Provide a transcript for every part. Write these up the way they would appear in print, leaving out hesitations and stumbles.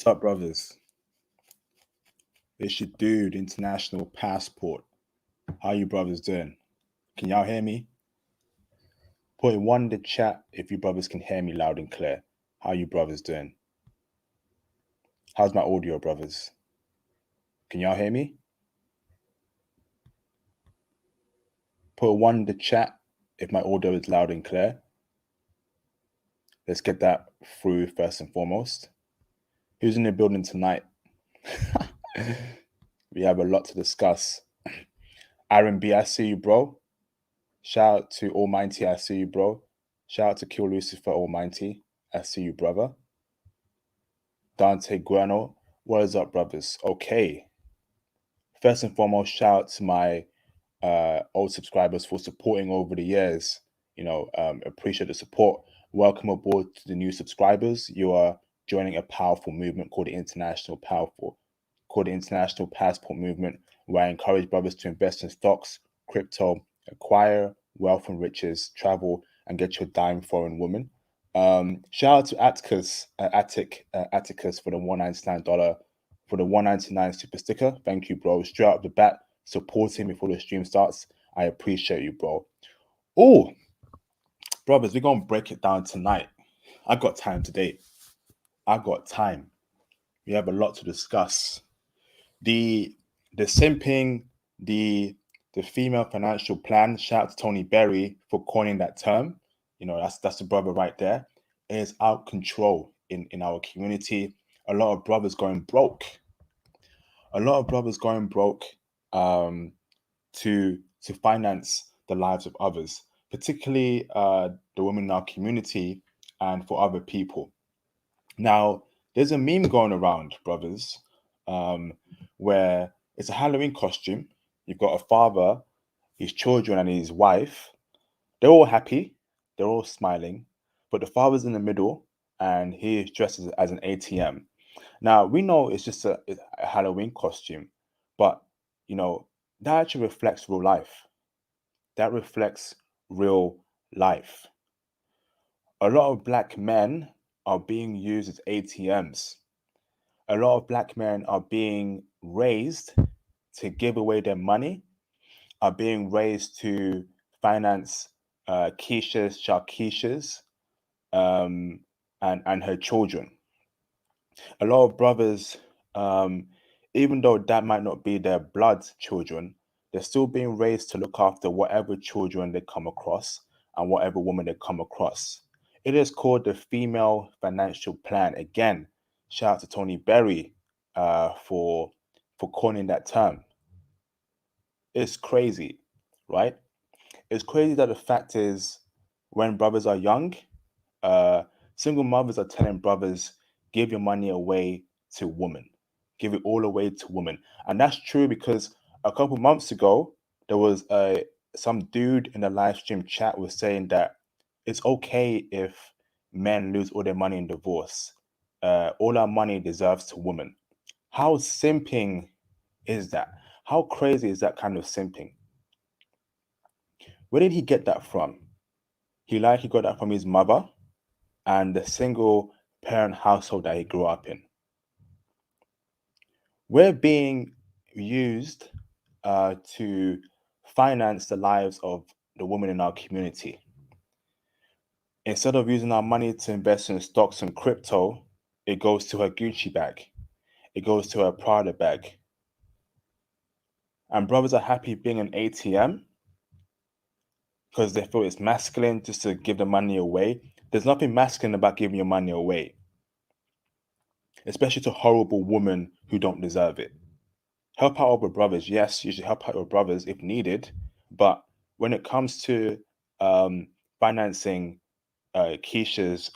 up, brothers? It's your dude, International Passport. How you brothers doing? Can y'all hear me? Put in one in the chat if you brothers can hear me loud and clear. How you brothers doing? How's my audio, brothers? Can y'all hear me? Put one in the chat if my audio is loud and clear. Let's get that through first and foremost. Who's in the building tonight? We have a lot to discuss. Aaron B, I see you, bro. Shout out to Almighty, I see you, bro. Shout out to Kill Lucifer Almighty, I see you, brother. Dante Guano, what is up, brothers? Okay. First and foremost, shout out to my old subscribers for supporting over the years. Appreciate the support. Welcome aboard to the new subscribers. You are joining a powerful movement called the International Passport Movement, where I encourage brothers to invest in stocks, crypto, acquire wealth and riches, travel, and get your dime foreign woman. Shout out to Atticus for the $199 for the $199 super sticker. Thank you, bro. Straight up the bat, supporting me before the stream starts. I appreciate you, bro. Oh, brothers, we're gonna break it down tonight. I got time today. I got time. We have a lot to discuss. The simping, the female financial plan. Shout out to Tony Berry for coining that term. That's the brother right there. It is out of control in our community. A lot of brothers going broke. To finance the lives of others, particularly the women in our community and for other people. Now, there's a meme going around, brothers, where it's a Halloween costume. You've got a father, his children, and his wife. They're all happy. They're all smiling. But the father's in the middle, and he is dressed as an ATM. Now, we know it's just a Halloween costume, but, that actually reflects real life. That reflects real life. A lot of black men are being used as ATMs. A lot of black men are being raised to give away their money, are being raised to finance Sharkeisha's, and her children. A lot of brothers, even though that might not be their blood children, they're still being raised to look after whatever children they come across and whatever woman they come across. It is called the female financial plan. Again, shout out to Tony Berry for coining that term. It's crazy, right? It's crazy that the fact is, when brothers are young, single mothers are telling brothers, give your money away to women. Give it all away to women. And that's true because a couple months ago, there was some dude in the live stream chat was saying that it's okay if men lose all their money in divorce. All our money deserves to women. How simping is that? How crazy is that kind of simping? Where did he get that from? He got that from his mother and the single parent household that he grew up in. We're being used to finance the lives of the women in our community. Instead of using our money to invest in stocks and crypto, it goes to her Gucci bag. It goes to her Prada bag. And brothers are happy being an ATM because they feel it's masculine just to give the money away. There's nothing masculine about giving your money away, especially to horrible women who don't deserve it. Help out other brothers. Yes, you should help out your brothers if needed. But when it comes to financing Sharkeisha's,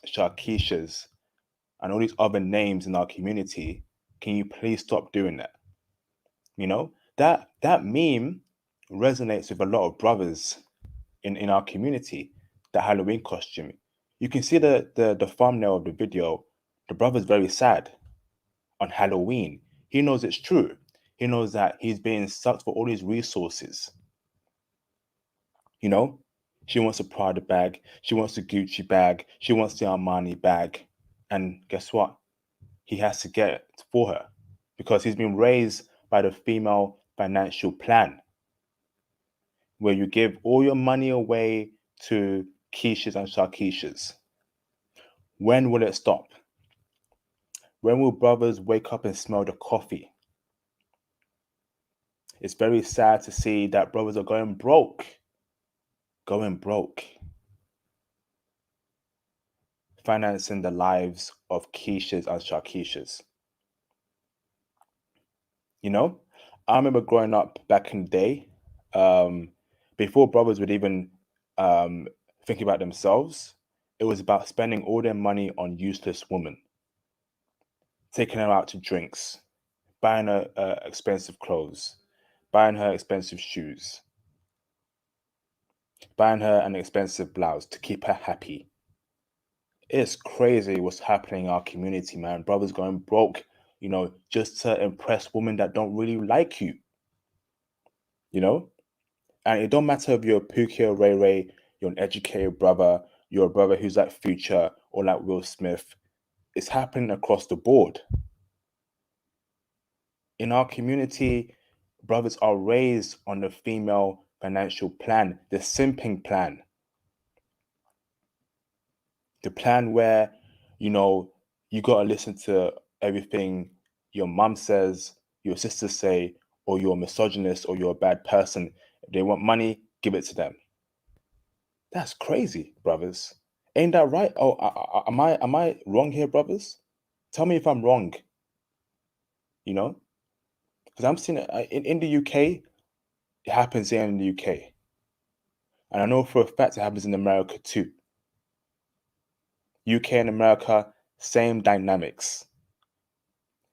and all these other names in our community, can you please stop doing that? That meme resonates with a lot of brothers in our community, the Halloween costume. You can see the thumbnail of the video. The brother's very sad on Halloween. He knows it's true. He knows that he's being sucked for all his resources. She wants a Prada bag. She wants a Gucci bag. She wants the Armani bag. And guess what? he has to get for her because he's been raised by the female financial plan, where you give all your money away to quiches and sharkeishes. When will it stop? When will brothers wake up and smell the coffee? It's very sad to see that brothers are going broke. Going broke. Financing the lives of quiches and sharkeishes. You know, I remember growing up back in the day, um, before brothers would even um, think about themselves, it was about spending all their money on useless women, taking her out to drinks, buying her expensive clothes, buying her expensive shoes, buying her an expensive blouse to keep her happy. It's crazy what's happening in our community, man. Brothers going broke, just to impress women that don't really like you, you know? And it don't matter if you're a Pookie or Ray Ray, you're an educated brother, you're a brother who's like Future or like Will Smith. It's happening across the board. In our community, brothers are raised on the female financial plan, the simping plan. The plan where, you got to listen to everything your mum says, your sisters say, or you're a misogynist or you're a bad person. If they want money, give it to them. That's crazy, brothers. Ain't that right? Oh, am I wrong here, brothers? Tell me if I'm wrong, you know? Because I'm seeing it in the UK, it happens here in the UK. And I know for a fact it happens in America too. UK and America, same dynamics.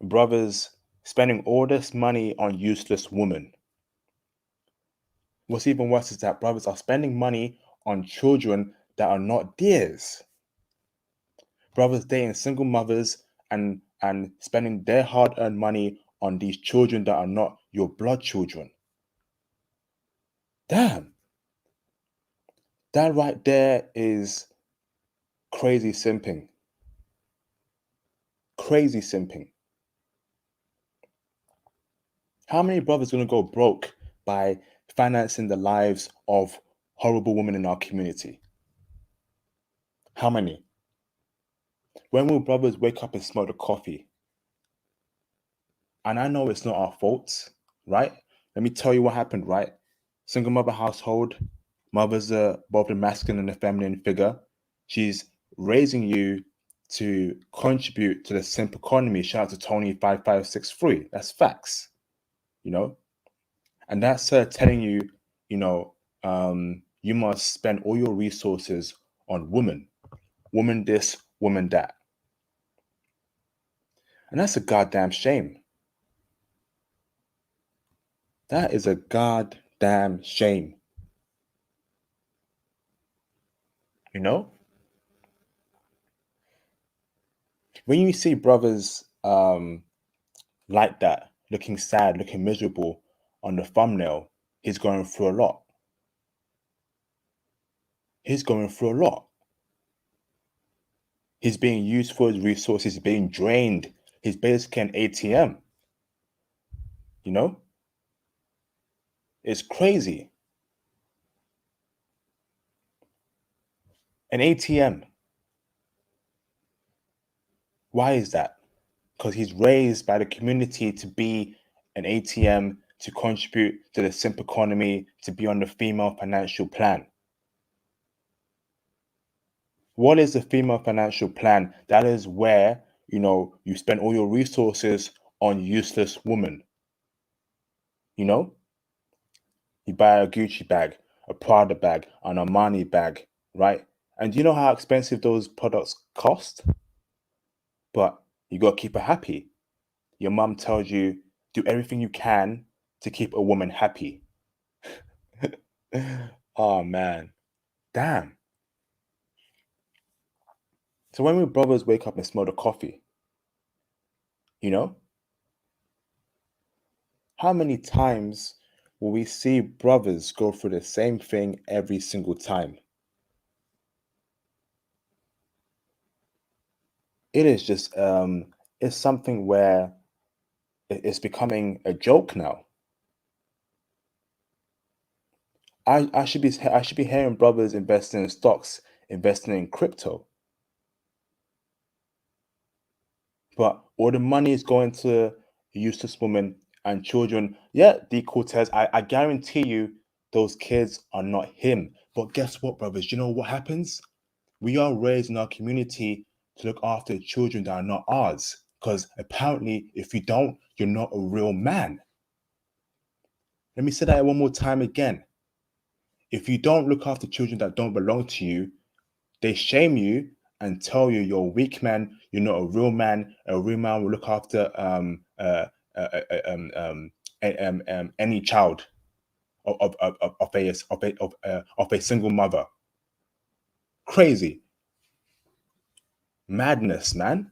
Brothers spending all this money on useless women. What's even worse is that brothers are spending money on children that are not theirs. Brothers dating single mothers and spending their hard-earned money on these children that are not your blood children. Damn. That right there is crazy simping. Crazy simping. How many brothers are going to go broke by financing the lives of horrible women in our community? How many? When will brothers wake up and smell the coffee? And I know it's not our fault, right? Let me tell you what happened, right? Single mother household, mother's both the masculine and the feminine figure. She's raising you to contribute to the simp economy. Shout out to Tony 5563. That's facts, you know? And that's her telling you, you must spend all your resources on women. Woman this, woman that. And that's a goddamn shame. That is a goddamn shame. You know? When you see brothers like that, looking sad, looking miserable on the thumbnail, he's going through a lot. He's going through a lot. He's being used for his resources, being drained. He's basically an ATM. You know? It's crazy. An ATM. Why is that? Because he's raised by the community to be an ATM, to contribute to the simp economy, to be on the female financial plan. What is the female financial plan? That is where, you spend all your resources on useless women. You know, you buy a Gucci bag, a Prada bag, an Armani bag, right? And do you know how expensive those products cost? But you got to keep her happy. Your mum tells you, do everything you can to keep a woman happy. Oh, man. Damn. So when will brothers wake up and smell the coffee? You know? How many times will we see brothers go through the same thing every single time? It is just It's something where it's becoming a joke now. I should be hearing brothers investing in stocks, investing in crypto, but all the money is going to useless women and children. Yeah, D Cortez, I guarantee you those kids are not him. But guess what, brothers? You know what happens? We are raised in our community to look after children that are not ours. Because apparently, if you don't, you're not a real man. Let me say that one more time again. If you don't look after children that don't belong to you, they shame you and tell you you're a weak man, you're not a real man. A real man will look after uh, uh, um, um, any child of a single mother. Crazy. Madness, man.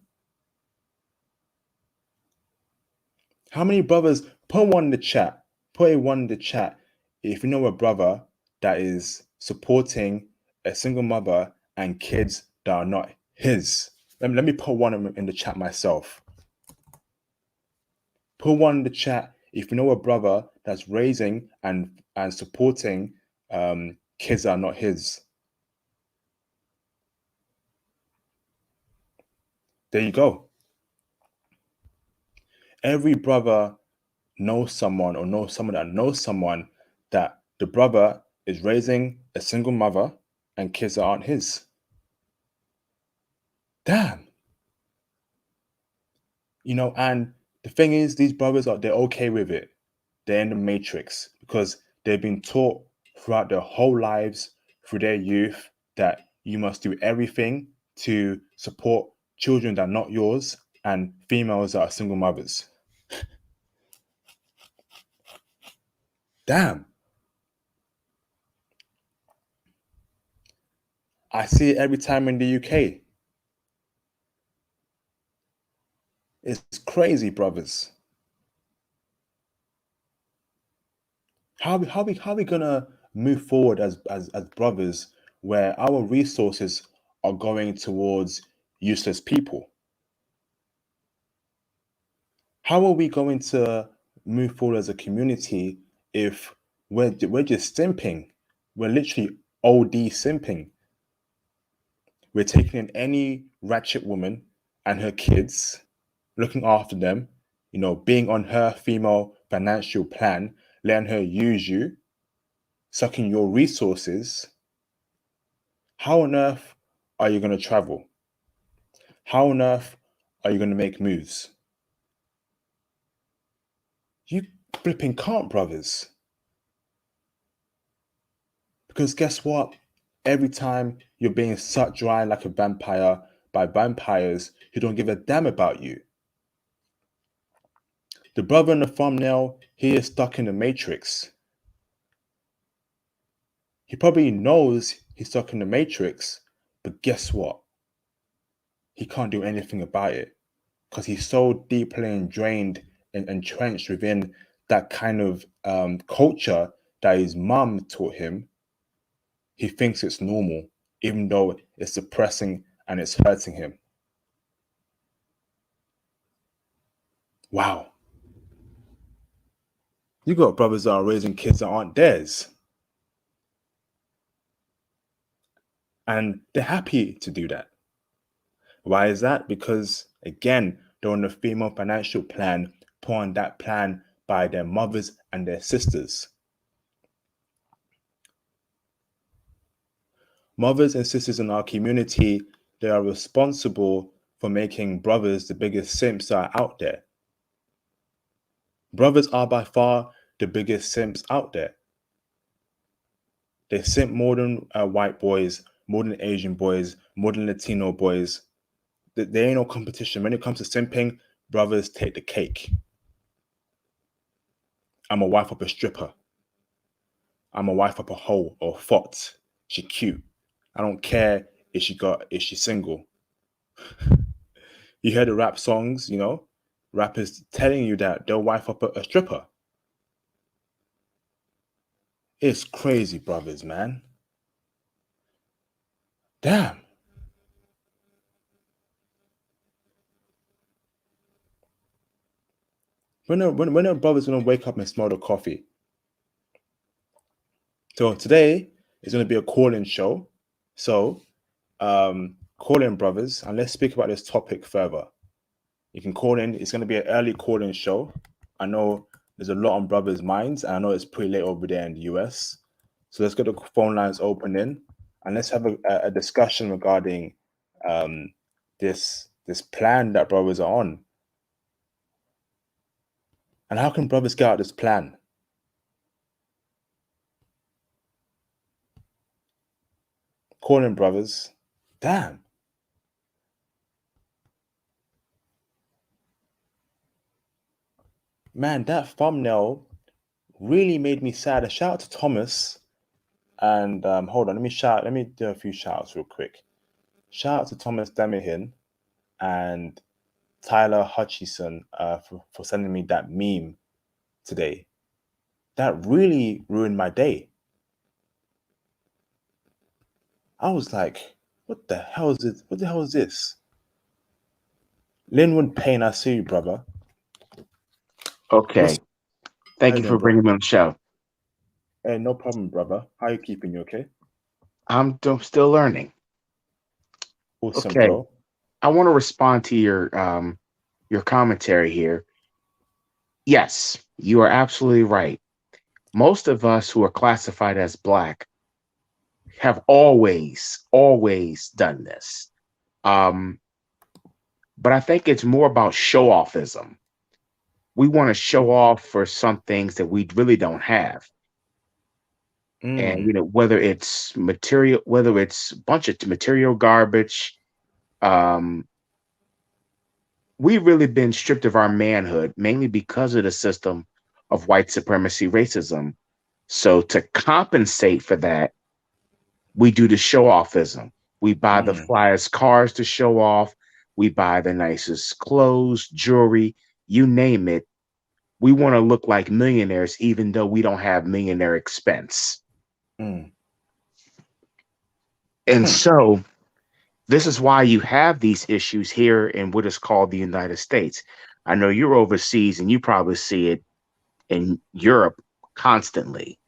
How many brothers? Put one in the chat. Put a one in the chat if you know a brother that is supporting a single mother and kids that are not his. Let me put one in the chat myself. Put one in the chat if you know a brother that's raising and supporting kids that are not his. There you go. Every brother knows someone or knows someone that knows someone that the brother is raising a single mother and kids that aren't his. Damn. And the thing is, these brothers they're okay with it. They're in the matrix because they've been taught throughout their whole lives, through their youth, that you must do everything to support children that are not yours and females that are single mothers. Damn. I see it every time in the UK. It's crazy, brothers. How we gonna move forward as brothers where our resources are going towards useless people? How are we going to move forward as a community if we're just simping? We're literally OD simping. We're taking in any ratchet woman and her kids, looking after them, being on her female financial plan, letting her use you, sucking your resources. How on earth are you going to travel? How on earth are you going to make moves? You flipping can't, brothers. Because guess what? Every time you're being sucked dry like a vampire by vampires who don't give a damn about you. The brother in the thumbnail, he is stuck in the matrix. He probably knows he's stuck in the matrix, but guess what? He can't do anything about it because he's so deeply ingrained and entrenched within that kind of culture that his mum taught him. He thinks it's normal, even though it's suppressing and it's hurting him. Wow. You got brothers that are raising kids that aren't theirs. And they're happy to do that. Why is that? Because, again, they're on a female financial plan, put on that plan by their mothers and their sisters. Mothers and sisters in our community, they are responsible for making brothers the biggest simps that are out there. Brothers are by far the biggest simps out there. They simp more than white boys, more than Asian boys, more than Latino boys. There ain't no competition. When it comes to simping, brothers take the cake. I'm a wife up a stripper. I'm a wife up a hoe or a thought. She cute. I don't care if she's single. You hear the rap songs, rappers telling you that they'll wife up a stripper. It's crazy, brothers, man. Damn. When are brothers gonna wake up and smell the coffee? So today is gonna be a call-in show. So call in, brothers, and let's speak about this topic further. You can call in. It's gonna be an early call-in show. I know there's a lot on brothers' minds, and I know it's pretty late over there in the US. So let's get the phone lines open in, and let's have a discussion regarding um, this plan that brothers are on, and how can brothers get out this plan? Call in, brothers. Damn, man, that thumbnail really made me sad. A shout out to Thomas. And hold on, let me do a few shout outs real quick. Shout out to Thomas Demihin and Tyler Hutchison for sending me that meme today. That really ruined my day. I was like, what the hell is it? What the hell is this? Linwood Payne, I see you, brother. Okay. How Thank you you doing, for bro? bringing me on the show. Hey, no problem, brother. How you keeping? You okay? Still learning. Awesome, Okay. bro. I want to respond to your commentary here. Yes, you are absolutely right. Most of us who are classified as black have always done this. Um, but I think it's more about show offism. We want to show off for some things that we really don't have. And Mm, whether it's material, whether it's a bunch of material garbage, um, we've really been stripped of our manhood, mainly because of the system of white supremacy racism. So to compensate for that, we do the show offism. We buy the mm, flyest cars to show off. We buy the nicest clothes, jewelry, you name it. We want to look like millionaires, even though we don't have millionaire expense. mm, And hmm, so this is why you have these issues here in what is called the United States. I know you're overseas and you probably see it in Europe constantly,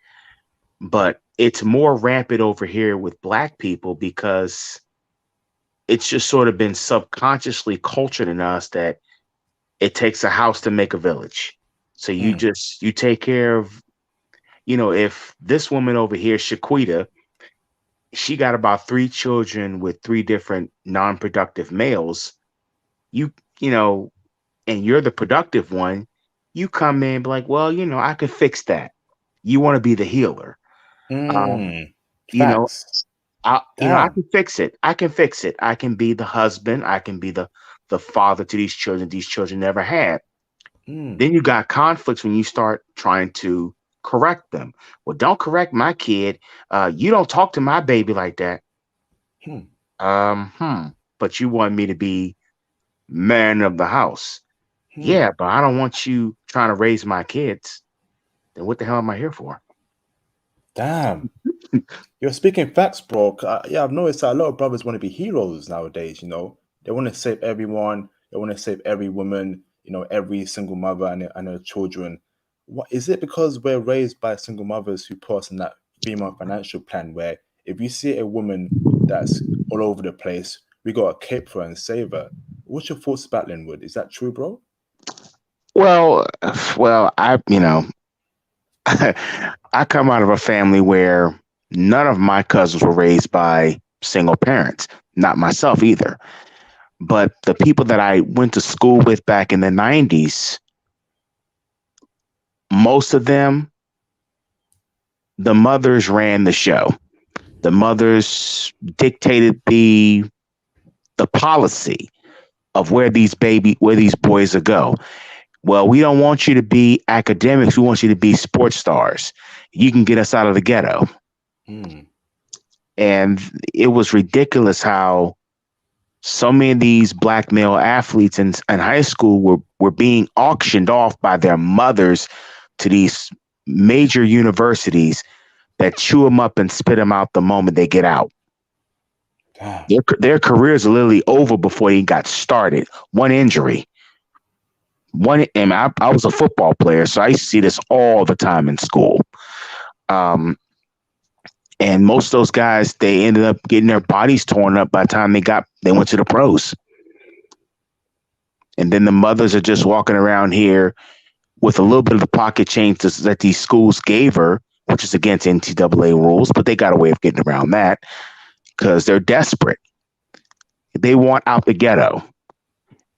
but it's more rampant over here with black people because it's just sort of been subconsciously cultured in us that it takes a house to make a village. So mm, you take care of, if this woman over here, Shaquita, she got about three children with three different non-productive males, you you know, and you're the productive one, you come in and be like, well, I could fix that. You want to be the healer. Um, mm. you know, Facts. I Damn. can fix it. I can fix it. I can be the husband. I can be the father to these children never had. Mm, Then you got conflicts when you start trying to correct them. Well, don't correct my kid. You don't talk to my baby like that. hmm, Um, hmm. But you want me to be man of the house. hmm. Yeah, but I don't want you trying to raise my kids. Then what the hell am I here for? Damn. You're speaking facts, bro. Yeah, I've noticed that a lot of brothers want to be heroes nowadays. They want to save everyone. They want to save every woman. Every single mother and her children. What is it? Because we're raised by single mothers who put us in that female financial plan, where if you see a woman that's all over the place, we got to cape for her and save her. What's your thoughts about Linwood? Is that true, bro? Well, I I come out of a family where none of my cousins were raised by single parents, not myself either. But the people that I went to school with back in the 90s, most of them, the mothers ran the show. The mothers dictated the policy of where these boys are go. Well, we don't want you to be academics. We want you to be sports stars. You can get us out of the ghetto. Hmm. And it was ridiculous how so many of these black male athletes in high school were being auctioned off by their mothers to these major universities that chew them up and spit them out the moment they get out. Damn. Their careers are literally over before they got started. One injury, And I was a football player, so I used to see this all the time in school. Um, and most of those guys, they ended up getting their bodies torn up by the time they went to the pros. And then the mothers are just walking around here with a little bit of the pocket change that these schools gave her, which is against NCAA rules, but they got a way of getting around that because they're desperate. They want out the ghetto.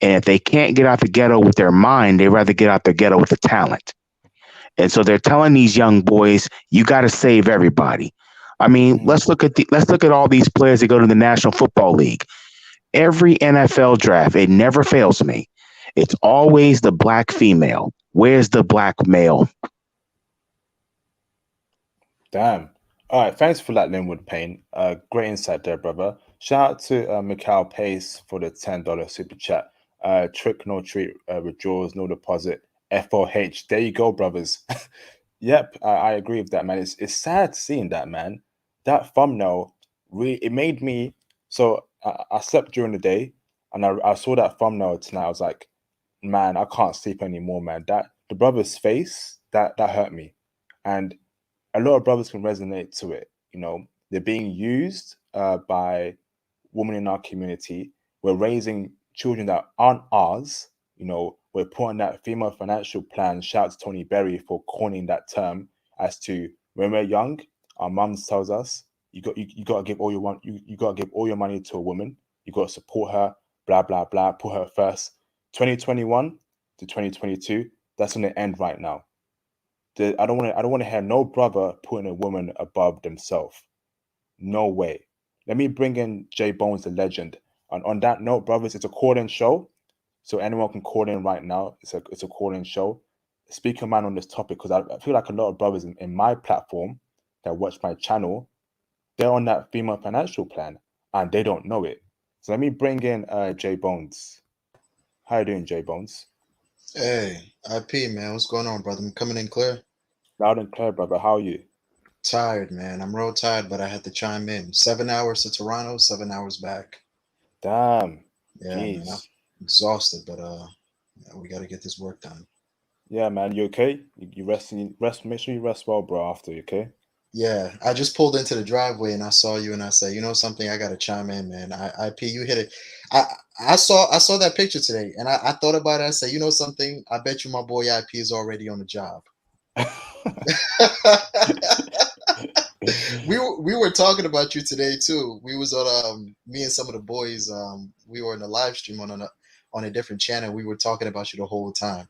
And if they can't get out the ghetto with their mind, they rather get out the ghetto with the talent. And so they're telling these young boys, you got to save everybody. I mean, Mm, let's look at all these players that go to the National Football League. Every NFL draft, it never fails me. It's always the black female. Where's the black male? damn. All right, thanks for that, Linwood Payne. Great insight there, brother. Shout out to Mikhail Pace for the $10 super chat. Trick no treat, withdrawals no deposit. FOH. There you go, brothers. Yep, I agree with that, man. It's sad seeing that, man. That thumbnail really it made me. So I slept during the day, and I saw that thumbnail tonight. I was like, man, I can't sleep anymore, man. That the brother's face that hurt me, and a lot of brothers can resonate to it. They're being used by women in our community. We're raising children that aren't ours. We're putting that female financial plan. Shout out to Tony Berry for coining that term. As to when we're young, our mums tells us you got to give all your you got to give all your money to a woman. You got to support her. Blah blah blah. Put her first. 2021 to 2022. That's on the end right now. I don't want to hear no brother putting a woman above themselves. No way. Let me bring in Jay Bones, the legend. And on that note, brothers, it's a call-in show, so anyone can call in right now. It's a call-in show. Speak your mind on this topic because I feel like a lot of brothers in my platform that watch my channel, they're on that female financial plan and they don't know it. So let me bring in Jay Bones. How you doing, Jay Bones? Hey, IP man, what's going on, brother? I'm coming in clear. Loud and clear, brother. How are you? Tired, man. I'm real tired, but I had to chime in. 7 hours to Toronto, 7 hours back. Damn. Yeah, man. I'm Jeez. exhausted, but yeah, we got to get this work done. Yeah, man. You okay? You resting? Rest. Make sure you rest well, bro. After, you okay? Yeah, I just pulled into the driveway and I saw you and I said, you know something, I got to chime in, man. IP, you hit it. I I saw that picture today and I thought about it. I said, you know something, I bet you my boy IP is already on the job. We were talking about you today too. We was on me and some of the boys we were in a live stream on a different channel. We were talking about you the whole time.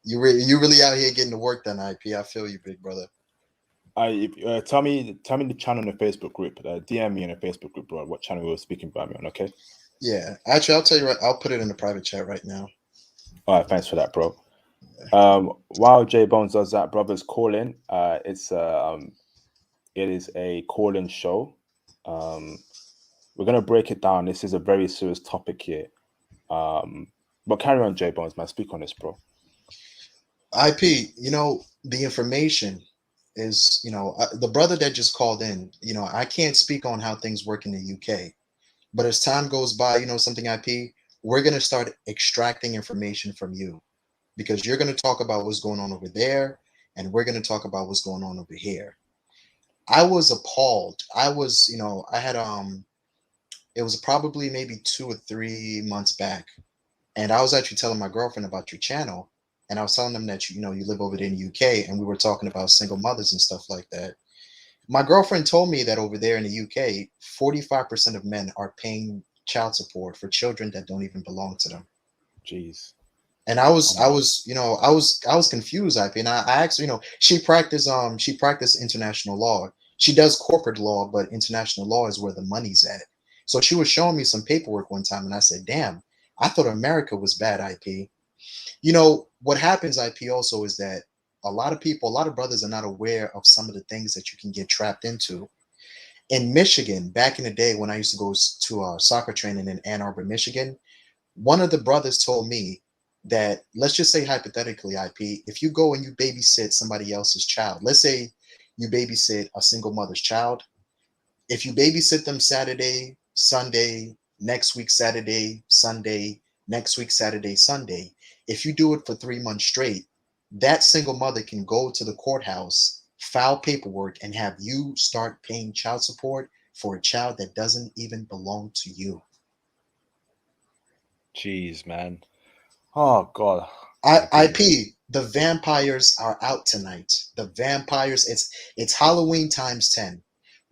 You really out here getting the work done, IP. I feel you, big brother. Tell me the channel in the Facebook group. DM me in the Facebook group, bro. What channel we were speaking about me on? Okay. Yeah, actually, I'll tell you right. I'll put it in the private chat right now. All right. Thanks for that, bro. While Jay Bones does that, brothers, call in. It is a call-in show. We're gonna break it down. This is a very serious topic here. But carry on, Jay Bones, man. Speak on this, bro. IP, the information is, the brother that just called in. I can't speak on how things work in the UK, but as time goes by, something, IP, we're gonna start extracting information from you because you're gonna talk about what's going on over there, and we're gonna talk about what's going on over here. I was appalled. I had it was probably maybe 2 or 3 months back, and I was actually telling my girlfriend about your channel, and I was telling them that you live over there in the UK, and we were talking about single mothers and stuff like that. My girlfriend told me that over there in the UK, 45% of men are paying child support for children that don't even belong to them. Jeez. And I Oh was, I my. was, I was confused, IP. And I actually, she practiced international law. She does corporate law, but international law is where the money's at. So she was showing me some paperwork one time, and I said, "Damn, I thought America was bad, IP." What happens, IP, also is that a lot of brothers are not aware of some of the things that you can get trapped into. In Michigan, back in the day when I used to go to soccer training in Ann Arbor, Michigan, one of the brothers told me that, let's just say hypothetically, IP, if you go and you babysit somebody else's child, let's say you babysit a single mother's child, if you babysit them Saturday, Sunday, next week, Saturday, Sunday, next week, Saturday, Sunday. If you do it for 3 months straight, that single mother can go to the courthouse, file paperwork, and have you start paying child support for a child that doesn't even belong to you. Jeez, man. Oh God. IP. IP, the vampires are out tonight. The vampires, it's Halloween times 10.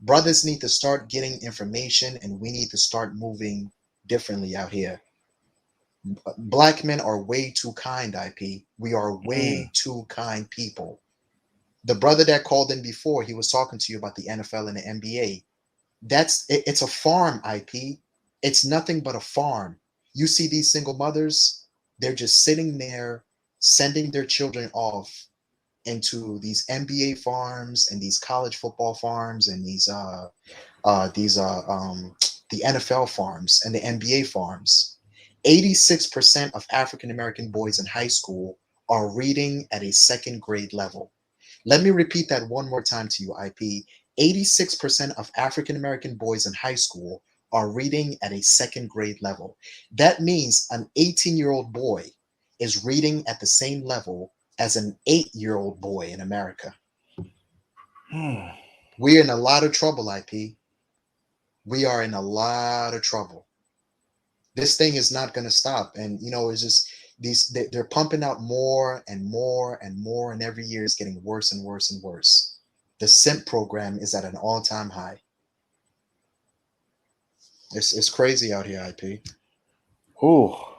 Brothers need to start getting information and we need to start moving differently out here. Black men are way too kind, IP. We are Mm. way too kind people. The brother that called in before, he was talking to you about the NFL and the NBA. It's a farm, IP. It's nothing but a farm. You see these single mothers, they're just sitting there sending their children off into these NBA farms and these college football farms and these the NFL farms and the NBA farms. 86% of African American boys in high school are reading at a second grade level. Let me repeat that one more time to you, IP. 86% of African American boys in high school are reading at a second grade level. That means an 18-year-old boy is reading at the same level as an 8-year-old boy in America. Hmm. We're in a lot of trouble, IP. We are in a lot of trouble. This thing is not going to stop. And, it's just they're pumping out more and more and more. And every year is getting worse and worse and worse. The simp program is at an all-time high. It's crazy out here, IP. Oh,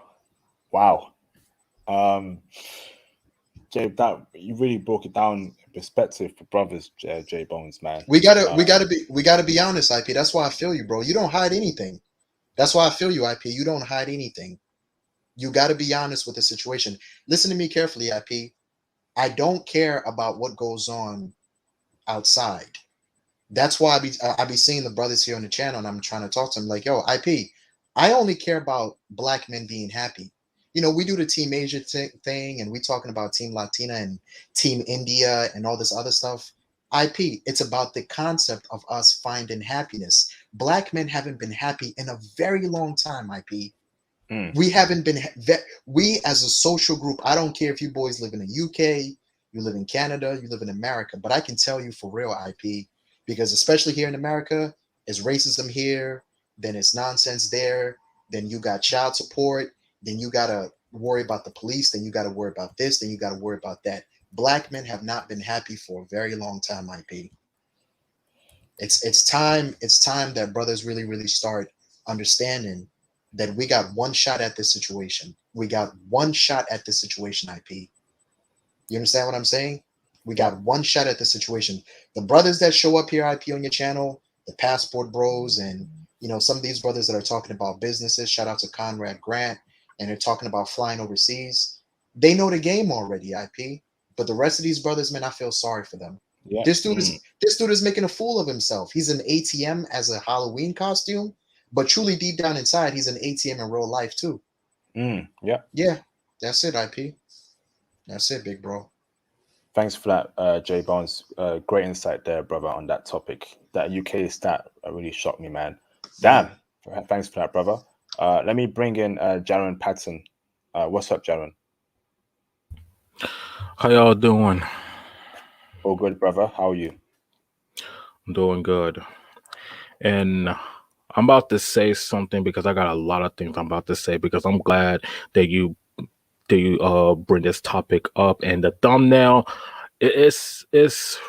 wow. Um, Jay, that you really broke it down in perspective for brothers, J Bones, man. We gotta be honest, IP. That's why I feel you, bro. You don't hide anything. That's why I feel you, IP. You don't hide anything. You got to be honest with the situation. Listen to me carefully, IP. I don't care about what goes on outside. That's why I be seeing the brothers here on the channel, and I'm trying to talk to them like, yo, IP. I only care about black men being happy. We do the Team Asia thing, and we talking about Team Latina and Team India and all this other stuff. IP. It's about the concept of us finding happiness. Black men haven't been happy in a very long time. IP. Mm. We haven't been we as a social group. I don't care if you boys live in the UK, you live in Canada, you live in America, but I can tell you for real, IP, because especially here in America, it's racism here, then it's nonsense there, then you got child support, then you got to worry about the police, then you got to worry about this, then you got to worry about that. Black men have not been happy for a very long time. IP. It's time that brothers really really start understanding that we got one shot at this situation. We got one shot at this situation. IP. You understand what I'm saying? We Yep. got one shot at the situation. The brothers that show up here, IP, on your channel, the passport bros, and some of these brothers that are talking about businesses. Shout out to Conrad Grant, and they're talking about flying overseas. They know the game already, IP. But the rest of these brothers, man, I feel sorry for them. Yep. This dude is this dude is making a fool of himself. He's an ATM as a Halloween costume, but truly deep down inside, he's an ATM in real life too. Yep. Yeah, that's it, IP. That's it, big bro. Thanks for that, J Bones. Great insight there, brother, on that topic. That UK stat really shocked me, man. Damn. Yeah. Thanks for that, brother. Let me bring in Jaron Patton. What's up, Jaron? How y'all doing? All good, brother. How are you? I'm doing good. And I'm about to say something because I got a lot of things I'm about to say because I'm glad that you bring this topic up, and the thumbnail it's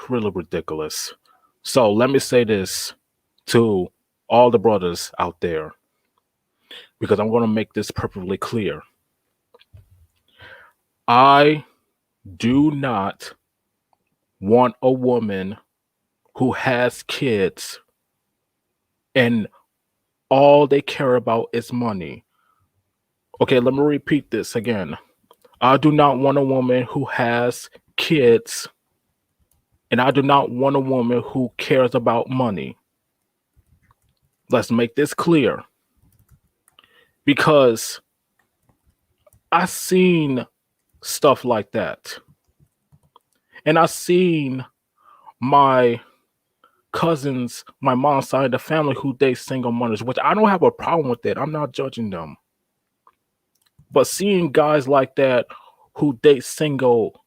really ridiculous. So let me say this to all the brothers out there because I'm going to make this perfectly clear. I do not want a woman who has kids and all they care about is money. Okay, let me repeat this again. I do not want a woman who has kids, and I do not want a woman who cares about money. Let's make this clear. Because I seen stuff like that. And I seen my cousins, my mom's side of the family who date single mothers, which I don't have a problem with it. I'm not judging them. But seeing guys like that who date single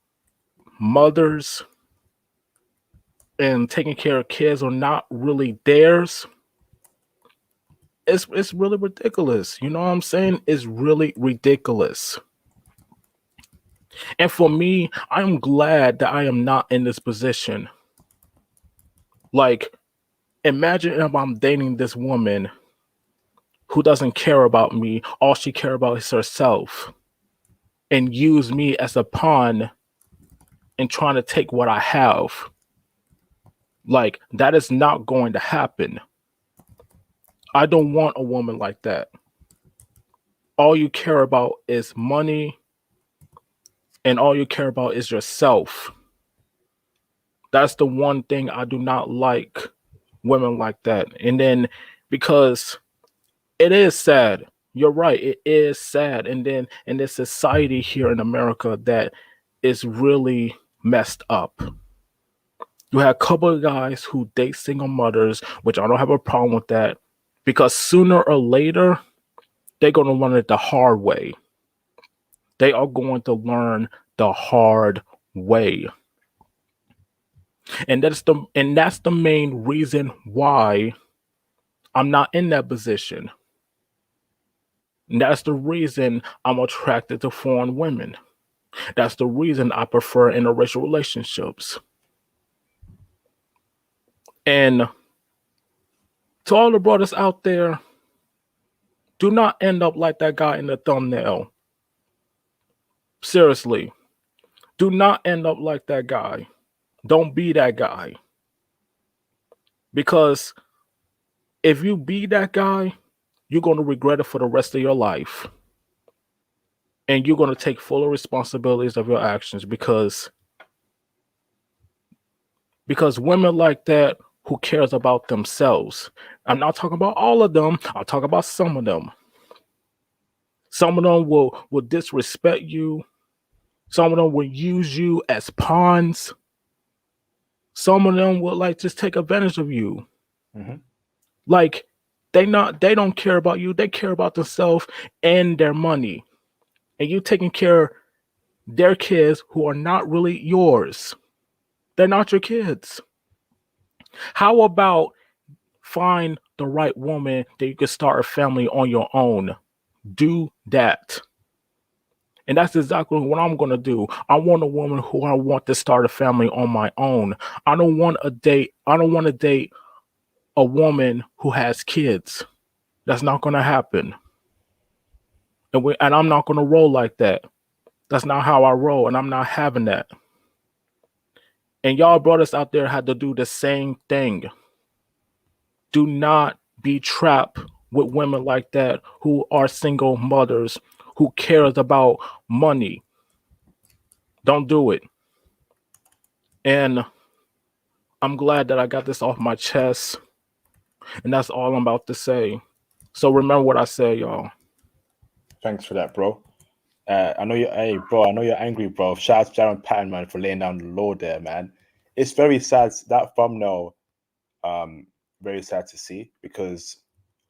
mothers and taking care of kids are not really theirs, it's really ridiculous. You know what I'm saying? It's really ridiculous. And for me, I'm glad that I am not in this position. Like, imagine if I'm dating this woman who doesn't care about me. All she care about is herself, and use me as a pawn and trying to take what I have. Like, that is not going to happen. I don't want a woman like that. All you care about is money, and all you care about is yourself. That's the one thing I do not like women like that. And then, because it is sad. You're right. It is sad. And then in this society here in America that is really messed up. You have a couple of guys who date single mothers, which I don't have a problem with that, because sooner or later they're going to learn it the hard way. They are going to learn the hard way. And that's the main reason why I'm not in that position. And that's the reason I'm attracted to foreign women. That's the reason I prefer interracial relationships. And to all the brothers out there, do not end up like that guy in the thumbnail. Seriously, do not end up like that guy. Don't be that guy. Because if you be that guy, you're going to regret it for the rest of your life. And you're going to take full responsibilities of your actions because women like that who cares about themselves. I'm not talking about all of them. I'll talk about some of them. Some of them will disrespect you. Some of them will use you as pawns. Some of them will like just take advantage of you. Mm-hmm. Like they don't care about you. They care about themselves and their money. And you taking care of their kids who are not really yours. They're not your kids. How about find the right woman that you can start a family on your own? Do that. And that's exactly what I'm going to do. I want a woman who I want to start a family on my own. I don't want to date a woman who has kids. That's not going to happen. And I'm not going to roll like that. That's not how I roll, and I'm not having that. And y'all brothers out there had to do the same thing. Do not be trapped with women like that who are single mothers, who cares about money. Don't do it. And I'm glad that I got this off my chest. And that's all I'm about to say. So remember what I said, y'all. Thanks for that, bro. I know I know you're angry, bro. Shout out to Jaron Patton, man, for laying down the law there, man. It's very sad, that thumbnail, very sad to see, because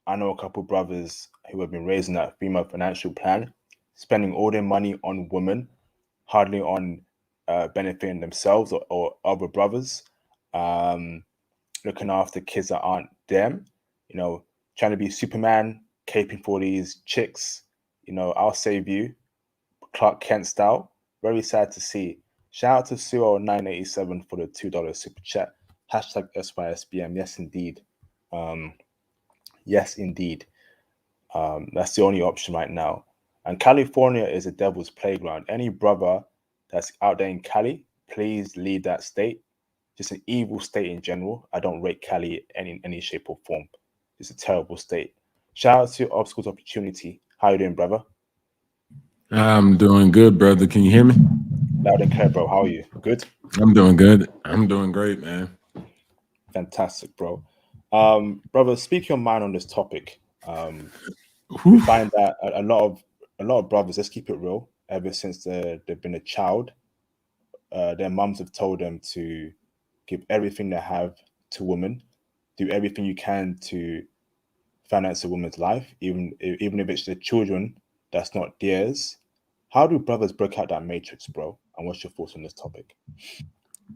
I know a couple brothers who have been raising that female financial plan, spending all their money on women, hardly on benefiting themselves or other brothers, looking after kids that aren't them, trying to be Superman, caping for these chicks, I'll save you, Clark Kent style. Very sad to see. Shout out to Cyril987 for the $2 super chat. Hashtag SYSBM. Yes, indeed. Yes, indeed. That's the only option right now. And California is a devil's playground. Any brother that's out there in Cali, please leave that state. Just an evil state in general. I don't rate Cali in any shape or form. It's a terrible state. Shout out to Obstacles Opportunity. How you doing, brother? I'm doing good, brother. Can you hear me? Loud and clear, bro. How are you? Good? I'm doing good. I'm doing great, man. Fantastic, bro. Brother, speak your mind on this topic. We find that a lot of brothers, let's keep it real, ever since they've been a child, their mums have told them to give everything they have to women, do everything you can to finance a woman's life, even if it's their children, that's not theirs. How do brothers break out that matrix, bro? And what's your thoughts on this topic?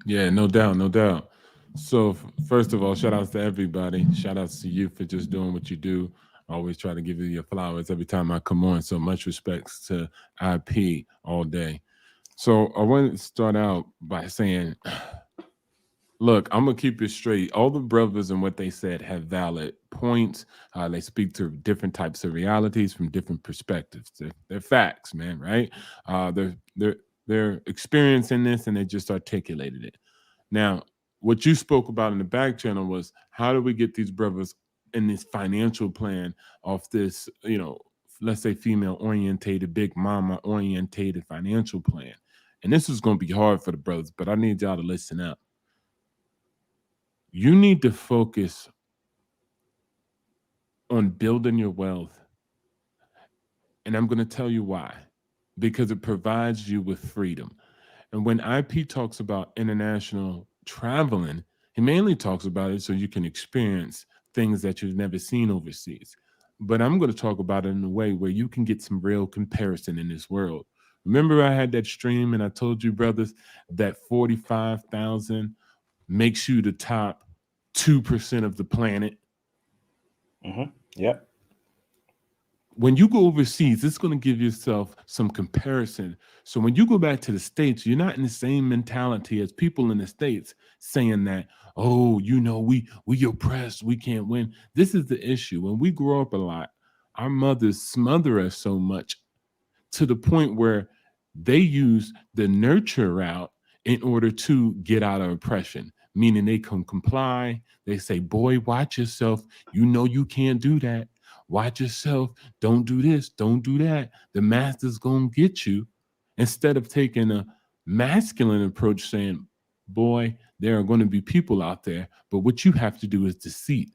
Yeah, no doubt, no doubt. So first of all, shout outs to everybody. Shout outs to you for just doing what you do. I always try to give you your flowers every time I come on. So much respects to IP all day. So I want to start out by saying, look, I'm gonna keep it straight. All the brothers and what they said have valid points. They speak to different types of realities from different perspectives. They're facts, man. Right? They're experiencing this, and they just articulated it. Now, what you spoke about in the back channel was how do we get these brothers in this financial plan off this, let's say female orientated, big mama orientated financial plan. And this is going to be hard for the brothers, but I need y'all to listen up. You need to focus on building your wealth. And I'm going to tell you why. Because it provides you with freedom. And when IP talks about international traveling, he mainly talks about it so you can experience things that you've never seen overseas. But I'm going to talk about it in a way where you can get some real comparison in this world. Remember, I had that stream and I told you, brothers, that 45,000 makes you the top 2% of the planet. Yep. When you go overseas, it's going to give yourself some comparison. So when you go back to the States, you're not in the same mentality as people in the States saying that, oh, we oppressed, we can't win. This is the issue. When we grow up a lot, our mothers smother us so much to the point where they use the nurture route in order to get out of oppression, meaning they can comply. They say, boy, watch yourself. You know you can't do that. Watch yourself. Don't do this. Don't do that. The master's going to get you. Instead of taking a masculine approach saying, boy, there are going to be people out there, but what you have to do is deceit,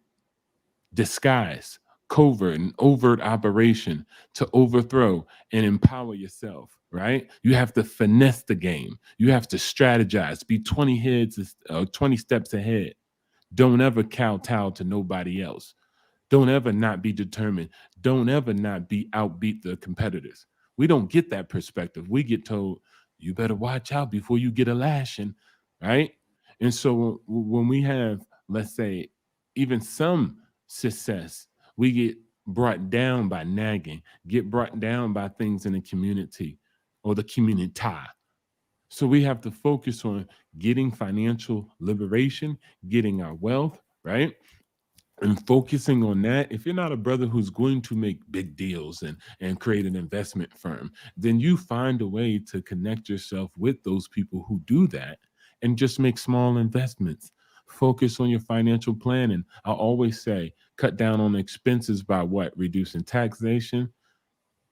disguise, covert and overt operation to overthrow and empower yourself, right? You have to finesse the game. You have to strategize, be 20 steps ahead. Don't ever kowtow to nobody else. Don't ever not be determined. Don't ever not be outbeat the competitors. We don't get that perspective. We get told, you better watch out before you get a lashing, right? And so when we have, let's say, even some success, we get brought down by nagging, get brought down by things in the community or the community. So we have to focus on getting financial liberation, getting our wealth, right? And focusing on that. If you're not a brother who's going to make big deals and create an investment firm, then you find a way to connect yourself with those people who do that and just make small investments. Focus on your financial planning. I always say cut down on expenses by what? Reducing taxation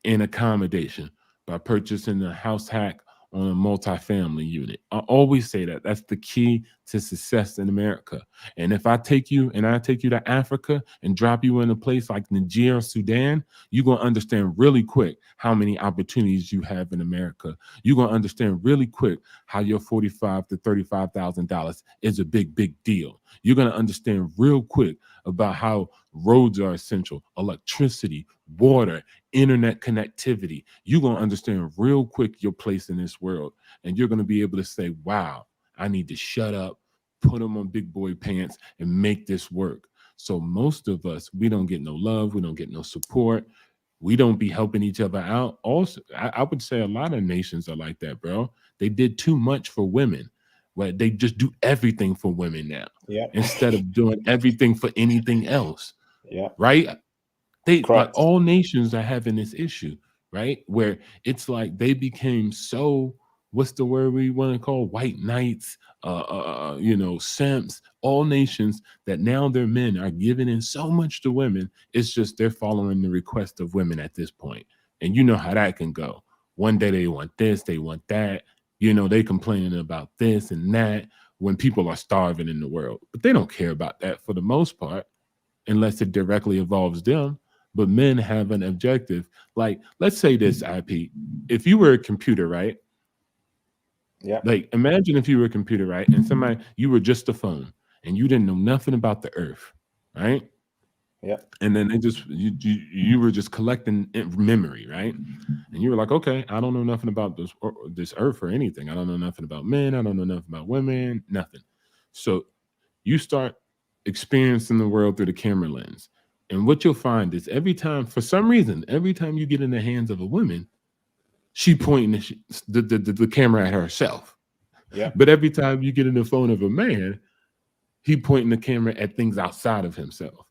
and accommodation, by purchasing a house hack on a multifamily unit. I always say that that's the key to success in America. And if I take you to Africa and drop you in a place like Nigeria or Sudan, you're going to understand really quick how many opportunities you have in America. You're going to understand really quick how your $45,000 to $35,000 is a big, big deal. You're going to understand real quick about how roads are essential, electricity, water, internet connectivity. You're going to understand real quick your place in this world. And you're going to be able to say, wow, I need to shut up, put them on big boy pants and make this work. So most of us, we don't get no love. We don't get no support. We don't be helping each other out. Also, I would say a lot of nations are like that, bro. They did too much for women. Well, they just do everything for women now. Yeah. Instead of doing everything for anything else. Yeah. Right? They like Correct. all nations are having this issue, right? Where it's like they became so, what's the word we want to call, white knights, simps, all nations, that now their men are giving in so much to women. It's just they're following the request of women at this point. And you know how that can go. One day they want this, they want that. They complaining about this and that when people are starving in the world. But they don't care about that for the most part, unless it directly involves them. But men have an objective. Like, let's say this, IP. If you were a computer, right? Yeah. Like, imagine if you were a computer, right? And you were just a phone and you didn't know nothing about the earth, right? Yeah. And then they just you were just collecting memory, right? And you were like, okay, I don't know nothing about this earth or anything. I don't know nothing about men. I don't know nothing about women. Nothing. So you start experiencing the world through the camera lens. And what you'll find is every time, for some reason, every time you get in the hands of a woman, she pointing the camera at herself. Yeah. But every time you get in the phone of a man, he pointing the camera at things outside of himself,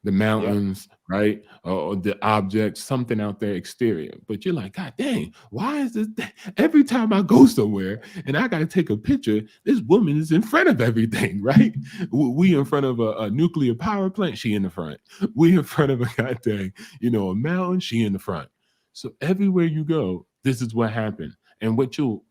the Yeah. mountains, right? Or the objects, something out there exterior. But you're like, God dang, why is this? Every time I go somewhere and I got to take a picture, this woman is in front of everything, right? We in front of a nuclear power plant, she in the front. We in front of a goddamn, a mountain, she in the front. So everywhere you go, this is what happened. And what you'll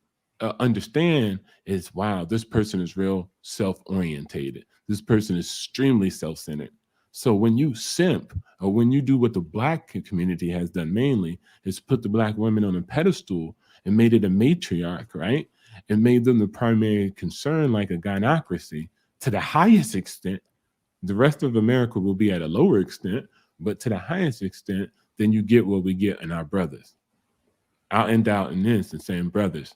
understand is, wow, this person is real self-orientated. This person is extremely self-centered. So when you simp, or when you do what the black community has done mainly, is put the black women on a pedestal and made it a matriarch, right? And made them the primary concern, like a gynocracy, to the highest extent. The rest of America will be at a lower extent, but to the highest extent, then you get what we get in our brothers. I'll end out in this and saying, brothers,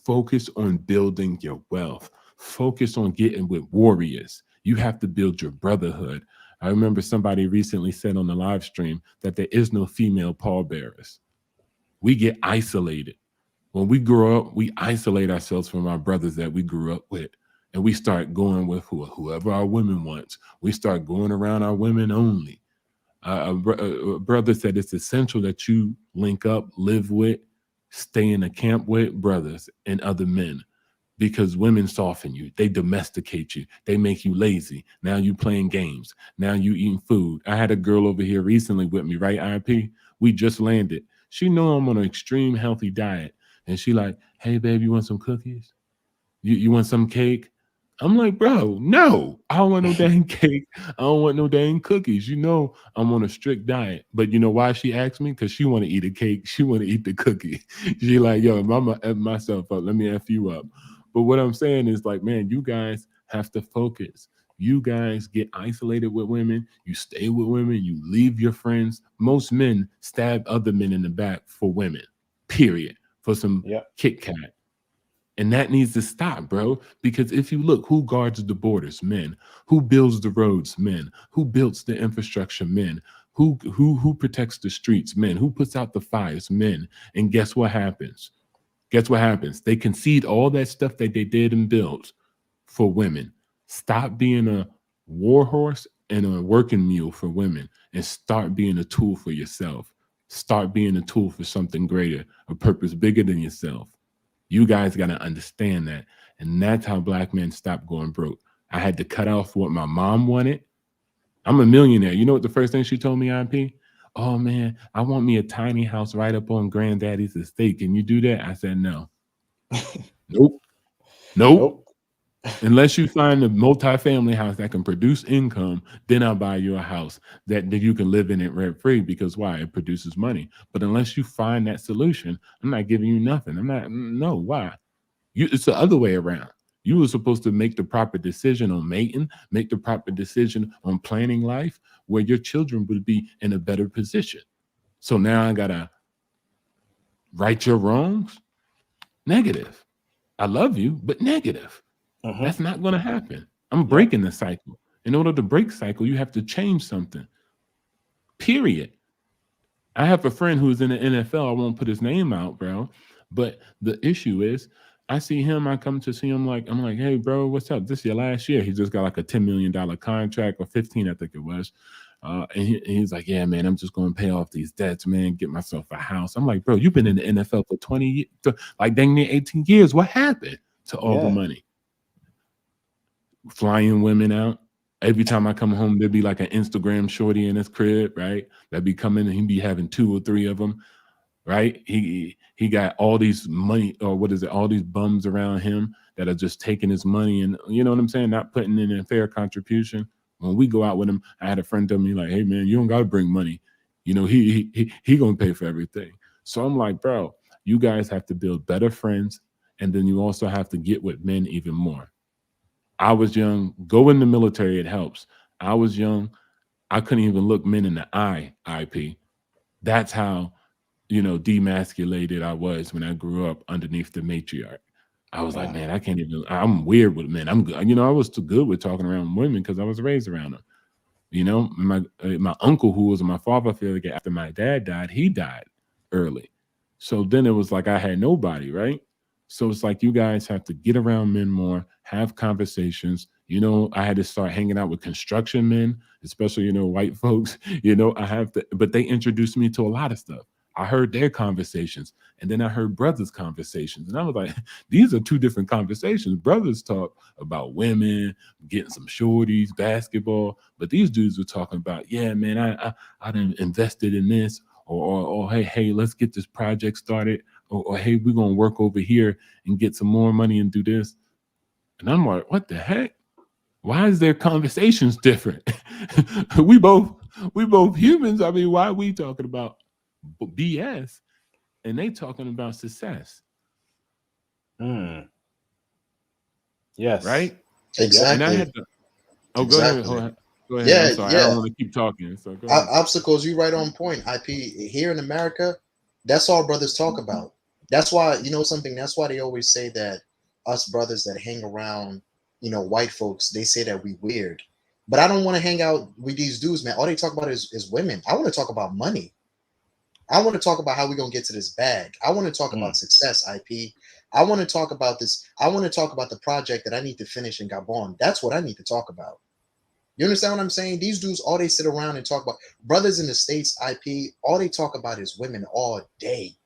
focus on building your wealth. Focus on getting with warriors. You have to build your brotherhood. I remember somebody recently said on the live stream that there is no female pallbearers. We get isolated. When we grow up, we isolate ourselves from our brothers that we grew up with. And we start going with whoever our women wants. We start going around our women only. A brother said it's essential that you link up, live with, stay in a camp with brothers and other men, because women soften you, they domesticate you, they make you lazy. Now you playing games, now you eating food. I had a girl over here recently with me, right? IP, we just landed. She know I'm on an extreme healthy diet, and she like, hey babe, you want some cookies? You want some cake? I'm like, bro, no, I don't want no dang cake. I don't want no dang cookies. I'm on a strict diet. But you know why she asked me? Because she want to eat a cake. She want to eat the cookie. She like, yo, if I'm gonna F myself up, let me F you up. But what I'm saying is, like, man, you guys have to focus. You guys get isolated with women. You stay with women. You leave your friends. Most men stab other men in the back for women, period, for some Yeah. Kit Kat. And that needs to stop, bro. Because if you look, who guards the borders? Men. Who builds the roads? Men. Who builds the infrastructure? Men. Who protects the streets? Men. Who puts out the fires? Men. And guess what happens? Guess what happens? They concede all that stuff that they did and built for women. Stop being a war horse and a working mule for women, and start being a tool for yourself. Start being a tool for something greater, a purpose bigger than yourself. You guys got to understand that. And that's how black men stop going broke. I had to cut off what my mom wanted. I'm a millionaire. You know what the first thing she told me, IP? Oh man, I want me a tiny house right up on granddaddy's estate. Can you do that? I said no. Nope. Nope. Nope. Unless you find a multi-family house that can produce income, then I'll buy you a house that you can live in it rent free, because why? It produces money. But unless you find that solution, I'm not giving you nothing. I'm not, no, why? It's the other way around. You were supposed to make the proper decision on mating, make the proper decision on planning life, where your children would be in a better position. So now I gotta right your wrongs? Negative. I love you, but negative. Mm-hmm. That's not going to happen. I'm Yeah. breaking the cycle. In order to break cycle, you have to change something. Period. I have a friend who's in the NFL. I won't put his name out, bro. But the issue is, I see him. I come to see him. I'm like, hey, bro, what's up? This is your last year. He just got like a $10 million contract, or 15, I think it was. And he's like, yeah, man, I'm just going to pay off these debts, man, get myself a house. I'm like, bro, you've been in the NFL for 20 years, like dang near 18 years. What happened to all the Yeah. money? Flying women out. Every time I come home, there'd be like an Instagram shorty in his crib, right? That'd be coming, and he'd be having 2 or 3 of them, right? He got all these money, or what is it? All these bums around him that are just taking his money, and you know what I'm saying? Not putting in a fair contribution. When we go out with him, I had a friend tell me like, "Hey man, you don't got to bring money. You know, he gonna pay for everything." So I'm like, bro, you guys have to build better friends, and then you also have to get with men even more. I was young. Go in the military. It helps. I was young. I couldn't even look men in the eye. IP. That's how, demasculated I was when I grew up underneath the matriarch. I was like, Mm. man, I can't even. I'm weird with men. I'm good. I was too good with talking around women because I was raised around them. My uncle, who was my father figure after my dad died, he died early. So then it was like I had nobody, right? So it's like you guys have to get around men more, have conversations. I had to start hanging out with construction men, especially white folks. I have to, but they introduced me to a lot of stuff. I heard their conversations, and then I heard brothers' conversations, and I was like, these are two different conversations. Brothers talk about women, getting some shorties, basketball. But these dudes were talking about, yeah, man, I done invested in this, or hey, let's get this project started, or hey, we're gonna work over here and get some more money and do this. And I'm like, what the heck? Why is their conversations different? we both humans. I mean, why are we talking about BS and they talking about success, Mm. Yes. right? Yep. And I Exactly. had to. Oh, go ahead. Exactly. Go ahead. I'm Yeah, sorry. I yeah. don't want to keep talking. So go ahead. Obstacles, you right on point. IP here in America, that's all brothers talk about. That's why, something, that's why they always say that us brothers that hang around, white folks, they say that we weird. But I don't want to hang out with these dudes, man. All they talk about is women. I want to talk about money. I want to talk about how we're gonna get to this bag. I want to talk about Mm. success, IP. I want to talk about this. I want to talk about the project that I need to finish in Gabon. That's what I need to talk about. You understand what I'm saying? These dudes, all they sit around and talk about, brothers in the States, IP, all they talk about is women all day.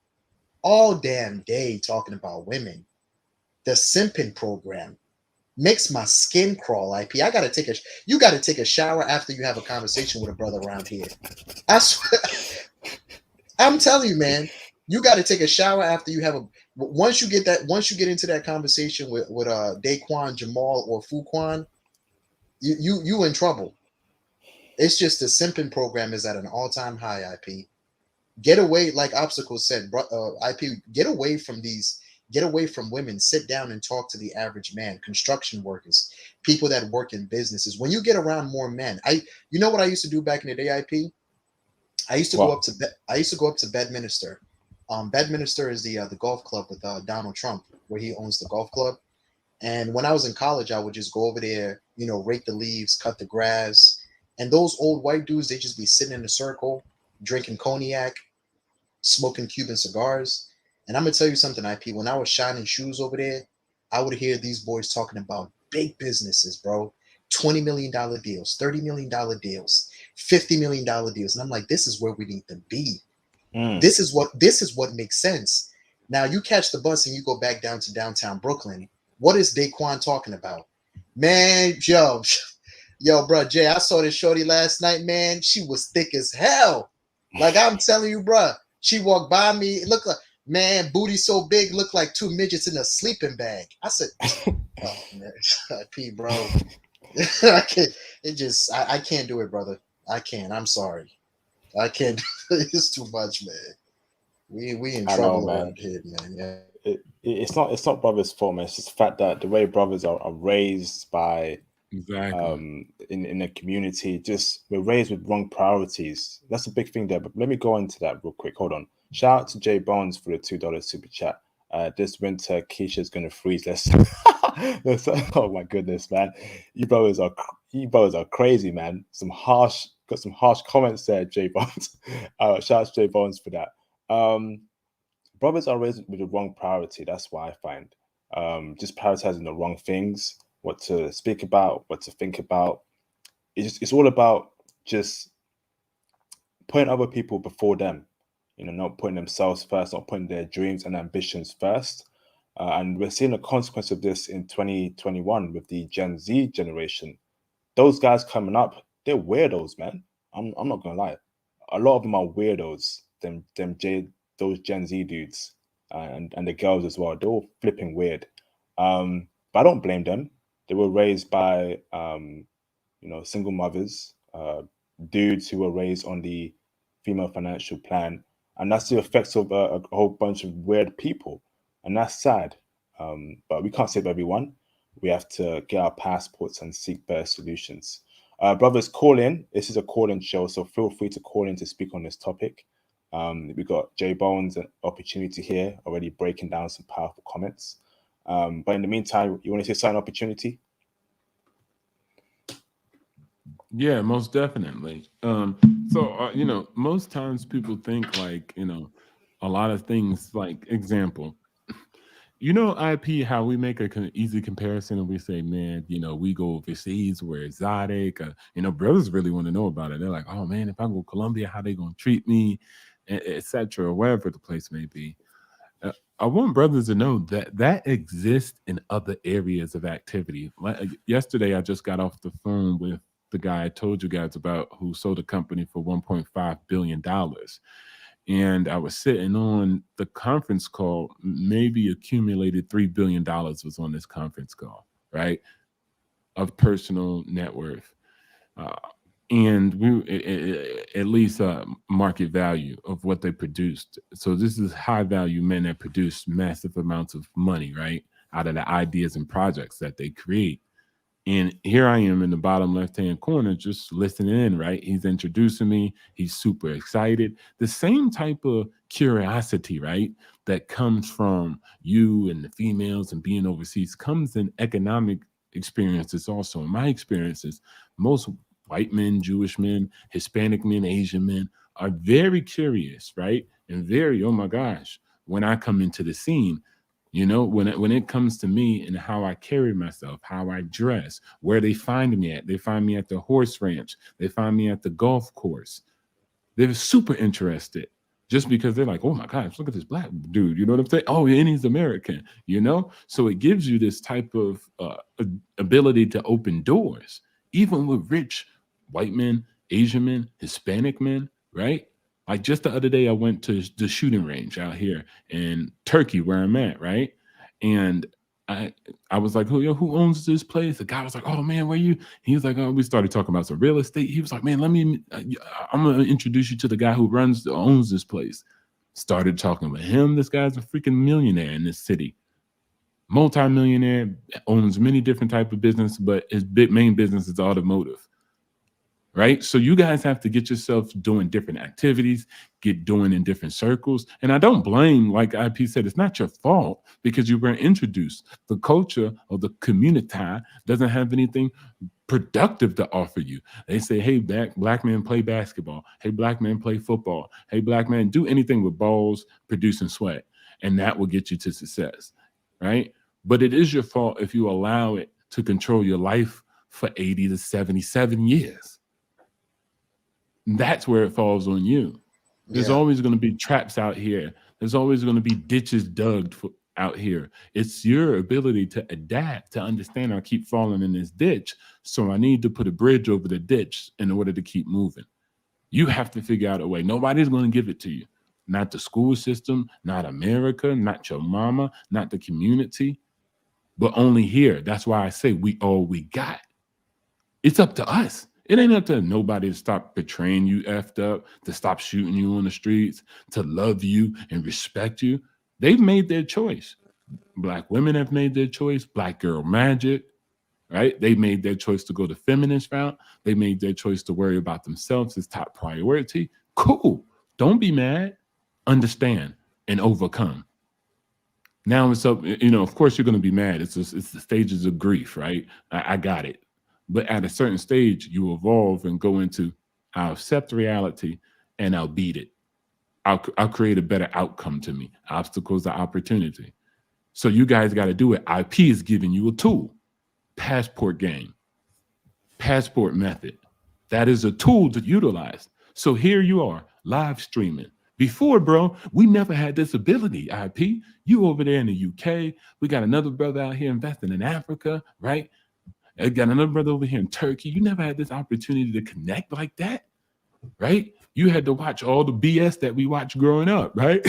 All damn day talking about women. The simping program makes my skin crawl, IP. You gotta take a shower after you have a conversation with a brother around here. I swear, I'm telling you, man, you gotta take a shower after you have a once you get into that conversation with Daquan, Jamal, or Fuquan, you in trouble. It's just the simping program is at an all-time high, IP. Get away, like Obstacles said, IP, get away from women, sit down and talk to the average man, construction workers, people that work in businesses. When you get around more men, you know what I used to do back in the day, IP? What? I used to go up to Bedminster. Bedminster is the golf club with Donald Trump, where he owns the golf club. And when I was in college, I would just go over there, rake the leaves, cut the grass. And those old white dudes, they just be sitting in a circle, drinking cognac, smoking Cuban cigars. And I'm gonna tell you something, IP. When I was shining shoes over there, I would hear these boys talking about big businesses, bro. $20 million deals, $30 million deals, $50 million deals. And I'm like, this is where we need to be. Mm. This is what makes sense. Now you catch the bus and you go back down to downtown Brooklyn. What is Daquan talking about? Man, yo, bro, Jay, I saw this shorty last night, man. She was thick as hell. Like I'm telling you, bro. She walked by me. It looked like, man, booty so big, looked like two midgets in a sleeping bag. I said, oh man, P, bro. I can't. I can't do it, brother. I can't. I'm sorry. I can't. It's too much, man. We in I know, trouble man. around here, man. Yeah. It's not brothers' fault, man. It's just the fact that the way brothers are raised by Exactly. in the community, just we're raised with wrong priorities. That's a big thing there. But let me go into that real quick. Hold on. Shout out to Jay Bones for the $2 super chat. This winter, Keisha's gonna freeze. Oh my goodness, man. You brothers are crazy, man. Got some harsh comments there, Jay Bones. Shout out to Jay Bones for that. Brothers are raised with the wrong priority. That's what I find. Just prioritizing the wrong things, what to speak about, what to think about. It's all about just putting other people before them. Not putting themselves first, not putting their dreams and ambitions first. And we're seeing a consequence of this in 2021 with the Gen Z generation. Those guys coming up, they're weirdos, man. I'm not gonna lie. A lot of them are weirdos. Those Gen Z dudes, and the girls as well. They're all flipping weird. But I don't blame them. They were raised by single mothers, dudes who were raised on the female financial plan, and that's the effects of a whole bunch of weird people, and that's sad. But we can't save everyone. We have to get our passports and seek better solutions. Brothers, call in. This is a call-in show, so feel free to call in to speak on this topic. We got J Bones an opportunity here already breaking down some powerful comments. But in the meantime, you want to say something, opportunity? Yeah, most definitely. You know, most times people think like, you know, a lot of things like example, you know, IP, how we make a easy comparison and we say, man, you know, we go overseas, we're exotic. You know, brothers really want to know about it. They're like, oh man, if I go to Colombia, how they gonna treat me, etc., or wherever the place may be. I want brothers to know that that exists in other areas of activity. Like yesterday, I just got off the phone with the guy I told you guys about who sold a company for $1.5 billion. And I was sitting on the conference call, maybe accumulated $3 billion was on this conference call, right? Of personal net worth. Uh, and at least market value of what they produced. So this is high value men that produce massive amounts of money, right? Out of the ideas and projects that they create. And here I am in the bottom left-hand corner, just listening in, right? He's introducing me. He's super excited. The same type of curiosity, right? That comes from you and the females and being overseas comes in economic experiences also. In my experiences, most white men, Jewish men, Hispanic men, Asian men are very curious, right? And very, oh my gosh, when I come into the scene, you know, when it comes to me and how I carry myself, how I dress, where they find me at. They find me at the horse ranch. They find me at the golf course. They're super interested just because they're like, oh my gosh, look at this black dude. You know what I'm saying? Oh, and he's American, you know? So it gives you this type of ability to open doors, even with rich white men, Asian men, Hispanic men, right? Like just the other day, I went to the shooting range out here in Turkey, where I'm at, right? And I I was like, who owns this place? The guy was like, oh man, where you? He was like, oh, we started talking about some real estate. He was like, man, I'm gonna introduce you to the guy who owns this place. Started talking with him. This guy's a freaking millionaire in this city, multi-millionaire, owns many different type of business, but his main business is automotive. Right. So you guys have to get yourself doing different activities, get doing in different circles. And I don't blame, like IP said, it's not your fault because you were introduced. The culture or the community doesn't have anything productive to offer you. They say, hey, black men play basketball. Hey, black men play football. Hey, black man, do anything with balls, producing sweat. And that will get you to success. Right. But it is your fault if you allow it to control your life for 80 to 77 years. That's where it falls on you. There's always going to be traps out here. There's always going to be ditches dug out here. It's your ability to adapt, to understand I keep falling in this ditch. So I need to put a bridge over the ditch in order to keep moving. You have to figure out a way. Nobody's going to give it to you. Not the school system, not America, not your mama, not the community, but only here. That's why I say we all we got. It's up to us. It ain't up to nobody to stop betraying you effed up, to stop shooting you on the streets, to love you and respect you. They've made their choice. Black women have made their choice. Black girl magic, right? They made their choice to go the feminist route. They made their choice to worry about themselves as top priority. Cool. Don't be mad. Understand and overcome. Now it's up, you know, of course you're going to be mad. It's the stages of grief, right? I got it. But at a certain stage, you evolve and go into, I'll accept reality and I'll beat it. I'll create a better outcome to me. Obstacles are opportunity. So you guys got to do it. IP is giving you a tool. Passport game. Passport method. That is a tool to utilize. So here you are, live streaming. Before, bro, we never had this ability, IP. You over there in the UK. We got another brother out here investing in Africa, right? I got another brother over here in Turkey. You never had this opportunity to connect like that, right? You had to watch all the BS that we watched growing up, right?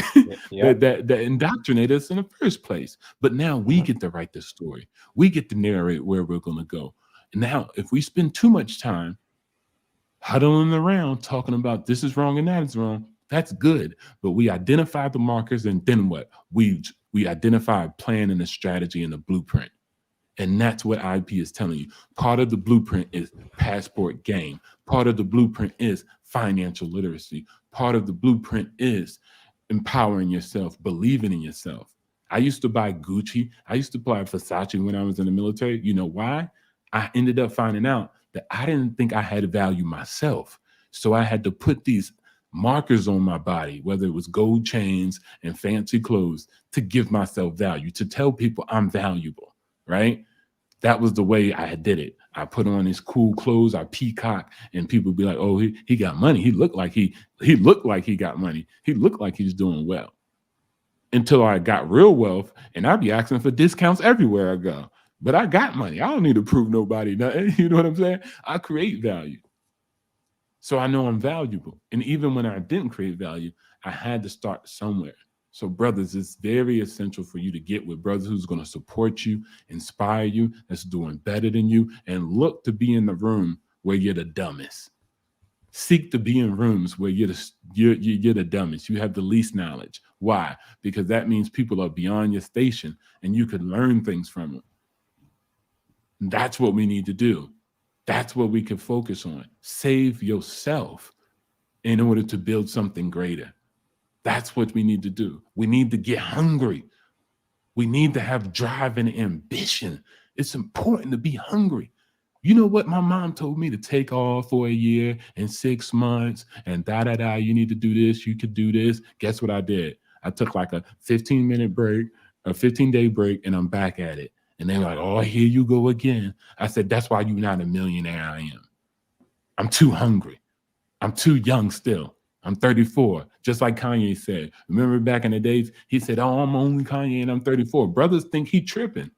Yeah. that indoctrinated us in the first place. But now we get to write the story. We get to narrate where we're going to go. And now, if we spend too much time huddling around talking about this is wrong and that is wrong, that's good. But we identify the markers, and then what? We identify a plan and a strategy and a blueprint. And that's what IP is telling you. Part of the blueprint is passport game. Part of the blueprint is financial literacy. Part of the blueprint is empowering yourself, believing in yourself. I used to buy Gucci. I used to buy Versace when I was in the military. You know why? I ended up finding out that I didn't think I had value myself. So I had to put these markers on my body, whether it was gold chains and fancy clothes, to give myself value, to tell people I'm valuable, right? That was the way I did it. I put on these cool clothes, I peacock, and people be like, "Oh, he got money. He looked like he got money. He looked like he's doing well." Until I got real wealth, and I'd be asking for discounts everywhere I go. But I got money. I don't need to prove nobody nothing. You know what I'm saying? I create value. So I know I'm valuable. And even when I didn't create value, I had to start somewhere. So, brothers, it's very essential for you to get with brothers who's going to support you, inspire you, that's doing better than you, and look to be in the room where you're the dumbest. Seek to be in rooms where you're the dumbest. You have the least knowledge. Why? Because that means people are beyond your station, and you can learn things from them. That's what we need to do. That's what we can focus on. Save yourself in order to build something greater. That's what we need to do. We need to get hungry. We need to have drive and ambition. It's important to be hungry. You know what? My mom told me to take off for a year and 6 months and da. You need to do this. You could do this. Guess what I did? I took like a 15-minute break, a 15-day break, and I'm back at it. And they're like, "Oh, here you go again." I said, "That's why you're not a millionaire. I am. I'm too hungry. I'm too young still. I'm 34." Just like Kanye said. Remember back in the days, he said, "Oh, I'm only Kanye and I'm 34." Brothers think he tripping.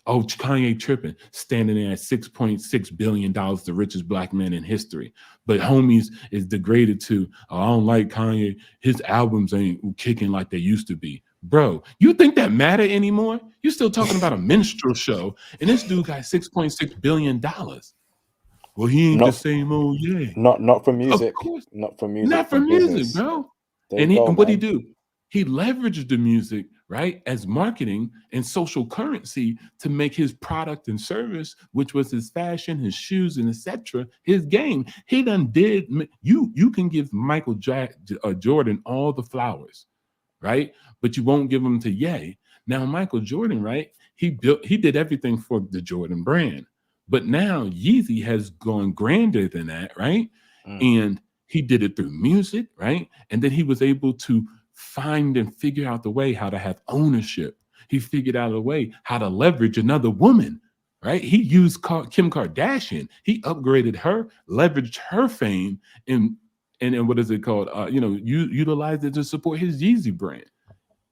Oh, Kanye tripping, standing there at $6.6 billion, the richest black man in history. But homies is degraded to, "Oh, I don't like Kanye. His albums ain't kicking like they used to be." Bro, you think that matter anymore? You still talking about a minstrel show, and this dude got $6.6 billion. Well, he ain't the Not same old yeah. not for Of music, course, not for music, not for for music, business. bro. There you And he go, and what he man. do? He leveraged the music, right, as marketing and social currency to make his product and service, which was his fashion, his shoes, and etc., his game. He done did you can give Michael Jordan all the flowers, right? But you won't give them to Ye. Now, Michael Jordan, right? He did everything for the Jordan brand. But now Yeezy has gone grander than that, right? Mm. And he did it through music, right? And then he was able to find and figure out the way how to have ownership. He figured out a way how to leverage another woman, right? He used Kim Kardashian. He upgraded her, leveraged her fame, and what is it called? Utilized it to support his Yeezy brand.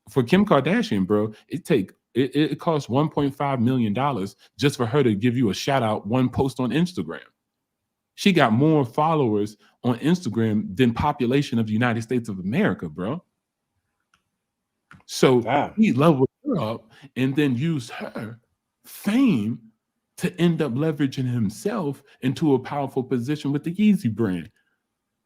For Kim Kardashian, bro, it costs $1.5 million just for her to give you a shout out, one post on Instagram. She got more followers on Instagram than population of the United States of America, bro. So Damn. he leveled her up and then used her fame to end up leveraging himself into a powerful position with the Yeezy brand.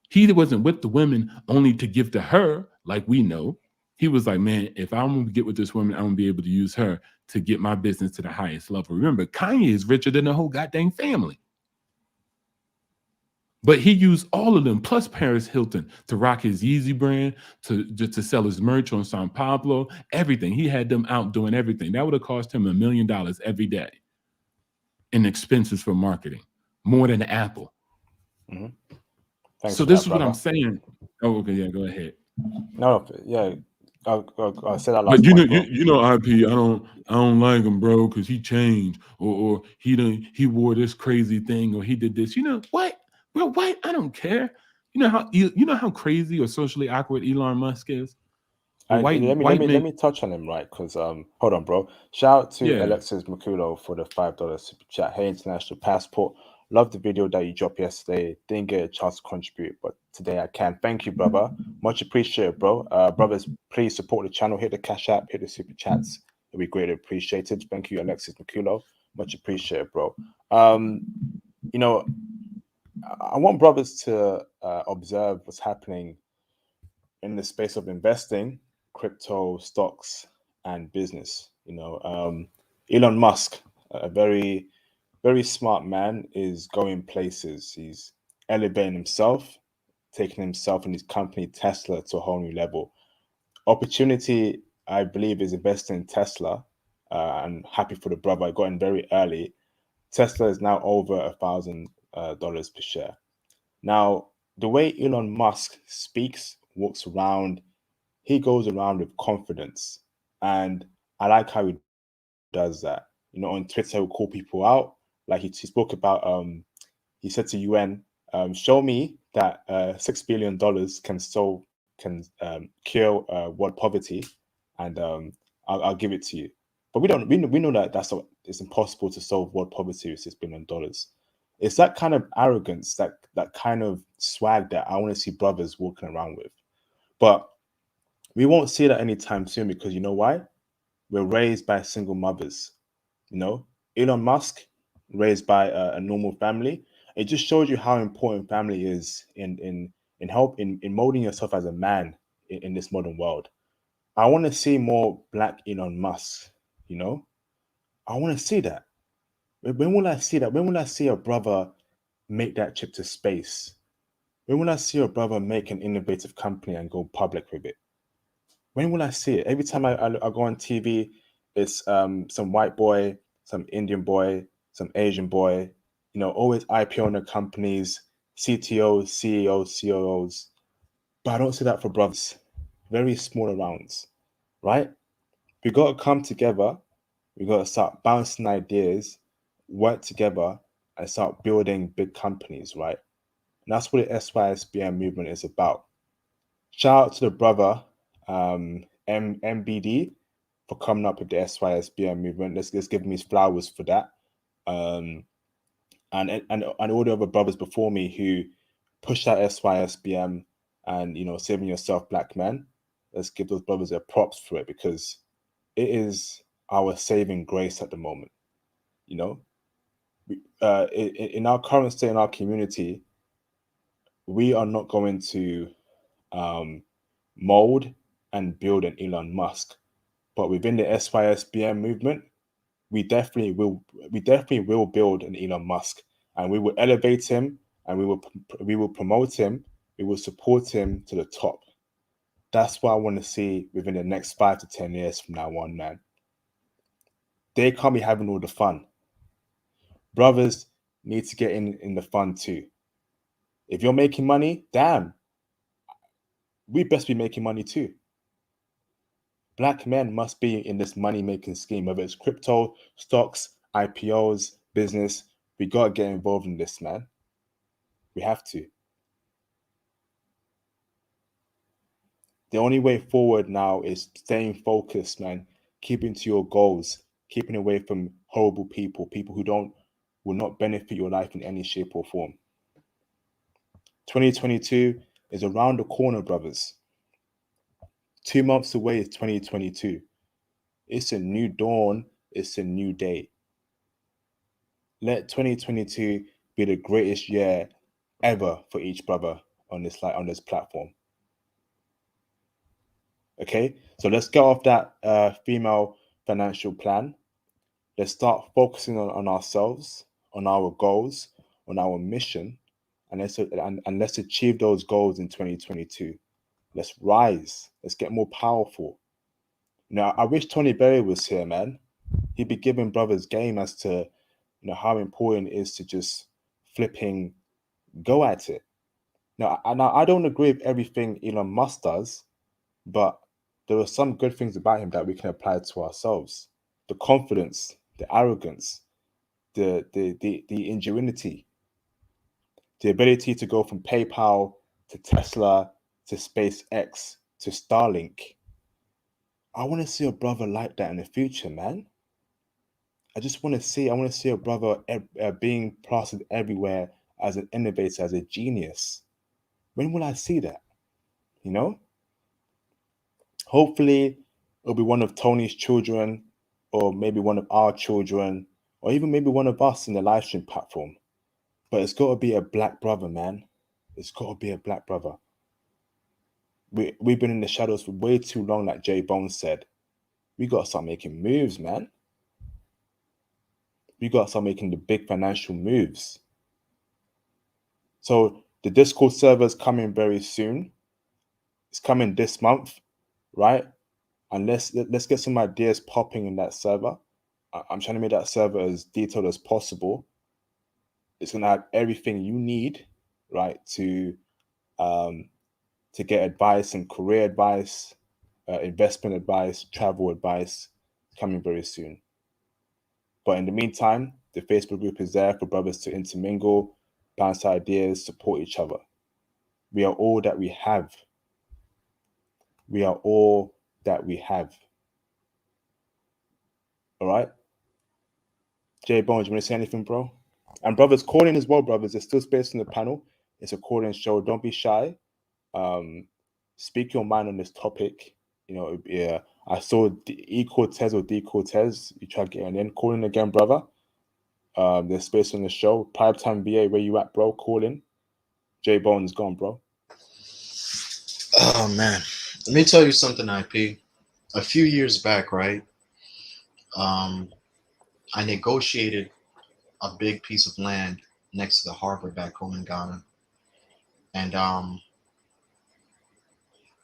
He wasn't with the women only to give to her, like we know. He was like, "Man, if I'm going to get with this woman, I'm going to be able to use her to get my business to the highest level." Remember, Kanye is richer than the whole goddamn family. But he used all of them, plus Paris Hilton, to rock his Yeezy brand, to sell his merch on Sao Paulo, everything. He had them out doing everything. That would have cost him $1 million every day in expenses for marketing, more than Apple. Mm-hmm. Thanks So for this that, is what I'm brother. saying. Oh, okay, yeah, go ahead. No, yeah, I'll say that But last point, bro. IP, I don't like him, bro, because he changed, or he wore this crazy thing, or he did this. You know what, bro? What? I don't care. You know how crazy or socially awkward Elon Musk is. A And let white man. me touch on him, right? Because hold on, bro. Shout out to Yeah. Alexis Makulo for the $5 super chat. Hey, International Passport. Love the video that you dropped yesterday. Didn't get a chance to contribute, but today I can. Thank you, brother. Much appreciated, bro. Brothers, please support the channel. Hit the Cash App, hit the super chats. It'll be greatly appreciated. Thank you, Alexis Makulo. Much appreciated, bro. You know, I want brothers to observe what's happening in the space of investing, crypto, stocks, and business. Elon Musk a very, very smart man, is going places. He's elevating himself, taking himself and his company Tesla to a whole new level. Opportunity, I believe, is investing in Tesla. And happy for the brother. I got in very early. Tesla is now over $1,000 per share. Now, the way Elon Musk speaks, walks around, he goes around with confidence. And I like how he does that. On Twitter, he'll call people out. Like he spoke about, he said to UN, show me that $6 billion can cure world poverty, and I'll give it to you. But we know that it's impossible to solve world poverty with $6 billion. It's that kind of arrogance, that kind of swag that I want to see brothers walking around with. But we won't see that anytime soon, because you know why? We're raised by single mothers. You know, Elon Musk raised by a normal family. It just shows you how important family is in molding yourself as a man in this modern world. I want to see more black Elon Musk. You know, I want to see that. When will I see that? When will I see a brother make that trip to space? When will I see a brother make an innovative company and go public with it? When will I see it? Every time I go on TV, it's some white boy, some Indian boy, some Asian boy, always IPO on the companies, CTOs, CEOs, COOs. But I don't see that for brothers. Very small amounts, right? We got to come together. We got to start bouncing ideas, work together, and start building big companies, right? And that's what the SYSBM movement is about. Shout out to the brother, MBD, for coming up with the SYSBM movement. Let's give him his flowers for that. Um, and all the other brothers before me who pushed that SYSBM and saving yourself, black men. Let's give those brothers their props for it, because it is our saving grace at the moment. You know, in our current state in our community, we are not going to mold and build an Elon Musk. But within the SYSBM movement, we definitely will build an Elon Musk, and we will elevate him, and we will promote him, we will support him to the top. That's what I want to see within the next 5 to 10 years from now on, man. They can't be having all the fun. Brothers need to get in the fun too. If you're making money, damn, we best be making money too. Black men must be in this money-making scheme, whether it's crypto, stocks, IPOs, business. We gotta get involved in this, man. We have to. The only way forward now is staying focused, man. Keeping to your goals, keeping away from horrible people who will not benefit your life in any shape or form. 2022 is around the corner, brothers. 2 months away is 2022. It's a new dawn. It's a new day. Let 2022 be the greatest year ever for each brother on this platform. Okay, so let's get off that female financial plan. Let's start focusing on ourselves, on our goals, on our mission, and let's achieve those goals in 2022. Let's rise. Let's get more powerful. Now, I wish Tony Berry was here, man. He'd be giving brothers game as to how important it is to just flipping go at it. Now, I don't agree with everything Elon Musk does, but there are some good things about him that we can apply to ourselves. The confidence, the arrogance, the ingenuity, the ability to go from PayPal to Tesla to SpaceX to Starlink. I want to see a brother like that in the future, man. I want to see a brother being plastered everywhere as an innovator, as a genius. When will I see that? You know? Hopefully, it'll be one of Tony's children, or maybe one of our children, or even maybe one of us in the live stream platform. But it's got to be a black brother, man. It's got to be a black brother. We've been in the shadows for way too long, like Jay Bones said. We got to start making moves, man. we got to start making the big financial moves. So the Discord server is coming very soon. It's coming this month, right? And let's get some ideas popping in that server. I'm trying to make that server as detailed as possible. It's gonna have everything you need, right, to get advice and career advice, investment advice, travel advice, coming very soon. But in the meantime, the Facebook group is there for brothers to intermingle, bounce ideas, support each other. We are all that we have. We are all that we have. All right? J Bones, you want to say anything, bro? And brothers, call in as well, brothers. There's still space in the panel. It's a call-in show. Don't be shy. Speak your mind on this topic. You know, yeah. I saw E Cortez or D Cortez. You try to get on in. Call in again, brother. There's space on the show. Prime Time VA, where you at, bro? Call in. J Bones gone, bro. Oh man, let me tell you something, IP. A few years back, right? I negotiated a big piece of land next to the harbor back home in Ghana, and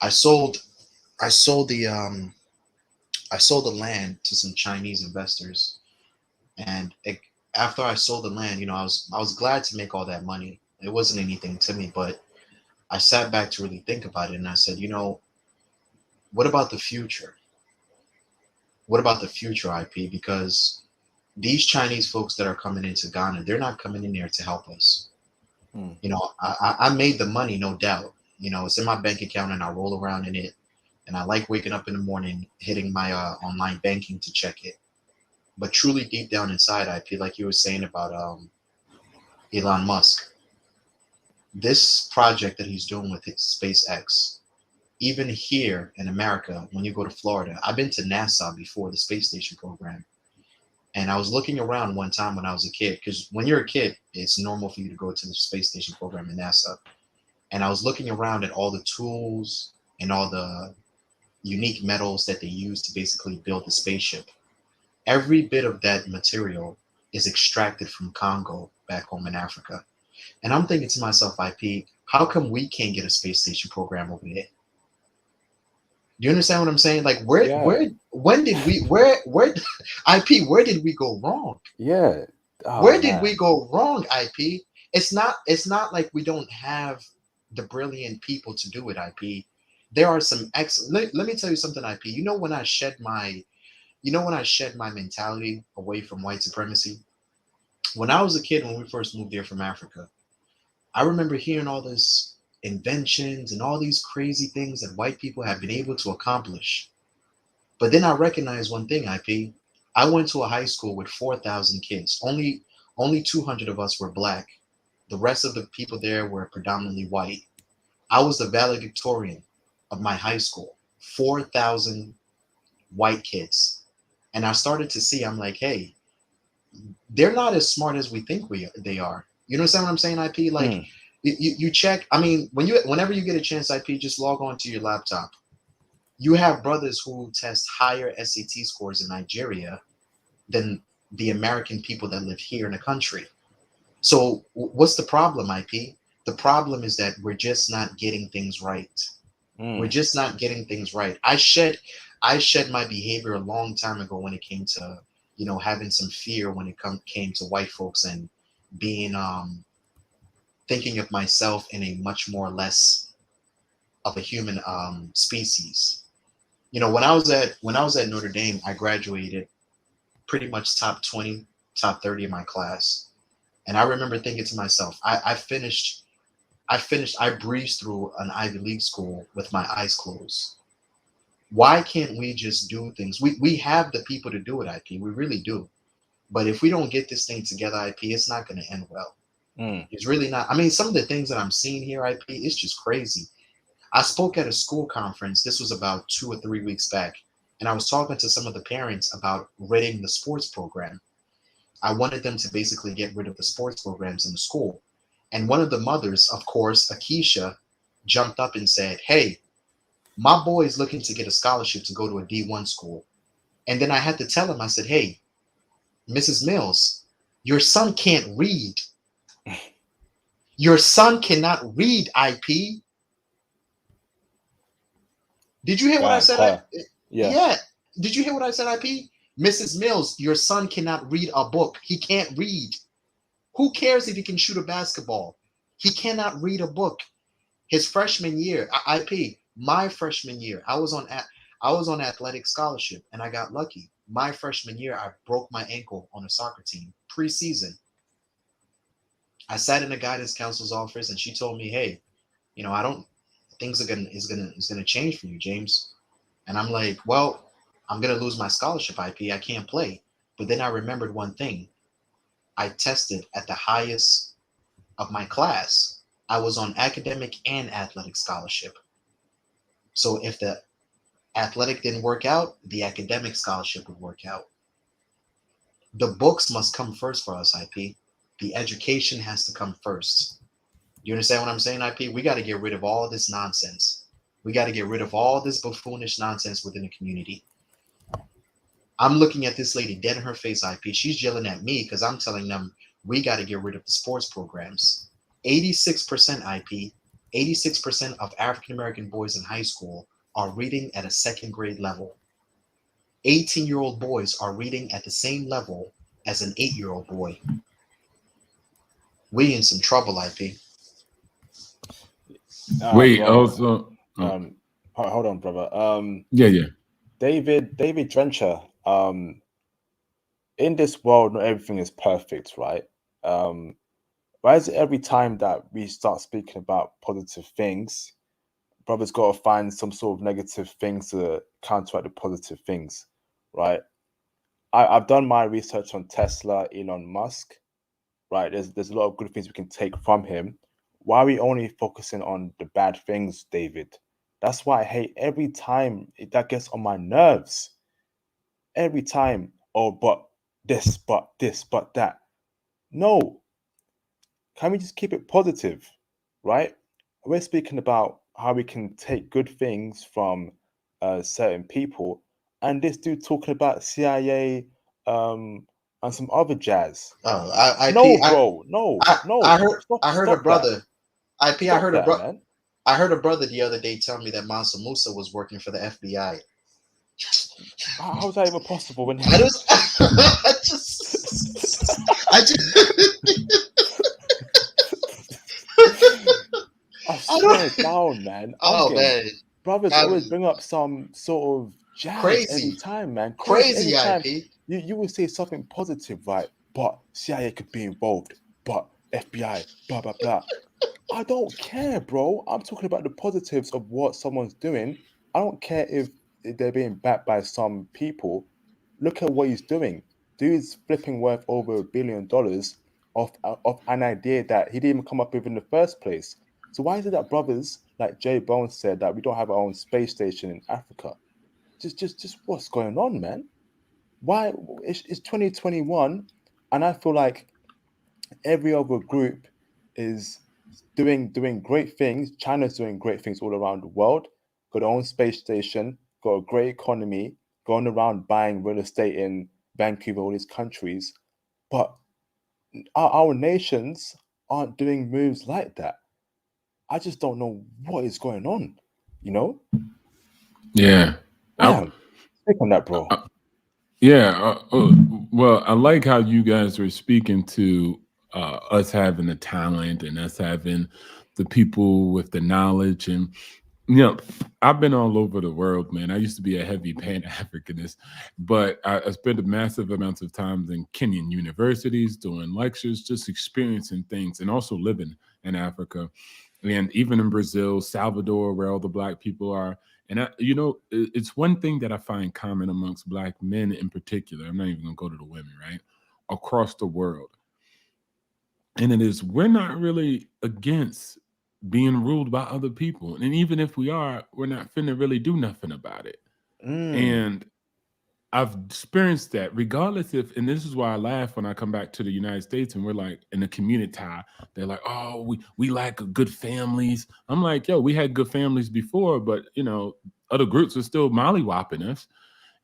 I sold, I sold the, I sold the land to some Chinese investors, and after I sold the land, I was glad to make all that money. It wasn't anything to me, but I sat back to really think about it, and I said, what about the future? What about the future, IP? Because these Chinese folks that are coming into Ghana, they're not coming in there to help us. I made the money, no doubt. It's in my bank account, and I roll around in it, and I like waking up in the morning, hitting my online banking to check it. But truly, deep down inside, IP, like you were saying about Elon Musk, this project that he's doing with SpaceX, even here in America, when you go to Florida, I've been to NASA before, the space station program. And I was looking around one time when I was a kid, because when you're a kid, it's normal for you to go to the space station program in NASA. And I was looking around at all the tools and all the unique metals that they use to basically build the spaceship. Every bit of that material is extracted from Congo back home in Africa. And I'm thinking to myself, IP, how come we can't get a space station program over there? Do you understand what I'm saying? Like, Yeah. when did we, where, IP, where did we go wrong? Yeah. Oh, Where did man. we go wrong, IP? It's not like we don't have the brilliant people to do it, IP. There are some let me tell you something, IP. When I shed my mentality away from white supremacy, when I was a kid, when we first moved here from Africa, I remember hearing all this inventions and all these crazy things that white people have been able to accomplish. But then I recognized one thing, IP. I went to a high school with 4,000 kids. Only 200 of us were black. The rest of the people there were predominantly white. I was the valedictorian of my high school. 4,000 white kids. And I started to see, I'm like, hey, they're not as smart as we think they are. You understand what I'm saying, IP? Like, you check. I mean, whenever you get a chance, IP, just log on to your laptop. You have brothers who test higher SAT scores in Nigeria than the American people that live here in the country. So what's the problem, IP? The problem is that we're just not getting things right. We're just not getting things right. I shed my behavior a long time ago when it came to, having some fear when it came to white folks and being thinking of myself in a much more less of a human species. When I was at Notre Dame, I graduated pretty much top 20, top 30 in my class. And I remember thinking to myself, I breezed through an Ivy League school with my eyes closed. Why can't we just do things? We have the people to do it, IP. We really do. But if we don't get this thing together, IP, it's not going to end well. It's really not. I mean, some of the things that I'm seeing here, IP, it's just crazy. I spoke at a school conference. This was about 2 or 3 weeks back. And I was talking to some of the parents about ridding the sports program. I wanted them to basically get rid of the sports programs in the school. And one of the mothers, of course, Akeisha, jumped up and said, hey, my boy is looking to get a scholarship to go to a D1 school. And then I had to tell him, I said, hey, Mrs. Mills, Your son can't read. Your son cannot read, IP. Did you hear what I Damn said? her. Yeah. Yeah. Did you hear what I said, IP? Mrs. Mills, your son cannot read a book. He can't read. Who cares if he can shoot a basketball? He cannot read a book. His freshman year, IP, my freshman year, I was on athletic scholarship and I got lucky. My freshman year, I broke my ankle on a soccer team preseason. I sat in the guidance counsel's office and she told me, "Hey, I don't things are gonna change for you, James." And I'm like, "Well, I'm gonna lose my scholarship, IP. I can't play." But then I remembered one thing. I tested at the highest of my class. I was on academic and athletic scholarship. So if the athletic didn't work out, the academic scholarship would work out. The books must come first for us, IP. The education has to come first. You understand what I'm saying, IP? We got to get rid of all this nonsense. We got to get rid of all this buffoonish nonsense within the community. I'm looking at this lady dead in her face, IP. She's yelling at me because I'm telling them we got to get rid of the sports programs. 86% IP, 86% of African American boys in high school are reading at a second grade level. 18-year-old boys are reading at the same level as an 8-year-old boy. We in some trouble, IP. Wait, Bro. also, Hold on, brother. yeah. David Drencher. In this world, not everything is perfect, right? Why is it every time that we start speaking about positive things, brothers got to find some sort of negative things to counteract the positive things, right? I've done my research on Tesla, Elon Musk, right? There's a lot of good things we can take from him. Why are we only focusing on the bad things, David? That's why I hate every time that gets on my nerves. Every time, oh, but this, but that. No, can we just keep it positive, right? We're speaking about how we can take good things from certain people, and this dude talking about CIA and some other jazz. Oh, No, IP. bro, no, no, I heard a stop that, brother. IP. stop that, man. I heard a brother the other day tell me that Mansa Musa was working for the FBI. How is that even possible when? I just, I just, I I swear don't. down, man. I'm Oh getting man, brothers I'm always bring up some sort of jazz every crazy, time, man. Crazy crazy anytime IP. you will say something positive, right? But CIA could be involved, but FBI, blah blah blah. I don't care, bro. I'm talking about the positives of what someone's doing. I don't care if they're being backed by some people. Look at what he's doing. Dude's flipping worth over $1 billion of an idea that he didn't even come up with in the first place. So why is it that brothers like Jay Bones said that we don't have our own space station in Africa? Just what's going on, man? Why it's 2021, and I feel like every other group is doing great things. China's doing great things all around the world. Got their own space station, got a great economy, going around buying real estate in Vancouver, all these countries. But our nations aren't doing moves like that. I just don't know what is going on, you know? Yeah. Damn. Stick on that, bro. Yeah. Well, I like how you guys were speaking to us having the talent and us having the people with the knowledge. And, I've been all over the world, man. I used to be a heavy Pan Africanist, but I spent a massive amounts of time in Kenyan universities doing lectures, just experiencing things and also living in Africa. And even in Brazil, Salvador, where all the Black people are. And it's one thing that I find common amongst Black men in particular. I'm not even gonna go to the women, right? Across the world. And it is we're not really against being ruled by other people. And even if we are, we're not finna really do nothing about it. Mm. And I've experienced that regardless if, and this is why I laugh when I come back to the United States and we're like in the community, they're like, oh, we like good families. I'm like, yo, we had good families before, but other groups are still mollywopping us.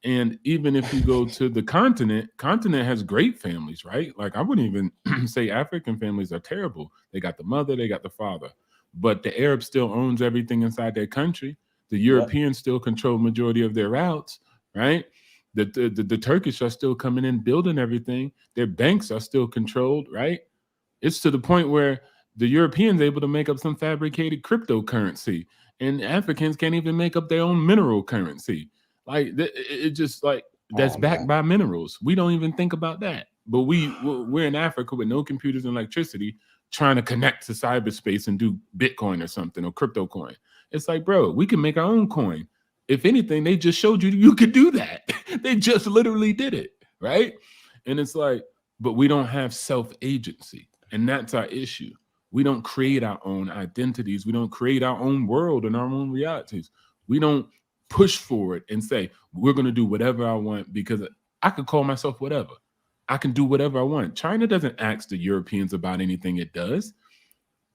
And even if you go to the continent has great families, right? Like I wouldn't even say African families are terrible. They got the mother, they got the father, but the Arab still owns everything inside their country. The Europeans still control majority of their routes, right? The Turkish are still coming in, building everything. Their banks are still controlled, right? It's to the point where the Europeans able to make up some fabricated cryptocurrency, and Africans can't even make up their own mineral currency. Like it just like that's Oh backed man. by minerals. We don't even think about that. But we're in Africa with no computers and electricity, trying to connect to cyberspace and do Bitcoin or something or crypto coin. It's like, bro, we can make our own coin. If anything, they just showed you could do that. They just literally did it, right? And it's like, but we don't have self agency. And that's our issue. We don't create our own identities. We don't create our own world and our own realities. We don't push forward and say, we're going to do whatever I want because I could call myself whatever. I can do whatever I want. China doesn't ask the Europeans about anything it does.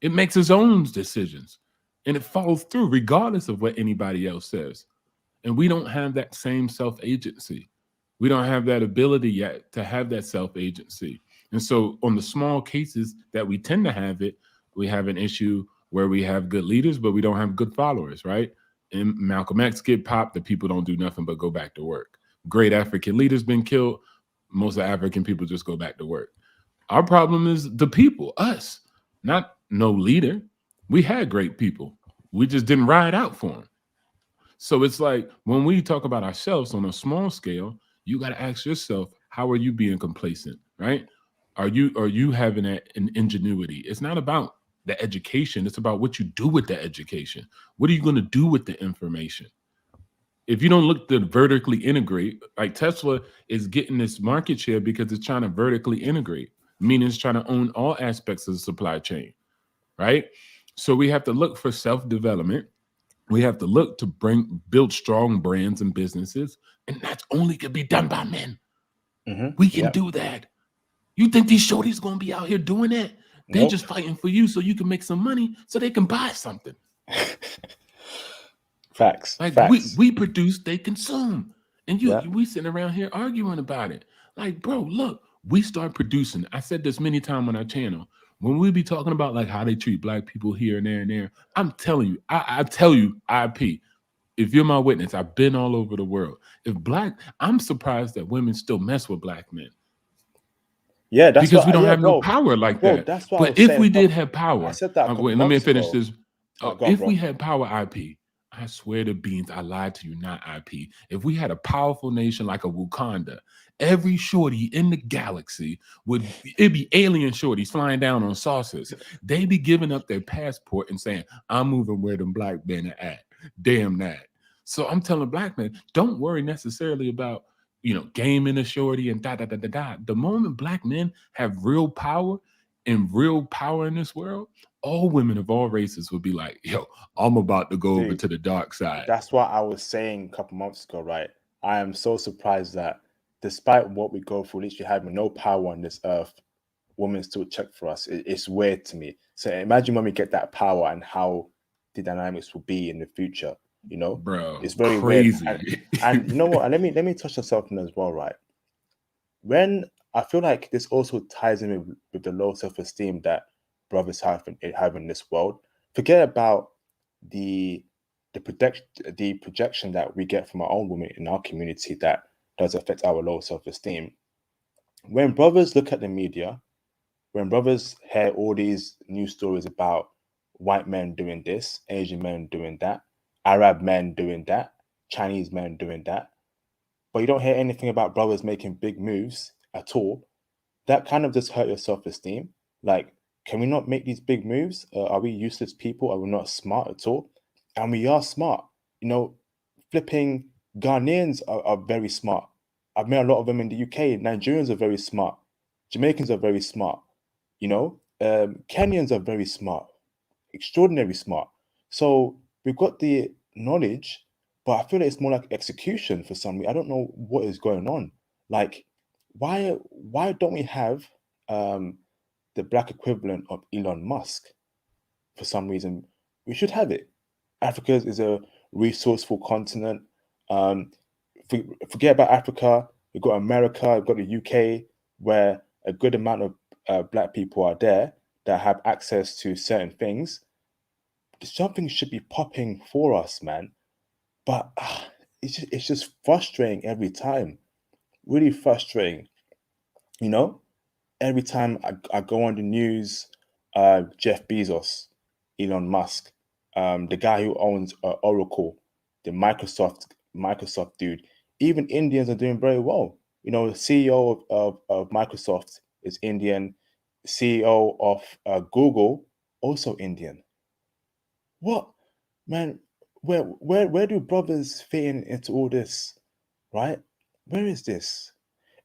It makes its own decisions and it follows through regardless of what anybody else says. And we don't have that same self-agency. We don't have that ability yet to have that self-agency. And so on the small cases that we tend to have it, we have an issue where we have good leaders, but we don't have good followers, right? And Malcolm X get popped, the people don't do nothing but go back to work. Great African leaders been killed, most of African people just go back to work. Our problem is the people, us, not no leader. We had great people. We just didn't ride out for them. So it's like when we talk about ourselves on a small scale, you got to ask yourself, how are you being complacent, right? Are you having an ingenuity? It's not about the education. It's about what you do with the education. What are you going to do with the information? If you don't look to vertically integrate, like Tesla is getting this market share because it's trying to vertically integrate, meaning it's trying to own all aspects of the supply chain, right? So we have to look for self-development. We have to look to build strong brands and businesses, and that's only can be done by men. We can do that. You think these shorties gonna be out here doing that? They're just fighting for you so you can make some money so they can buy something. Facts. Like Facts. we produce, they consume. And we sitting around here arguing about it. Like, bro, look, we start producing. I said this many times on our channel. When we be talking about like how they treat black people here and there and there, I'm telling you, I tell you, IP, if you're my witness, I've been all over the world. I'm surprised that women still mess with black men. Yeah, that's because we don't have no bro. power like Bro, that. that's what I But was if saying. we did have power, I said that a couple wait, let me months finish ago. this. Oh, go on, If bro. we had power, IP, I swear to beans, I lied to you, not IP. If we had a powerful nation like a Wakanda, every shorty in the galaxy it'd be alien shorties flying down on saucers. They be giving up their passport and saying, I'm moving where them black men are at. Damn that. So I'm telling black men, don't worry necessarily about gaming a shorty and da da da da da. The moment black men have real power in this world, all women of all races would be like, yo, I'm about to go over to the dark side. That's what I was saying a couple months ago, right? I am so surprised that despite what we go through, literally having no power on this earth, women still check for us. It's weird to me. So imagine when we get that power and how the dynamics will be in the future. Bro, it's very crazy. Weird. And you know what? And let me touch on something as well, right? When I feel like this also ties in with the low self-esteem that brothers have in this world. Forget about the projection that we get from our own women in our community that does affect our low self-esteem. When brothers look at the media, when brothers hear all these news stories about white men doing this, Asian men doing that, Arab men doing that, Chinese men doing that, but you don't hear anything about brothers making big moves at all, that kind of just hurt your self-esteem. Like, can we not make these big moves? Are we useless people? Are we not smart at all? And we are smart. Flipping Ghanaians are very smart. I've met a lot of them in the UK. Nigerians are very smart. Jamaicans are very smart. Kenyans are very smart, extraordinarily smart. So we've got the knowledge, but I feel like it's more like execution for some reason. I don't know what is going on. Like, why don't we have the black equivalent of Elon Musk? For some reason, we should have it. Africa is a resourceful continent. Forget about Africa. You've got America, you've got the UK, where a good amount of black people are there that have access to certain things. Something should be popping for us, man. But it's just frustrating every time. Really frustrating. You know, every time I go on the news, Jeff Bezos, Elon Musk, the guy who owns Oracle, the Microsoft dude, even Indians are doing very well. You know, the CEO of Microsoft is Indian, CEO of Google also Indian. What, man? Where do brothers fit into all this, right? Where is this?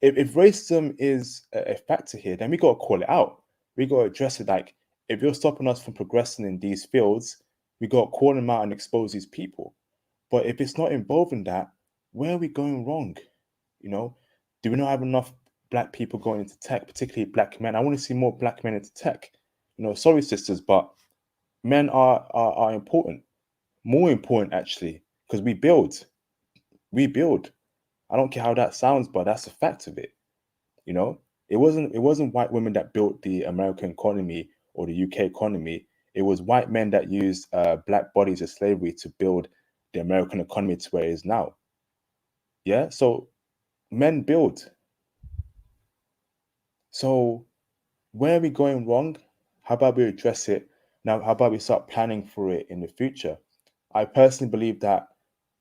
If racism is a factor here, then we got to call it out. We got to address it. Like, if you're stopping us from progressing in these fields, we got to call them out and expose these people. But if it's not involved in that, where are we going wrong? You know, do we not have enough black people going into tech, particularly black men? I want to see more black men into tech. You know, sorry, sisters, but men are important, more important actually, because we build. We build. I don't care how that sounds, but that's a fact of it. You know, it wasn't white women that built the American economy or the UK economy. It was white men that used black bodies as slavery to build the American economy to where it is now. Yeah, so men build. So where are we going wrong? How about we address it now? How about we start planning for it in the future? I personally believe that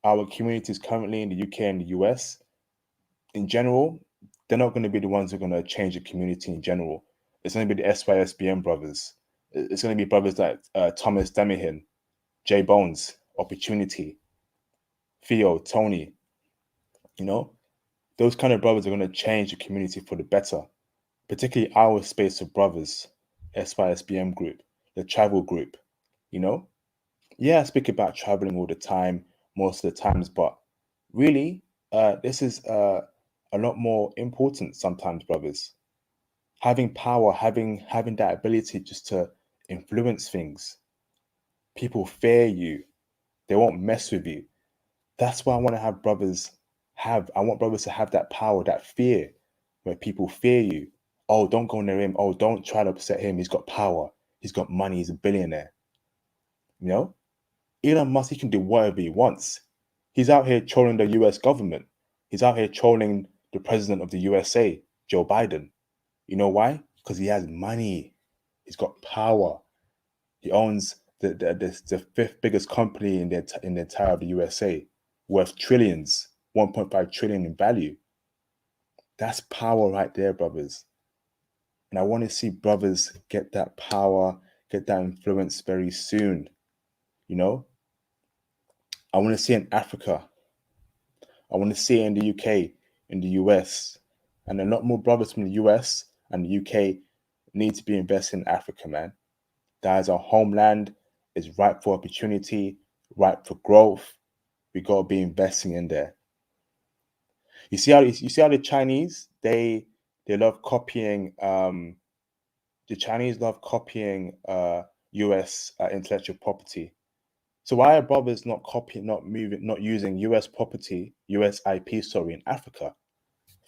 our communities currently in the UK and the US in general, they're not going to be the ones who are going to change the community in general. It's going to be the SYSBM brothers. It's going to be brothers like Thomas Demihin, J Bones, Opportunity, Theo, Tony. You know, those kind of brothers are going to change the community for the better, particularly our space of brothers, SYSBM group, the travel group. You know, yeah, I speak about traveling all the time, most of the times, but really, this is a lot more important sometimes, brothers. Having power, having that ability just to influence things. People fear you. They won't mess with you. That's why I want to have brothers have. I want brothers to have that power, that fear, where people fear you. Oh, don't go near him. Oh, don't try to upset him. He's got power. He's got money. He's a billionaire. You know, Elon Musk, he can do whatever he wants. He's out here trolling the US government. He's out here trolling the president of the USA, Joe Biden. You know why? Because he has money. He's got power. He owns the fifth biggest company in the entire of the USA, worth trillions, 1.5 trillion in value. That's power right there, brothers. And I want to see brothers get that power, get that influence very soon. You know, I want to see in Africa. I want to see it in the UK, in the US, and a lot more brothers from the US and the UK need to be investing in Africa, man. That is our homeland, is ripe for opportunity, ripe for growth. We gotta be investing in there. You see how the Chinese they love copying the Chinese love copying US intellectual property. So why are brothers not copying, not moving, not using US property, US IP, sorry, in Africa?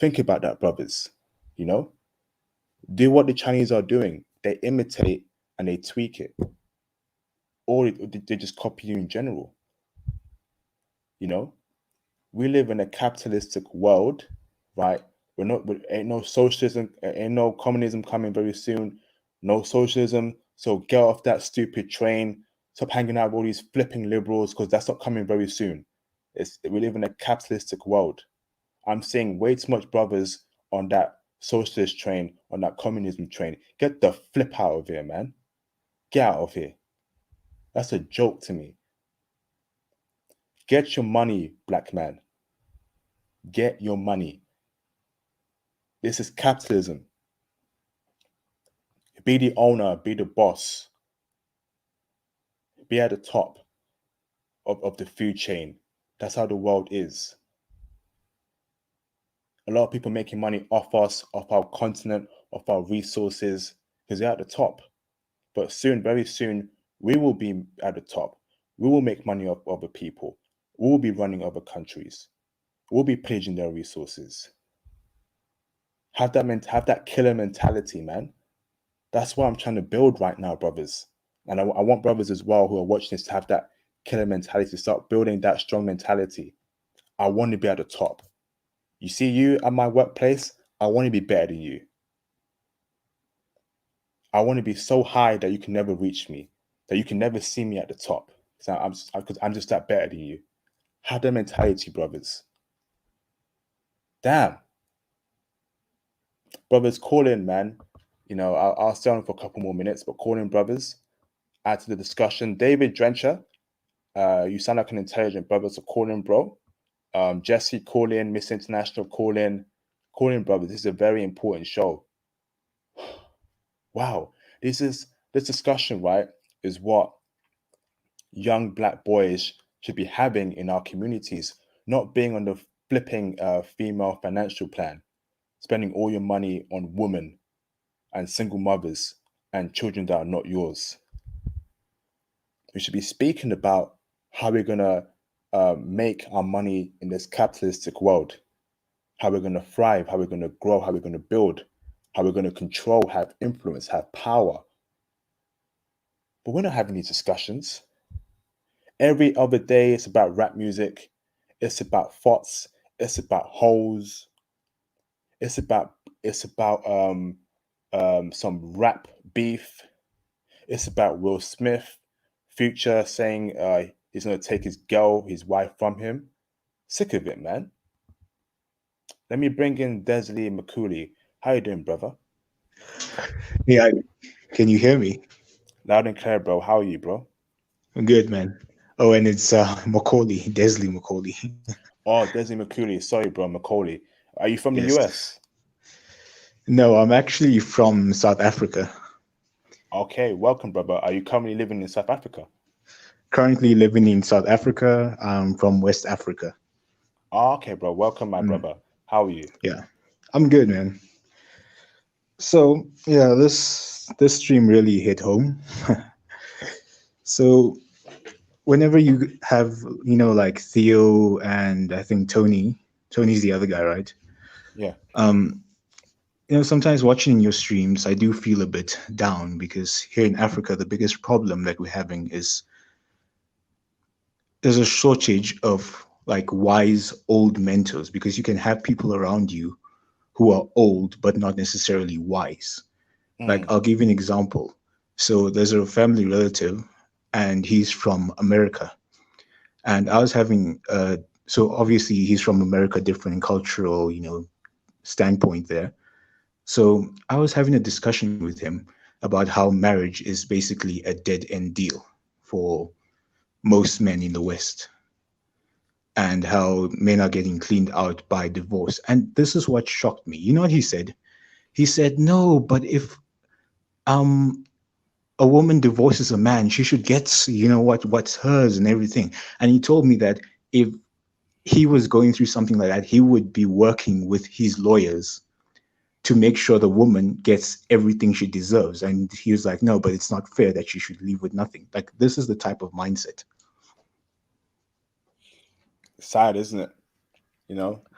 Think about that, brothers. You know, do what the Chinese are doing. They imitate and they tweak it, or they just copy you in general. You know, we live in a capitalistic world, right? Ain't no socialism, ain't no communism coming very soon. No socialism. So get off that stupid train. Stop hanging out with all these flipping liberals because that's not coming very soon. We live in a capitalistic world. I'm seeing way too much brothers on that socialist train, on that communism train. Get the flip out of here, man. Get out of here. That's a joke to me. Get your money, black man. Get your money. This is capitalism. Be the owner, be the boss, be at the top of the food chain. That's how the world is. A lot of people making money off us, off our continent, off our resources, because they're at the top. But soon, very soon, we will be at the top. We will make money off other people. We will be running other countries. We'll be pillaging their resources. Have that killer mentality, man. That's what I'm trying to build right now, brothers. And I want brothers as well who are watching this to have that killer mentality, to start building that strong mentality. I want to be at the top. You see you at my workplace, I want to be better than you. I want to be so high that you can never reach me, that you can never see me at the top. Because I'm just that better than you. Have that mentality, brothers. Damn. Brothers, call in, man. I'll stay on for a couple more minutes, but call in, brothers. Add to the discussion. David Drencher, you sound like an intelligent brother, so call in, bro. Jesse, call in. Miss International, call in. Call in, brothers. This is a very important show. Wow. This discussion, right, is what young black boys should be having in our communities, not being on the flipping female financial plan, spending all your money on women and single mothers and children that are not yours. We should be speaking about how we're going to make our money in this capitalistic world, how we're going to thrive, how we're going to grow, how we're going to build, how we're going to control, have influence, have power. But we're not having these discussions. Every other day, it's about rap music. It's about thoughts. It's about hoes. It's about some rap beef. It's about Will Smith, Future saying he's gonna take his wife from him. Sick of it, man. Let me bring in Desley McCooley. How you doing, brother? Yeah, can you hear me? Loud and clear, bro. How are you, bro? I'm good, man. Oh, and it's Macaulay, Desley Macaulay. Oh, Desley McCooley. Sorry, bro, Macaulay. Are you from the Yes. US? No, I'm actually from South Africa. Okay, welcome, brother. Are you currently living in South Africa? Currently living in South Africa. I'm from West Africa. Oh, okay, bro. Welcome, my brother. How are you? Yeah, I'm good, man. So yeah, this stream really hit home. So whenever you have, like Theo and I think Tony's the other guy, right? Yeah. Sometimes watching your streams, I do feel a bit down because here in Africa, the biggest problem that we're having is there's a shortage of like wise old mentors, because you can have people around you who are old but not necessarily wise. Like, Mm, I'll give you an example. So there's a family relative and he's from America. And I was having so obviously he's from America, different cultural, standpoint there. So I was having a discussion with him about how marriage is basically a dead end deal for most men in the West, and how men are getting cleaned out by divorce. And this is what shocked me. You know what he said? He said, "No, but if um a woman divorces a man, she should get, what's hers and everything." And he told me that if he was going through something like that, he would be working with his lawyers to make sure the woman gets everything she deserves. And he was like, "No, but it's not fair that she should leave with nothing." Like, this is the type of mindset. sad, isn't it?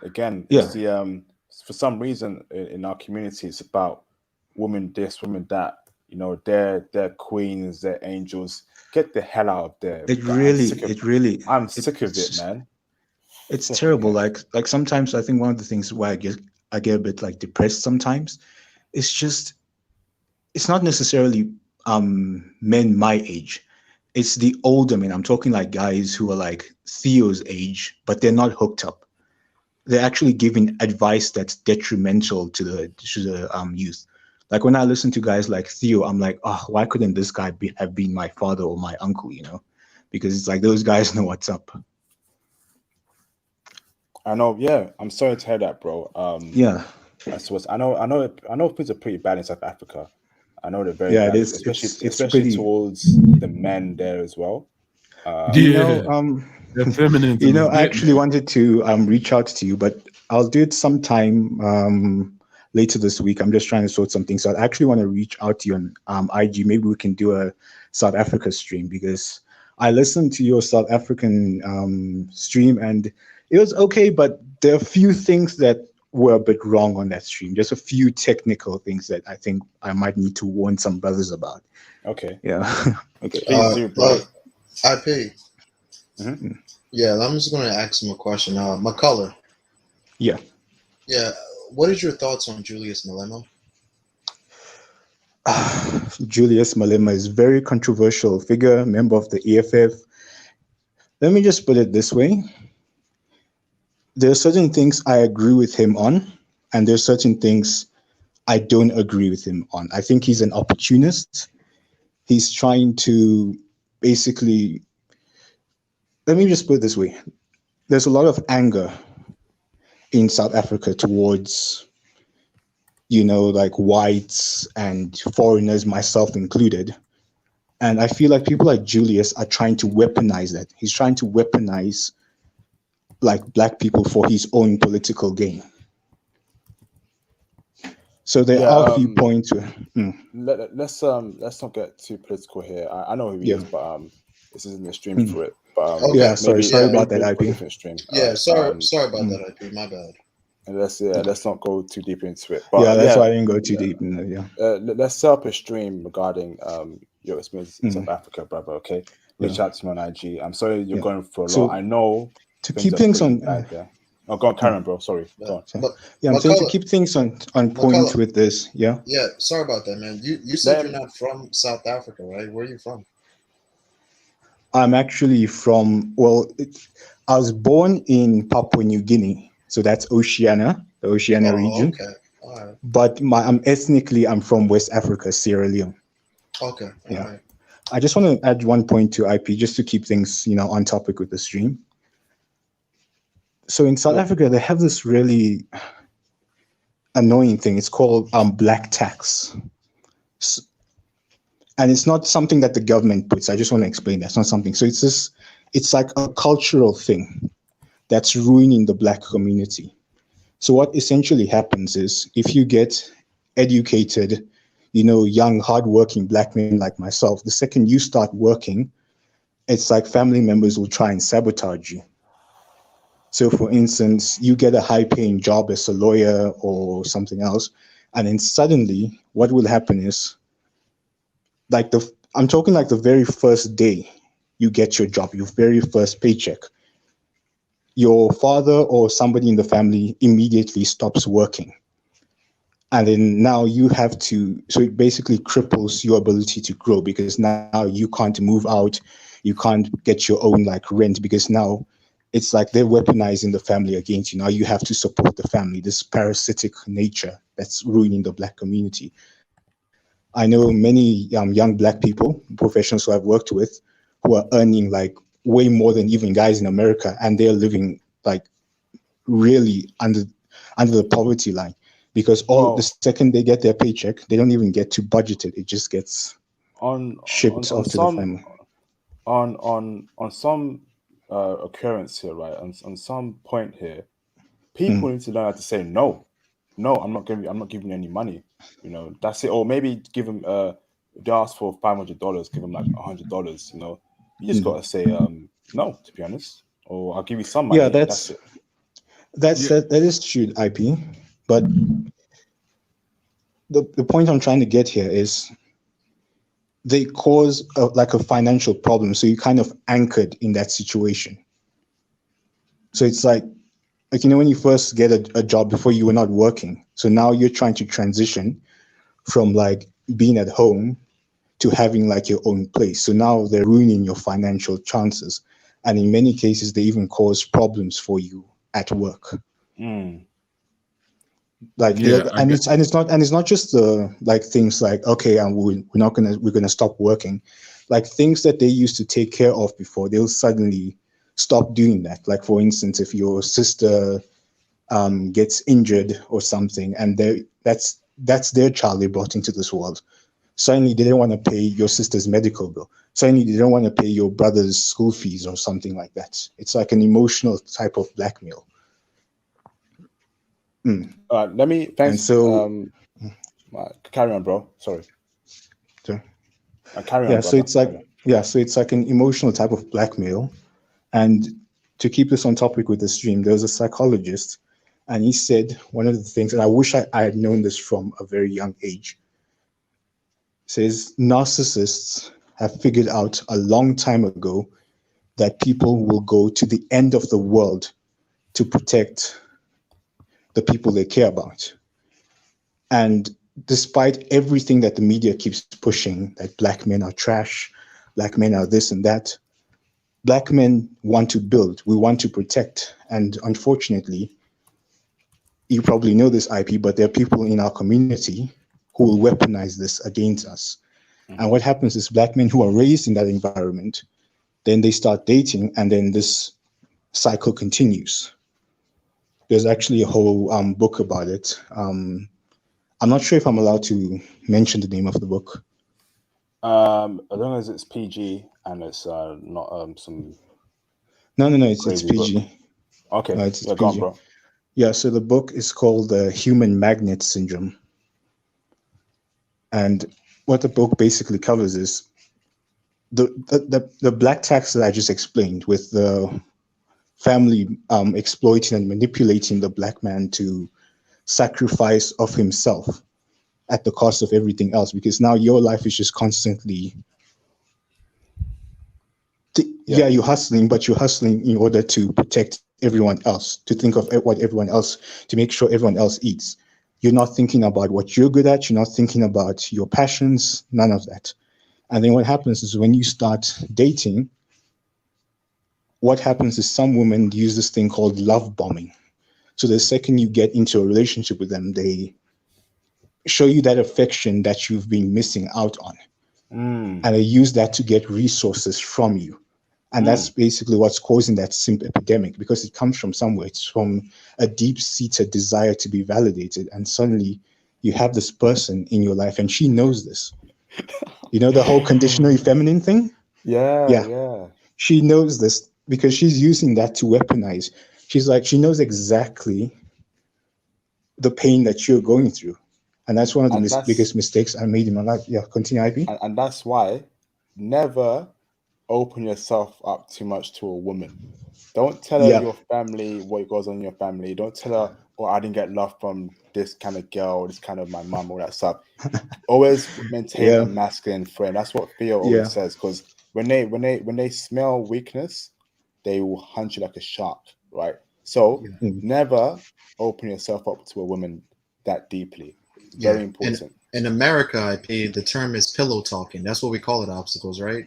Again, Yeah, it's the for some reason in our community, it's about women this, women that. They're queens, they're angels. Get the hell out of there. it I'm really, sick of it really, I'm it, sick of it, it's man. it's Flipping terrible. heck. Like sometimes I think one of the things why I get a bit like depressed sometimes. It's just, it's not necessarily men my age. It's the older men. I'm talking like guys who are like Theo's age, but they're not hooked up. They're actually giving advice that's detrimental to the youth. Like when I listen to guys like Theo, I'm like, oh, why couldn't this guy have been my father or my uncle? Because it's like those guys know what's up. I know, yeah. I'm sorry to hear that, bro. Yeah, I know things are pretty bad in South Africa. I know they're very yeah, it bad, is. especially It's especially pretty. towards the men there as well. You Um, know, Yeah, that feminism is I getting actually there. wanted to reach out to you, but I'll do it sometime later this week. I'm just trying to sort some things out. I actually want to reach out to you on IG. Maybe we can do a South Africa stream, because I listened to your South African stream, and It was okay, but there are a few things that were a bit wrong on that stream. Just a few technical things that I think I might need to warn some brothers about. Okay, Yeah. Okay. please do, bro. IP. Mhm. Yeah, I'm just gonna ask him a question. McCullough. Yeah. Yeah, what is your thoughts on Julius Malema? Julius Malema is a very controversial figure, member of the EFF. Let me just put it this way. There are certain things I agree with him on, and there are certain things I don't agree with him on. I think he's an opportunist. He's trying to basically, let me just put it this way. There's a lot of anger in South Africa towards, like whites and foreigners, myself included. And I feel like people like Julius are trying to weaponize that. He's trying to weaponize like black people for his own political gain. So there Yeah. are a few points where, Let's not get too political here. I know who he yeah. is, but this isn't the stream for it. But Okay. Yeah, sorry maybe about that, maybe for a IP. different stream. Yeah, Alright, sorry about that, IP. My bad. and let's not go too deep into it. Yeah, But that's why I didn't go too deep in it. Yeah. let's set up a stream regarding your experience in South Africa, brother. Okay, reach Yeah. out to me on IG. I'm sorry you're Yeah. going through a lot. So I know to things keep are things pretty on, bad there. Oh, go on, Karen, bro. Sorry, But, go on. so, but yeah, I'm saying to McCullough, keep things on point McCullough. with this. Yeah. Yeah, sorry about that, man. You said you're Then not from South Africa, right? Where are you from? I'm actually from, I was born in Papua New Guinea. So that's Oceania, the Oceania Oh, region. okay. All right. But I'm from West Africa, Sierra Leone. Okay. All Yeah. right. I just want to add one point to IP just to keep things, on topic with the stream. So in South Africa, they have this really annoying thing. It's called black tax. And it's not something that the government puts. I just want to explain that. It's not something. So it's like a cultural thing that's ruining the black community. So what essentially happens is if you get educated, young, hardworking black men like myself, the second you start working, it's like family members will try and sabotage you. So for instance, you get a high paying job as a lawyer or something else, and then suddenly what will happen is I'm talking like the very first day you get your job, your very first paycheck, your father or somebody in the family immediately stops working. And then now you have to, so it basically cripples your ability to grow because now you can't move out, you can't get your own like rent because now it's like they're weaponizing the family against you. Now you have to support the family, this parasitic nature that's ruining the black community. I know many young black people, professionals who I've worked with, who are earning like way more than even guys in America, and they're living like really under the poverty line because all the well, second they get their paycheck, they don't even get to budget it. It just gets shipped on off to the some family. on some occurrence here, right? On some point here, people need to learn how to say no. No, I'm not giving you any money. That's it. Or maybe give them they ask for $500, give them like $100. You just gotta say no, to be honest. Or I'll give you some Yeah, money and that's it. Yeah. that is true, IP. But the point I'm trying to get here is they cause like a financial problem. So you kind of anchored in that situation. So it's like when you first get a job before you were not working. So now you're trying to transition from like being at home to having like your own place. So now they're ruining your financial chances. And in many cases, they even cause problems for you at work. Mm. Like Yeah, I get. it's not just the like things like okay, and we're gonna stop working, like things that they used to take care of before, they'll suddenly stop doing that. Like for instance, if your sister gets injured or something, and that's their child they brought into this world. Suddenly, they don't want to pay your sister's medical bill. Suddenly, they don't want to pay your brother's school fees or something like that. It's like an emotional type of blackmail. Let me And thanks. so, Carry on, bro. Sorry. so Carry on, yeah, so brother. it's like Carry on. yeah, so it's like an emotional type of blackmail, and to keep this on topic with the stream, there was a psychologist, and he said one of the things, and I wish I had known this from a very young age, says narcissists have figured out a long time ago that people will go to the end of the world to protect the people they care about. And despite everything that the media keeps pushing, that black men are trash, black men are this and that, black men want to build, we want to protect. And unfortunately, you probably know this, IP, but there are people in our community who will weaponize this against us. And what happens is black men who are raised in that environment, then they start dating, and then this cycle continues. There's actually a whole book about it. I'm not sure if I'm allowed to mention the name of the book. As long as it's PG and it's not some. No, it's crazy PG. book. Okay, No, it's yeah, go on, PG. bro. Yeah, so the book is called The Human Magnet Syndrome. And what the book basically covers is the black tax that I just explained, with the family exploiting and manipulating the black man to sacrifice of himself at the cost of everything else, because now your life is just constantly you're hustling, but you're hustling in order to protect everyone else, to think of what everyone else, to make sure everyone else eats. You're not thinking about what you're good at, you're not thinking about your passions, none of that. And then what happens is when you start dating, what happens is some women use this thing called love bombing. So the second you get into a relationship with them, they show you that affection that you've been missing out on. And they use that to get resources from you. And that's basically what's causing that simp epidemic, because it comes from somewhere. It's from a deep-seated desire to be validated. And suddenly you have this person in your life, and she knows this. You know, the whole conditionally feminine thing? Yeah. She knows this because she's using that to weaponize. She's like, she knows exactly the pain that you're going through. And that's one of the biggest mistakes I made in my life. Yeah, continue, IP. And that's why never open yourself up too much to a woman. Don't tell her your family, what goes on in your family. Don't tell her, oh, I didn't get love from this kind of girl, this kind of my mom, all that stuff. Always maintain a masculine frame. That's what Theo always says. Because when they smell weakness, they will hunt you like a shark, right? So never open yourself up to a woman that deeply. Very important. In America, IP, the term is pillow talking. That's what we call it, obstacles, right?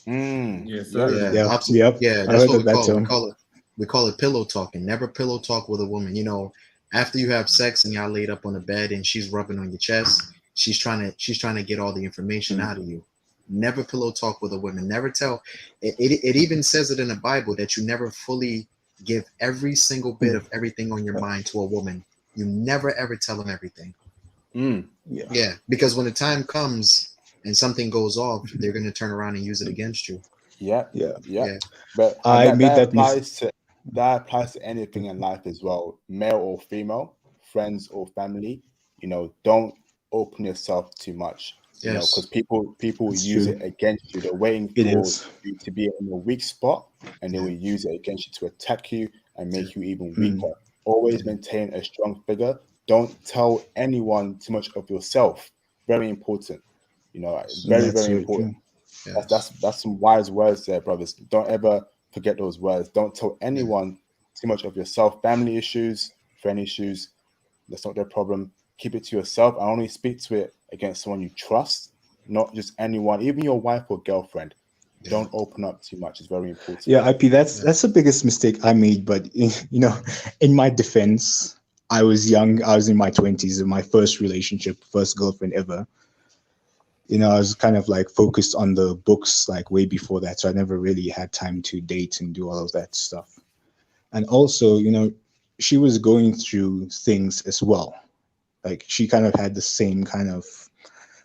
Yes, sir. That's what we call it. We call it pillow talking. Never pillow talk with a woman. You know, after you have sex and y'all laid up on the bed and she's rubbing on your chest, she's trying to get all the information out of you. Never pillow talk with a woman. Never tell. It even says it in the Bible that you never fully give every single bit of everything on your mind to a woman. You never ever tell them everything. Because when the time comes and something goes off, they're going to turn around and use it against you. But that applies to anything in life as well, male or female, friends or family. You know, don't open yourself too much. You know, because people use it against you. They're waiting for you to be in a weak spot, and they will use it against you to attack you and make you even weaker. Always maintain a strong figure. Don't tell anyone too much of yourself. Very important. You know, very important. That's some wise words there, brothers. Don't ever forget those words. Don't tell anyone too much of yourself. Family issues, friend issues, that's not their problem. Keep it to yourself. I only speak to it against someone you trust, not just anyone, even your wife or girlfriend. Don't open up too much. It's very important. Yeah, IP, that's the biggest mistake I made. But you know, in my defense, I was young. I was in my 20s in my first relationship, first girlfriend ever. You know, I was kind of like focused on the books like way before that. So I never really had time to date and do all of that stuff. And also, you know, she was going through things as well. Like she kind of had the same kind of,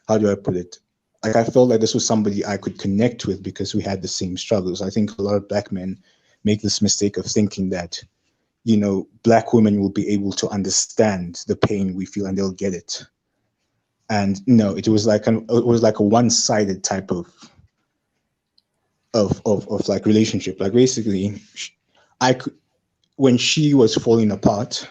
how do I put it? Like I felt like this was somebody I could connect with because we had the same struggles. I think a lot of black men make this mistake of thinking that, you know, black women will be able to understand the pain we feel and they'll get it. And no, it was like a one-sided type of of like relationship. Like basically, I could, when she was falling apart,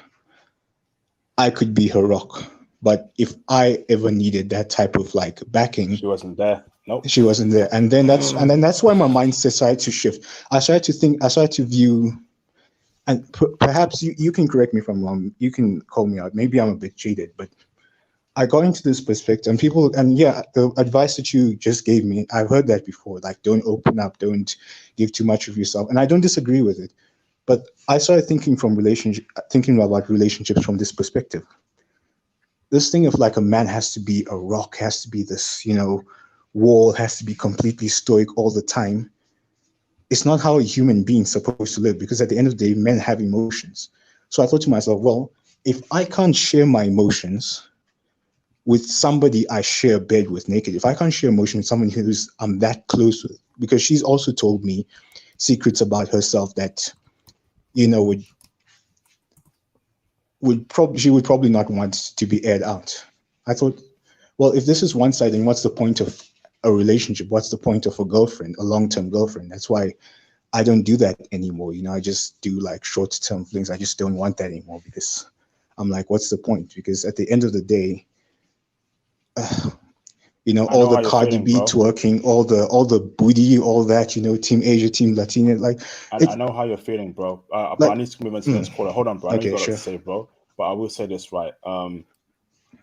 I could be her rock. But if I ever needed that type of like backing, She wasn't there. Nope. she wasn't there. And then that's why my mindset started to shift. I started to view, and perhaps you can correct me if I'm wrong. You can call me out. Maybe I'm a bit jaded, but I got into this perspective, and people, and yeah, the advice that you just gave me, I've heard that before. Like, don't open up, don't give too much of yourself, and I don't disagree with it. But I started thinking about relationships from this perspective. This thing of like a man has to be a rock, has to be this, wall, has to be completely stoic all the time. It's not how a human being's supposed to live, because at the end of the day, men have emotions. So I thought to myself, well, if I can't share my emotions with somebody I share a bed with naked, if I can't share emotion with someone who's I'm that close with, because she's also told me secrets about herself that, would she would probably not want to be aired out. I thought, well, if this is one side, then what's the point of a relationship? What's the point of a girlfriend, a long-term girlfriend? That's why I don't do that anymore. I just do like short-term things. I just don't want that anymore, because I'm like, what's the point? Because at the end of the day, I all know the how you're Cardi feeling, B bro. twerking, all the booty, all that, Team Asia, Team Latina, like I it, know how you're feeling, bro. But I like, need to move on to the next caller. Hold on, bro. I know you okay, got a lot to sure, say, bro. But I will say this right.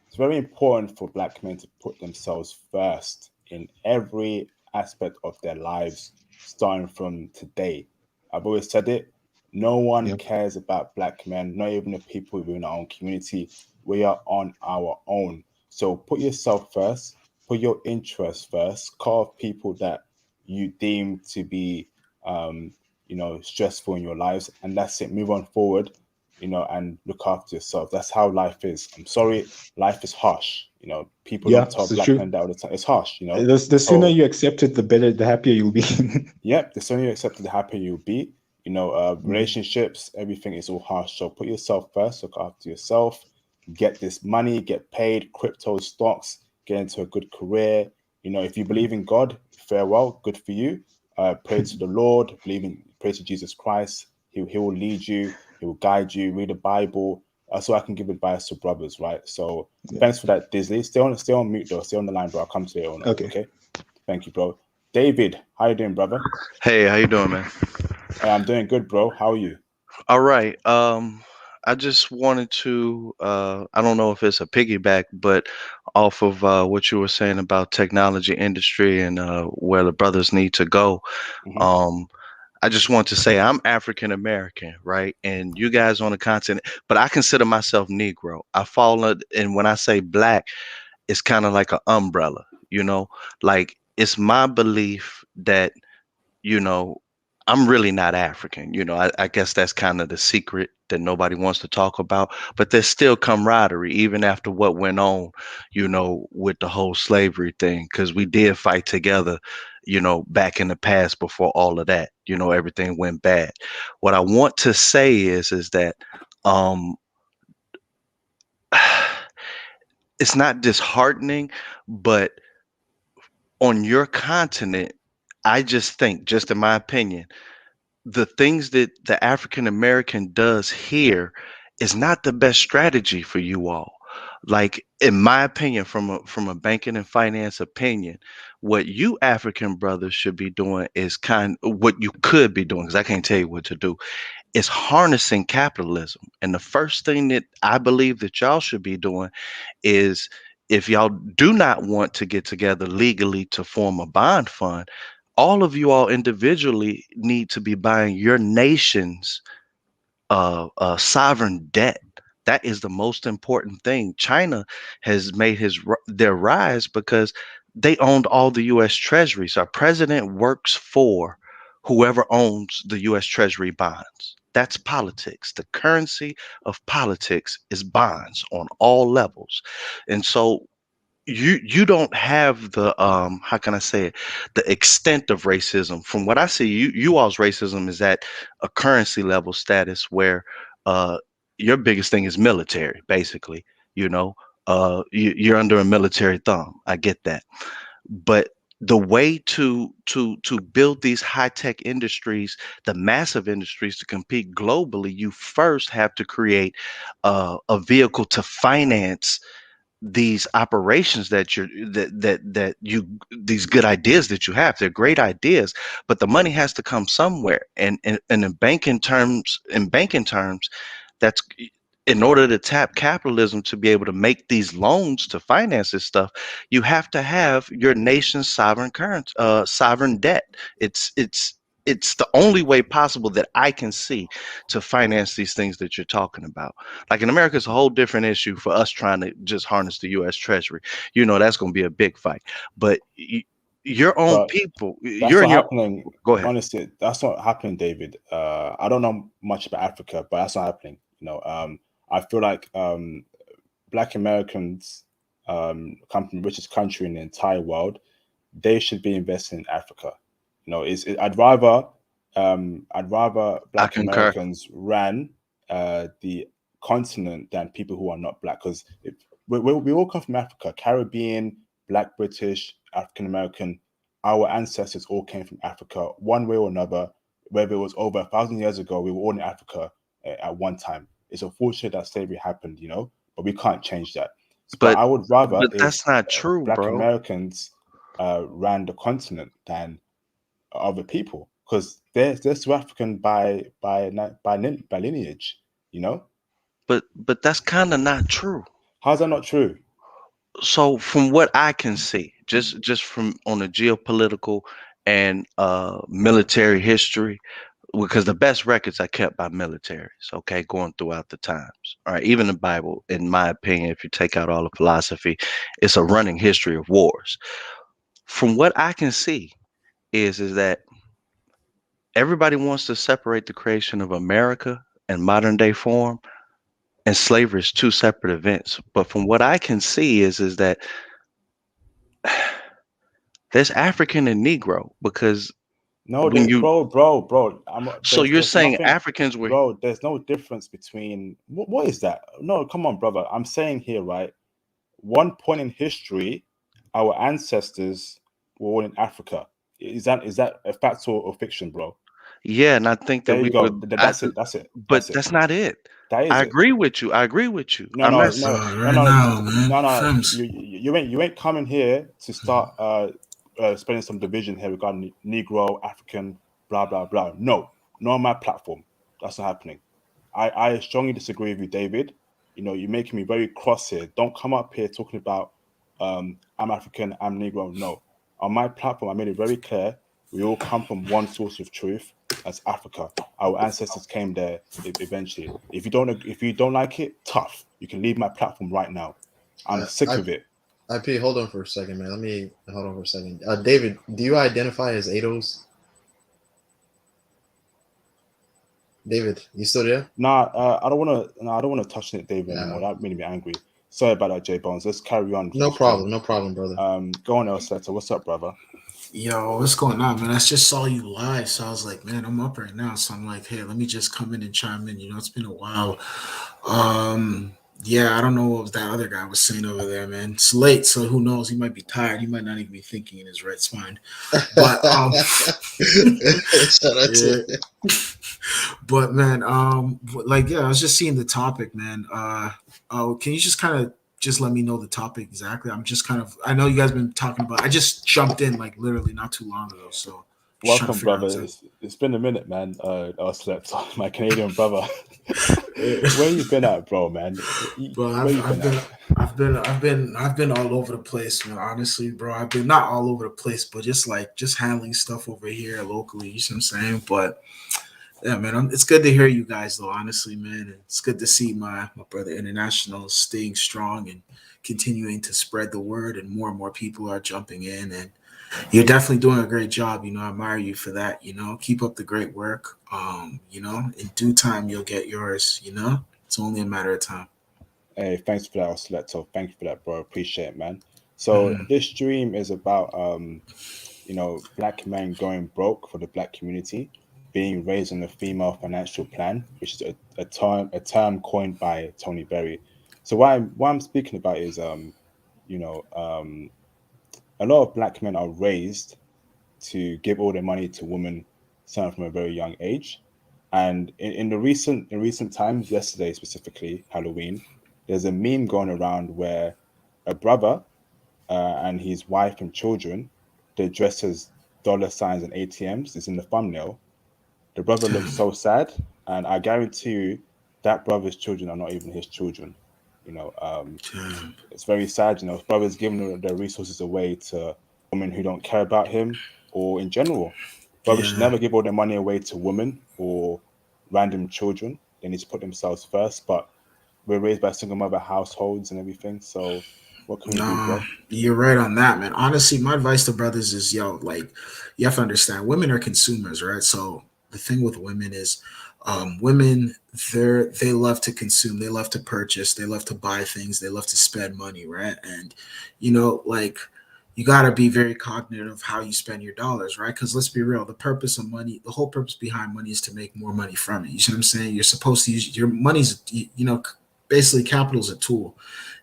It's very important for black men to put themselves first in every aspect of their lives, starting from today. I've always said it. No one yep, cares about black men, not even the people within our own community. We are on our own. So put yourself first, put your interests first, cut off people that you deem to be, um, stressful in your lives, and that's it. Move on forward, and look after yourself. That's how life is. I'm sorry, life is harsh. People yeah, don't tell it's black true. men that all the time. It's harsh. The sooner So you accept it, the better, the happier you'll be. yep, the sooner you accept it, the happier you'll be. Mhm. Relationships, everything is all harsh. So put yourself first, look after yourself, get this money, get paid, crypto stocks, get into a good career. If you believe in God, farewell, good for you. Pray to the Lord, pray to Jesus Christ. He will lead you, he will guide you, read the Bible. So I can give advice to brothers, right? So Yeah. thanks for that, Disley. Stay on mute though, stay on the line, bro. I'll come to you, Okay. okay? Thank you, bro. David, how you doing, brother? Hey, how you doing, man? I'm doing good, bro. How are you? All right. I just wanted to I don't know if it's a piggyback, but off of what you were saying about technology industry and where the brothers need to go. Hmm. Um, I just want to say I'm African American, right? And you guys on the continent, but I consider myself Negro. And when I say black, it's kind of like an umbrella, like it's my belief that you know, I'm really not African. I guess that's kind of the secret that nobody wants to talk about. But there's still camaraderie, even after what went on, with the whole slavery thing, because we did fight together, back in the past before all of that, everything went bad. What I want to say is that um, it's not disheartening, but on your continent, I just think, just in my opinion, the things that the African American does here is not the best strategy for you all. Like in my opinion, from a banking and finance opinion, what you African brothers should be doing is what you could be doing, because I can't tell you what to do, is harnessing capitalism. And the first thing that I believe that y'all should be doing is, if y'all do not want to get together legally to form a bond fund, all of you all individually need to be buying your nation's sovereign debt. That is the most important thing. China has made their rise because they owned all the U.S. Treasury. So our president works for whoever owns the U.S. Treasury bonds. That's politics. The currency of politics is bonds on all levels. And so you don't have the how can I say it, the extent of racism. From what I see, you all's racism is at a currency level status where uh your biggest thing is military, basically. you know you're under a military thumb. I get that. But the way to build these high tech industries, the massive industries to compete globally, you first have to create a vehicle to finance these operations that you're that you these good ideas that you have. They're great ideas, but the money has to come somewhere. And in banking terms, that's in order to tap capitalism to be able to make these loans to finance this stuff, you have to have your nation's sovereign debt. It's the only way possible that I can see to finance these things that you're talking about. Like in America, it's a whole different issue for us trying to just harness the U.S. Treasury. That's going to be a big fight. But your own But people, that's you're in not your. happening. Go ahead. Honestly, that's not happening, David. I don't know much about Africa, but that's not happening. I feel like Black Americans come from the richest country in the entire world. They should be investing in Africa. I'd rather I Black concur. Americans ran the continent than people who are not Black, because we all come from Africa, Caribbean, Black, British, African American. Our ancestors all came from Africa, one way or another. Whether it was over 1,000 years ago, we were all in Africa at one time. It's unfortunate that slavery happened, but we can't change that. But But I would rather but if that's not true, Black bro. Americans ran the continent than other people, because they're South African by lineage. You know, But that's kind of not true. how's that not true? So from what I can see, just from on the geopolitical and military history, because the best records are kept by militaries, okay, going throughout the times. All right, even the Bible, in my opinion, if you take out all the philosophy, it's a running history of wars. From what I can see, is that everybody wants to separate the creation of America and modern day form and slavery is two separate events. But from what I can see is that there's African and Negro because No, when there's you bro. so There's you're there's saying nothing, Africans were bro. There's no difference between what is that? No, come on, brother. I'm saying here, right? One point in history, our ancestors were all in Africa. Is that a fact or fiction, bro? yeah, and I think that There you we go. would That's it. That's it. but That's it. that's not it. That I is it. agree with you. I agree with you. No, I'm not no, s- no, Bro, no, right no, now, man. no, no. Fems. You ain't coming here to start spreading some division here regarding Negro, African, blah blah blah. No, not on my platform. That's not happening. I strongly disagree with you, David. You're making me very cross here. Don't come up here talking about I'm African, I'm Negro. No, on my platform, I made it very clear. We all come from one source of truth. That's Africa. Our ancestors came there eventually. If you don't like it, tough. You can leave my platform right now. I'm sick I, of it. IP, hold on for a second, man. Let me hold on for a second. David, do you identify as ADOS? David, you still there? Nah, I don't want to. Nah, I don't want to touch it, David, Yeah. anymore. That made me angry. Sorry about that, J Bones. Let's carry on for No the stream. problem. No problem, brother. Go on, El Setter. What's up, brother? Yo, what's going on, man? I just saw you live, so I was like, man, I'm up right now. So I'm like, hey, let me just come in and chime in. It's been a while. Yeah, I don't know what that other guy was saying over there, man. It's late, so who knows? He might be tired. He might not even be thinking in his right spine. But Shout out yeah. to But man, like yeah, I was just seeing the topic, man. Can you just kind of just let me know the topic exactly? I'm just kind of I know you guys been talking about. I just jumped in like literally not too long ago, so just trying to Welcome, figure out brother. exactly. It's been a minute, man. I slept. My Canadian brother. Where you been at, bro, man? Bro, Where I've you I've been at? been I've been all over the place, man. Honestly, bro, I've been not all over the place, but just handling stuff over here locally. You see what I'm saying? But yeah, man, it's good to hear you guys, though. Honestly, man, it's good to see my brother International staying strong and continuing to spread the word, and more people are jumping in, and you're definitely doing a great job. I admire you for that. Keep up the great work. In due time you'll get yours. It's only a matter of time. Hey, thanks for that, Selector. Thank you for that, bro. Appreciate it, man. So Mhm. this stream is about black men going broke for the black community, being raised on the female financial plan, which is a term coined by Tony Berry. So what I'm speaking about is you know um a lot of black men are raised to give all their money to women, starting from a very young age. And in recent times, yesterday specifically, Halloween, there's a meme going around where a brother and his wife and children, they're dressed as dollar signs and ATMs. It's in the thumbnail. The brother looks Damn, so sad, and I guarantee you that brother's children are not even his children. You know, damn. it's very sad. You know, his brother's giving their resources away to women who don't care about him, or in general, brothers should Yeah, never give all their money away to women or random children. They need to put themselves first. But we're raised by single mother households and everything. So what can we do, nah, bro? you're right on that, man. Honestly, my advice to brothers is, yo, like, you have to understand, women are consumers, right? So the thing with women is, women, they love to consume, they love to purchase, they love to buy things, they love to spend money, right? And like, you got to be very cognizant of how you spend your dollars, right? Because let's be real, the purpose of money, the whole purpose behind money is to make more money from it. You see what I'm saying? You're supposed to use your money's, basically capital is a tool,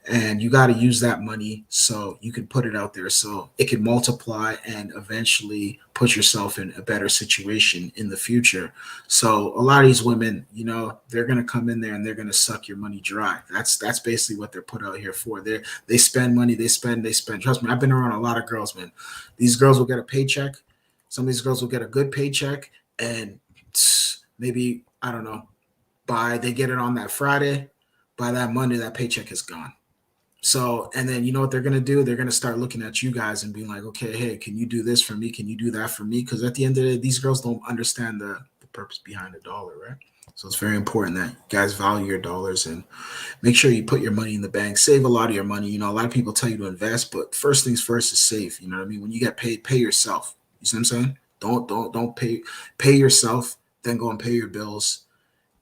and you got to use that money so you can put it out there so it can multiply and eventually put yourself in a better situation in the future. So a lot of these women, they're going to come in there and they're going to suck your money dry. That's basically what they're put out here for. They spend money, they spend. Trust me, I've been around a lot of girls, man. These girls will get a paycheck. Some of these girls will get a good paycheck, and maybe, I don't know, they get it on that Friday. By that Monday, that paycheck is gone. So, and then you know what they're going to do? They're going to start looking at you guys and being like, okay, hey, can you do this for me? Can you do that for me? Because at the end of the day, these girls don't understand the purpose behind the dollar, right? So it's very important that you guys value your dollars and make sure you put your money in the bank. Save a lot of your money. A lot of people tell you to invest, but first things first is save. You know what I mean? When you get paid, pay yourself. You see what I'm saying? Don't pay yourself, then go and pay your bills,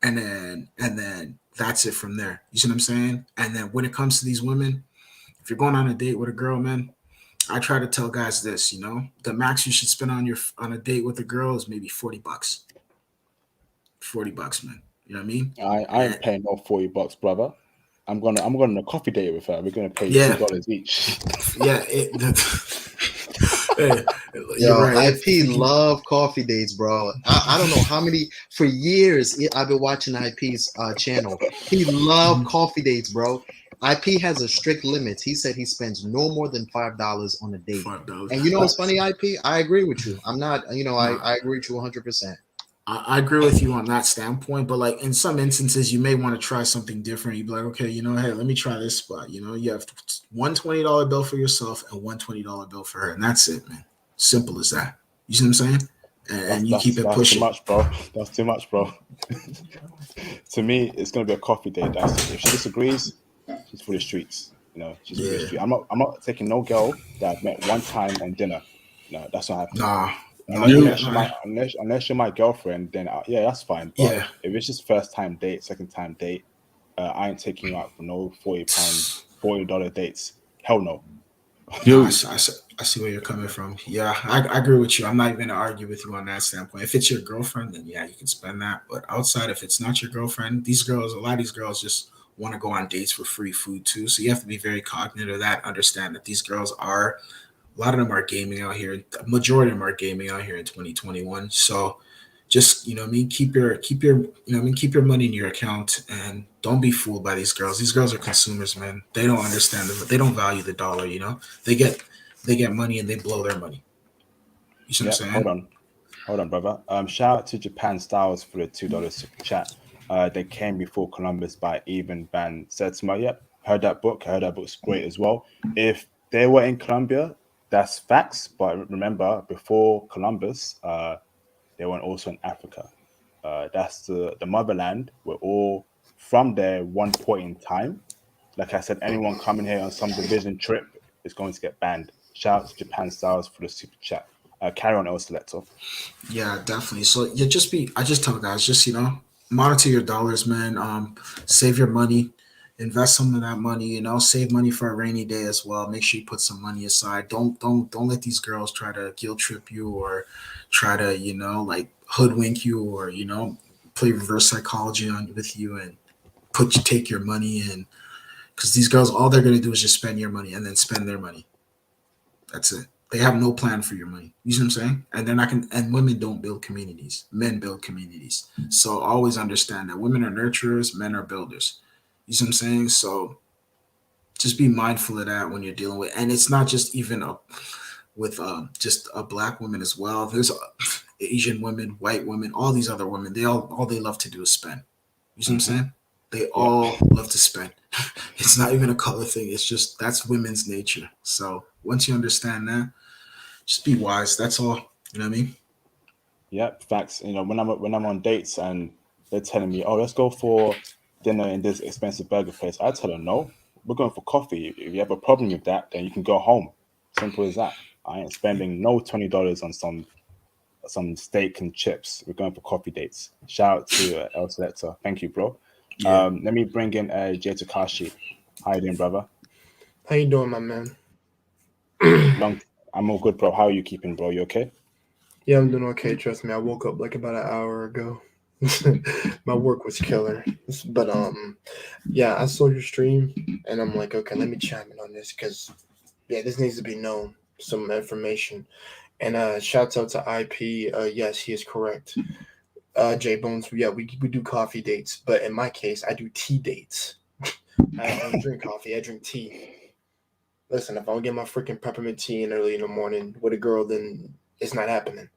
and then that's it from there. You see what I'm saying? And then when it comes to these women, if you're going on a date with a girl, man, I try to tell guys this, the max you should spend on a date with a girl is maybe $40. $40, man. You know what I mean? I And ain't paying no $40, brother. I'm going on a coffee date with her. We're gonna pay yeah, $2 each. yeah, hey, you're Yo, right. If IP you can, love coffee dates, bro. I don't know how many for years I've been watching IP's channel. He love coffee dates, bro. IP has a strict limit. He said he spends no more than $5 on a date. $5. And you know what's But funny, IP? I agree with you. I'm not, nah, I agree with you 100%. I agree with you on that standpoint, but like in some instances, you may want to try something different. You'd be like, okay, hey, let me try this spot. You have one $20 bill for yourself and one $20 bill for her, and that's it, man. Simple as that. You see what I'm saying? And you keep it That's too pushing. much, bro. That's too much, bro. To me, it's gonna be a coffee date. That's it. If she disagrees, she's for the streets. She's for the Yeah. street. I'm not taking no girl that I've met one time on dinner. No, that's not happening. Nah. Nah. Unless You Yeah. unless you're Nah. my unless you're my girlfriend, then yeah, that's fine. But Yeah. if it's just first time date, second time date, I ain't taking you out for no £40, $40 dates. Hell no. No, you I see where you're coming from. Yeah, I agree with you. I'm not even going to argue with you on that standpoint. If it's your girlfriend, then yeah, you can spend that. But outside, if it's not your girlfriend, a lot of these girls just want to go on dates for free food too. So you have to be very cognizant of that. Understand that these girls a lot of them are gaming out here. The majority of them are gaming out here in 2021. So just what I mean, keep your money in your account and don't be fooled by these girls. These girls are consumers, man. They don't understand they don't value the dollar. They get money and they blow their money. You see what Yep. I'm Hold saying? on. Hold on, brother. Shout out to Japan Styles for the $2 super chat. They came before Columbus by Even Van Setsma. Yep. Heard that book. Heard that book's great as well. If they were in Colombia, that's facts. But remember, before Columbus, they were also in Africa. That's the motherland. We're all from there one point in time. Like I said, anyone coming here on some division trip is going to get banned. Shout out to Japan Styles for the super chat. Carry on, El Selector. Yeah, definitely. So I just tell guys, just monitor your dollars, man. Save your money, invest some of that money. Save money for a rainy day as well. Make sure you put some money aside. Don't let these girls try to guilt trip you or try to like hoodwink you or play reverse psychology on with you and take your money, and because these girls, all they're gonna do is just spend your money and then spend their money. That's it. They have no plan for your money. You see what I'm saying? And they're not going and women don't build communities. Men build communities. So always understand that women are nurturers, men are builders. You see what I'm saying? So just be mindful of that when you're dealing with, and it's not just even a with just a black woman as well. There's Asian women, white women, all these other women. All they love to do is spend. You see what I'm Hmm. saying? They Yep. all love to spend. It's not even a color thing. It's just that's women's nature. So once you understand that, just be wise. That's all. You know what I mean? Yep. Facts. You know, when I'm on dates and they're telling me, "Oh, let's go for dinner in this expensive burger place," I tell them, "No, we're going for coffee. If you have a problem with that, then you can go home. Simple as that. I ain't spending no $20 on some steak and chips. We're going for coffee dates." Shout out to El Selector. Thank you, bro. Yeah. Let me bring in Jay Takashi. How you doing, brother? How you doing, my man? Long. I'm all good, bro. How are you keeping, bro? You okay? Yeah, I'm doing okay. Trust me, I woke up like about an hour ago. My work was killer, but yeah, I saw your stream, and I'm like, okay, let me chime in on this because yeah, this needs to be known. Some information, and shouts out to IP. Yes, he is correct. J Bones, yeah, we do coffee dates, but in my case, I do tea dates. I don't drink coffee. I drink tea. Listen, if I don't get my freaking peppermint tea in early in the morning with a girl, then it's not happening.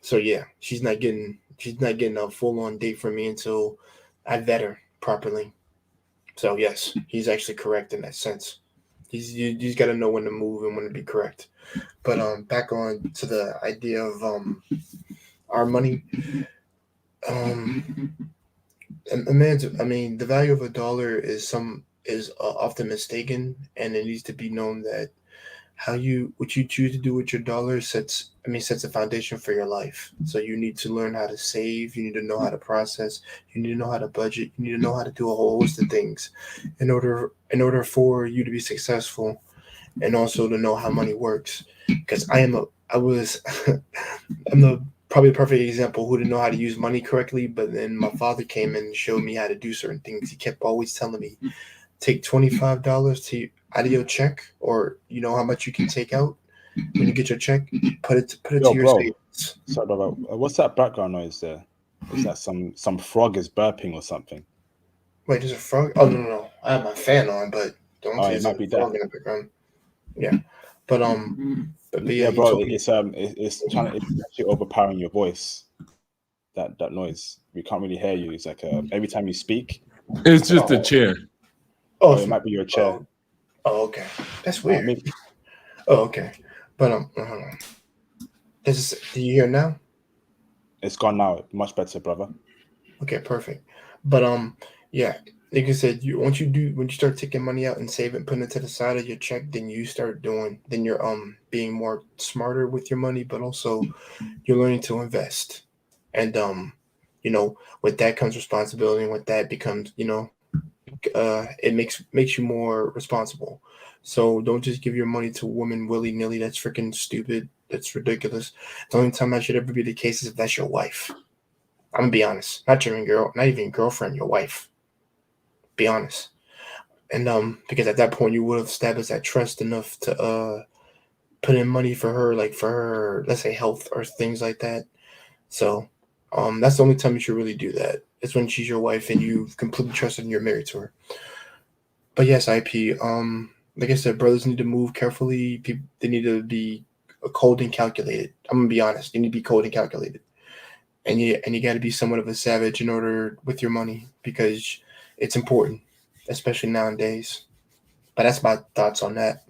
So yeah, she's not getting a full on date from me until I vet her properly. So yes, he's actually correct in that sense. You just got to know when to move and when to be correct. But back on to the idea of our money. Um, a man's I mean the value of a dollar is often mistaken, and it needs to be known that how you what you choose to do with your dollar sets a foundation for your life. So you need to learn how to save, you need to know how to process, you need to know how to budget, you need to know how to do a whole host of things in order for you to be successful, and also to know how money works. Because I was I'm the probably a perfect example who didn't know how to use money correctly, but then my father came and showed me how to do certain things. He kept always telling me, take $25 to out of your check, or you know how much you can take out when you get your check, put it Yo, to your bro. savings. Sorry, brother. What's that background noise there? Is that some frog is burping or something? Wait, there's a frog? Oh no, I have my fan on, but don't Oh, say it there's a might be that. frog in the background. Yeah, but yeah, Yeah, he bro. told me. It's actually overpowering your voice. That noise. We can't really hear you. It's like every time you speak, It's it's like just a Oh, chair. oh, oh, it might be your chair. oh, oh, okay, that's weird. Maybe Oh, okay, but hold on. Do you hear now? it's gone now. Much better, brother. Okay, perfect. But yeah, like I said, when you start taking money out and save it, putting it to the side of your check, then you're being more smarter with your money, but also you're learning to invest. And you know, with that comes responsibility, and with that becomes, it makes you more responsible. So don't just give your money to a woman willy nilly. That's freaking stupid. That's ridiculous. The only time that should ever be the case is if that's your wife. I'm gonna be honest. Not even girlfriend, your wife. Be honest. And because at that point you would have established that trust enough to put in money for her, like for her, let's say health or things like that. So that's the only time you should really do that. It's when she's your wife and you've completely trusted and you're married to her. But yes, IP. Like I said, brothers need to move carefully. People, they need to be cold and calculated. I'm gonna be honest. They need to be cold and calculated, and you got to be somewhat of a savage in order with your money because it's important, especially nowadays. But that's my thoughts on that.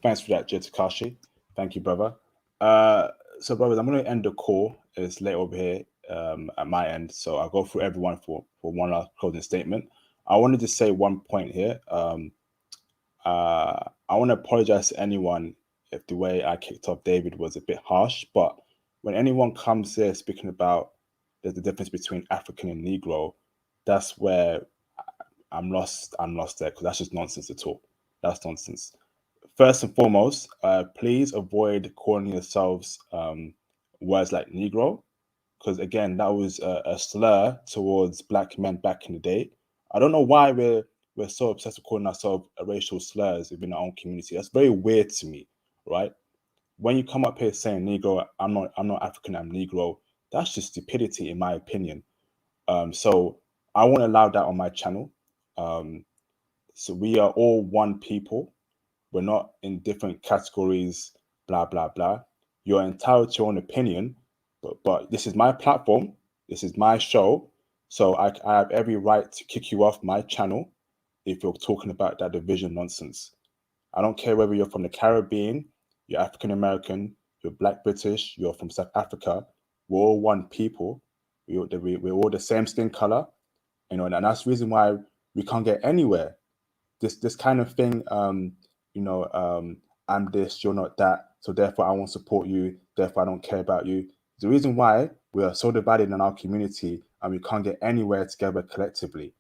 Thanks for that, Jitakashi. Thank you, brother. Uh, so, brothers, I'm going to end the call. It's late over here at my end, so I'll go through everyone for one last closing statement. I wanted to say one point here. I want to apologize to anyone if the way I kicked off David was a bit harsh, but when anyone comes here speaking about there's the difference between African and Negro, that's where I'm lost. I'm lost there because that's just nonsense at all. That's nonsense. First and foremost, please avoid calling yourselves words like Negro, because again, that was a slur towards black men back in the day. I don't know why we're so obsessed with calling ourselves racial slurs within our own community. That's very weird to me. right? When you come up here saying Negro, I'm not African, I'm Negro, that's just stupidity in my opinion. So I won't allow that on my channel. Um, so we are all one people. We're not in different categories, blah, blah, blah. You're entitled to your own opinion, but this is my platform. This is my show. So I have every right to kick you off my channel if you're talking about that division nonsense. I don't care whether you're from the Caribbean, you're African American, you're Black British, you're from South Africa. We're all one people. We're all the same skin color, and that's the reason why we can't get anywhere. This kind of thing, you know, I'm this, you're not that, so therefore I won't support you, therefore I don't care about you. The reason why we are so divided in our community and we can't get anywhere together collectively.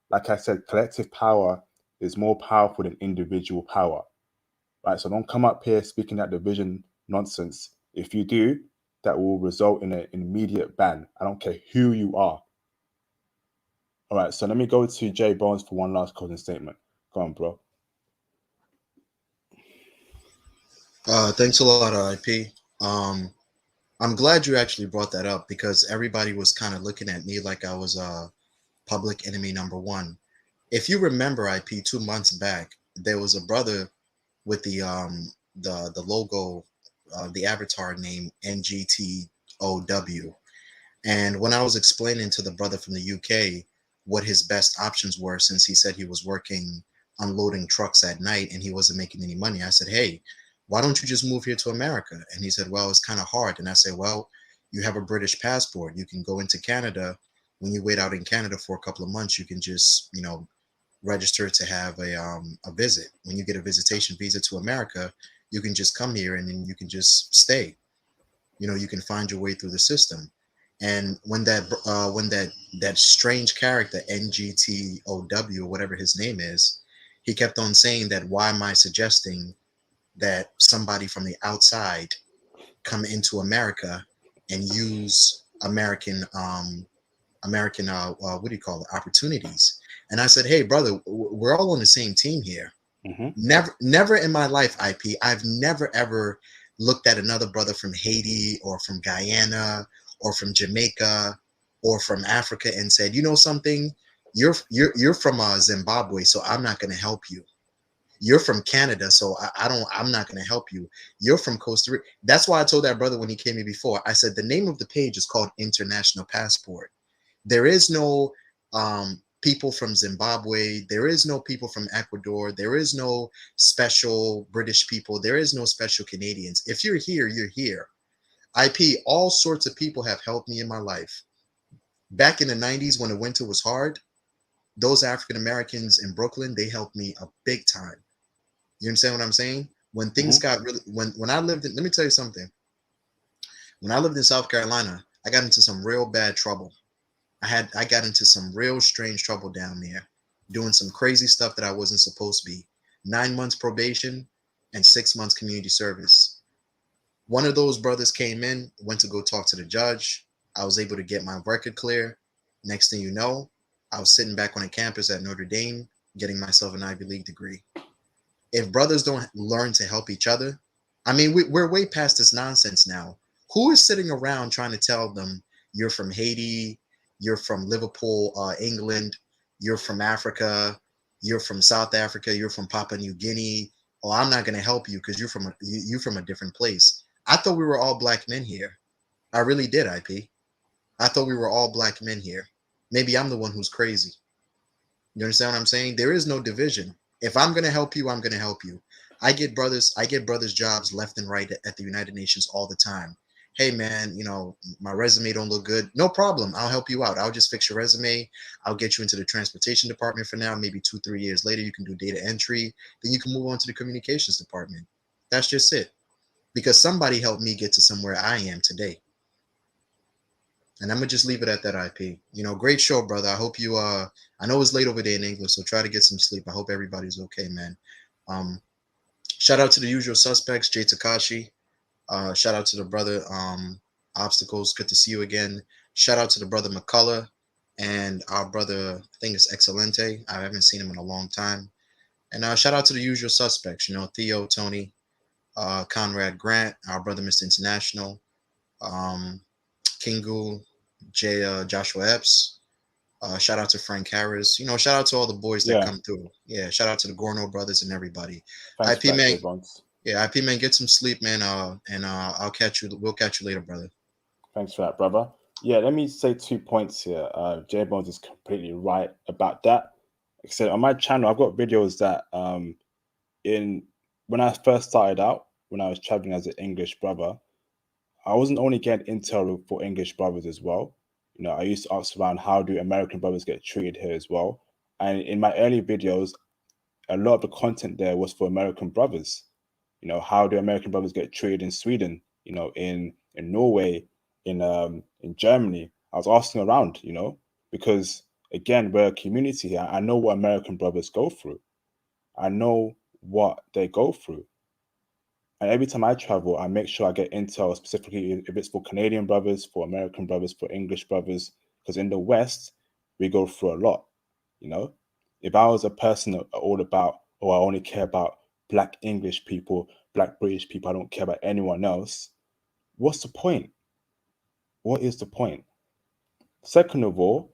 Like I said, collective power is more powerful than individual power, right? So don't come up here speaking that division nonsense. If you do, that will result in an immediate ban. I don't care who you are. All right, so let me go to Jay Bones for one last closing statement. Go on, bro. Thanks a lot, IP. I'm glad you actually brought that up because everybody was kind of looking at me like I was public enemy number one. If you remember, IP, 2 months back, there was a brother with the logo, the avatar name NGTOW. And when I was explaining to the brother from the UK what his best options were, since he said he was working unloading trucks at night and he wasn't making any money, I said, hey, why don't you just move here to America? And he said, well, it's kind of hard. And I said, well, you have a British passport. You can go into Canada. When you wait out in Canada for a couple of months, you can just, register to have a visit. When you get a visitation visa to America, you can just come here and then you can just stay. You can find your way through the system. And when that strange character NGTOW, whatever his name is, he kept on saying that, why am I suggesting that somebody from the outside come into America and use American what do you call it, opportunities? And I said, hey brother, we're all on the same team here. Mm-hmm. Never in my life, IP, I've never ever looked at another brother from Haiti or from Guyana or from Jamaica or from Africa and said, you know something, you're from Zimbabwe, so I'm not going to help you. You're from Canada, so I'm not going to help you. You're from Costa Rica. That's why I told that brother when he came here before, I said the name of the page is called International Passport. There is no people from Zimbabwe. There is no people from Ecuador. There is no special British people. There is no special Canadians. If you're here, you're here. IP, all sorts of people have helped me in my life. Back in the 90s when the winter was hard, those African Americans in Brooklyn, they helped me a big time. You understand what I'm saying? When things Mm-hmm. got really, when I lived in, let me tell you something. When I lived in South Carolina, I got into some real bad trouble. I got into some real strange trouble down there, doing some crazy stuff that I wasn't supposed to be. 9 months probation and 6 months community service. One of those brothers came in, went to go talk to the judge. I was able to get my record clear. Next thing you know, I was sitting back on a campus at Notre Dame, getting myself an Ivy League degree. If brothers don't learn to help each other, I mean, we're way past this nonsense now. Who is sitting around trying to tell them you're from Haiti, you're from Liverpool, England, you're from Africa, you're from South Africa, you're from Papua New Guinea? Oh, I'm not going to help you because you're from a different place. I thought we were all black men here. I really did, IP. I thought we were all black men here. Maybe I'm the one who's crazy. You understand what I'm saying? There is no division. If I'm gonna help you, I'm gonna help you. I get brothers jobs left and right at the United Nations all the time. Hey man, my resume don't look good. No problem. I'll help you out. I'll just fix your resume. I'll get you into the transportation department for now. Maybe 2, 3 years later, you can do data entry. Then you can move on to the communications department. That's just it. Because somebody helped me get to somewhere I am today. And I'm gonna just leave it at that, IP. Great show, brother. I hope you I know it's late over there in England, so try to get some sleep. I hope everybody's okay, man. Um Shout out to the usual suspects, Jay Takashi. Shout out to the brother Obstacles. Good to see you again. Shout out to the brother McCullough and our brother, I think it's Excelente. I haven't seen him in a long time. And shout out to the usual suspects, Theo, Tony, Conrad Grant, our brother Mr. International, um, Kingu, Joshua Epps. Shout out to Frank Harris. Shout out to all the boys that Yeah, come through. Yeah, shout out to the Gorno brothers and everybody. thanks for IP that, man, J Bones. yeah, IP man, get some sleep, man. And I'll catch you. We'll catch you later, brother. Thanks for that, brother. Yeah, let me say 2 points here. J Bones is completely right about that. Like I said, on my channel, I've got videos that in when I first started out, when I was traveling as an English brother, I wasn't only getting intel for English brothers as well. I used to ask around how do American brothers get treated here as well. And in my early videos, a lot of the content there was for American brothers. How do American brothers get treated in Sweden? In Norway, in Germany. I was asking around. Because again, we're a community here. I know what American brothers go through. I know what they go through. And every time I travel, I make sure I get intel specifically if it's for Canadian brothers, for American brothers, for English brothers. Because in the West, we go through a lot. You know, if I was a person all about, oh, I only care about Black English people, Black British people, I don't care about anyone else. What's the point? What is the point? Second of all,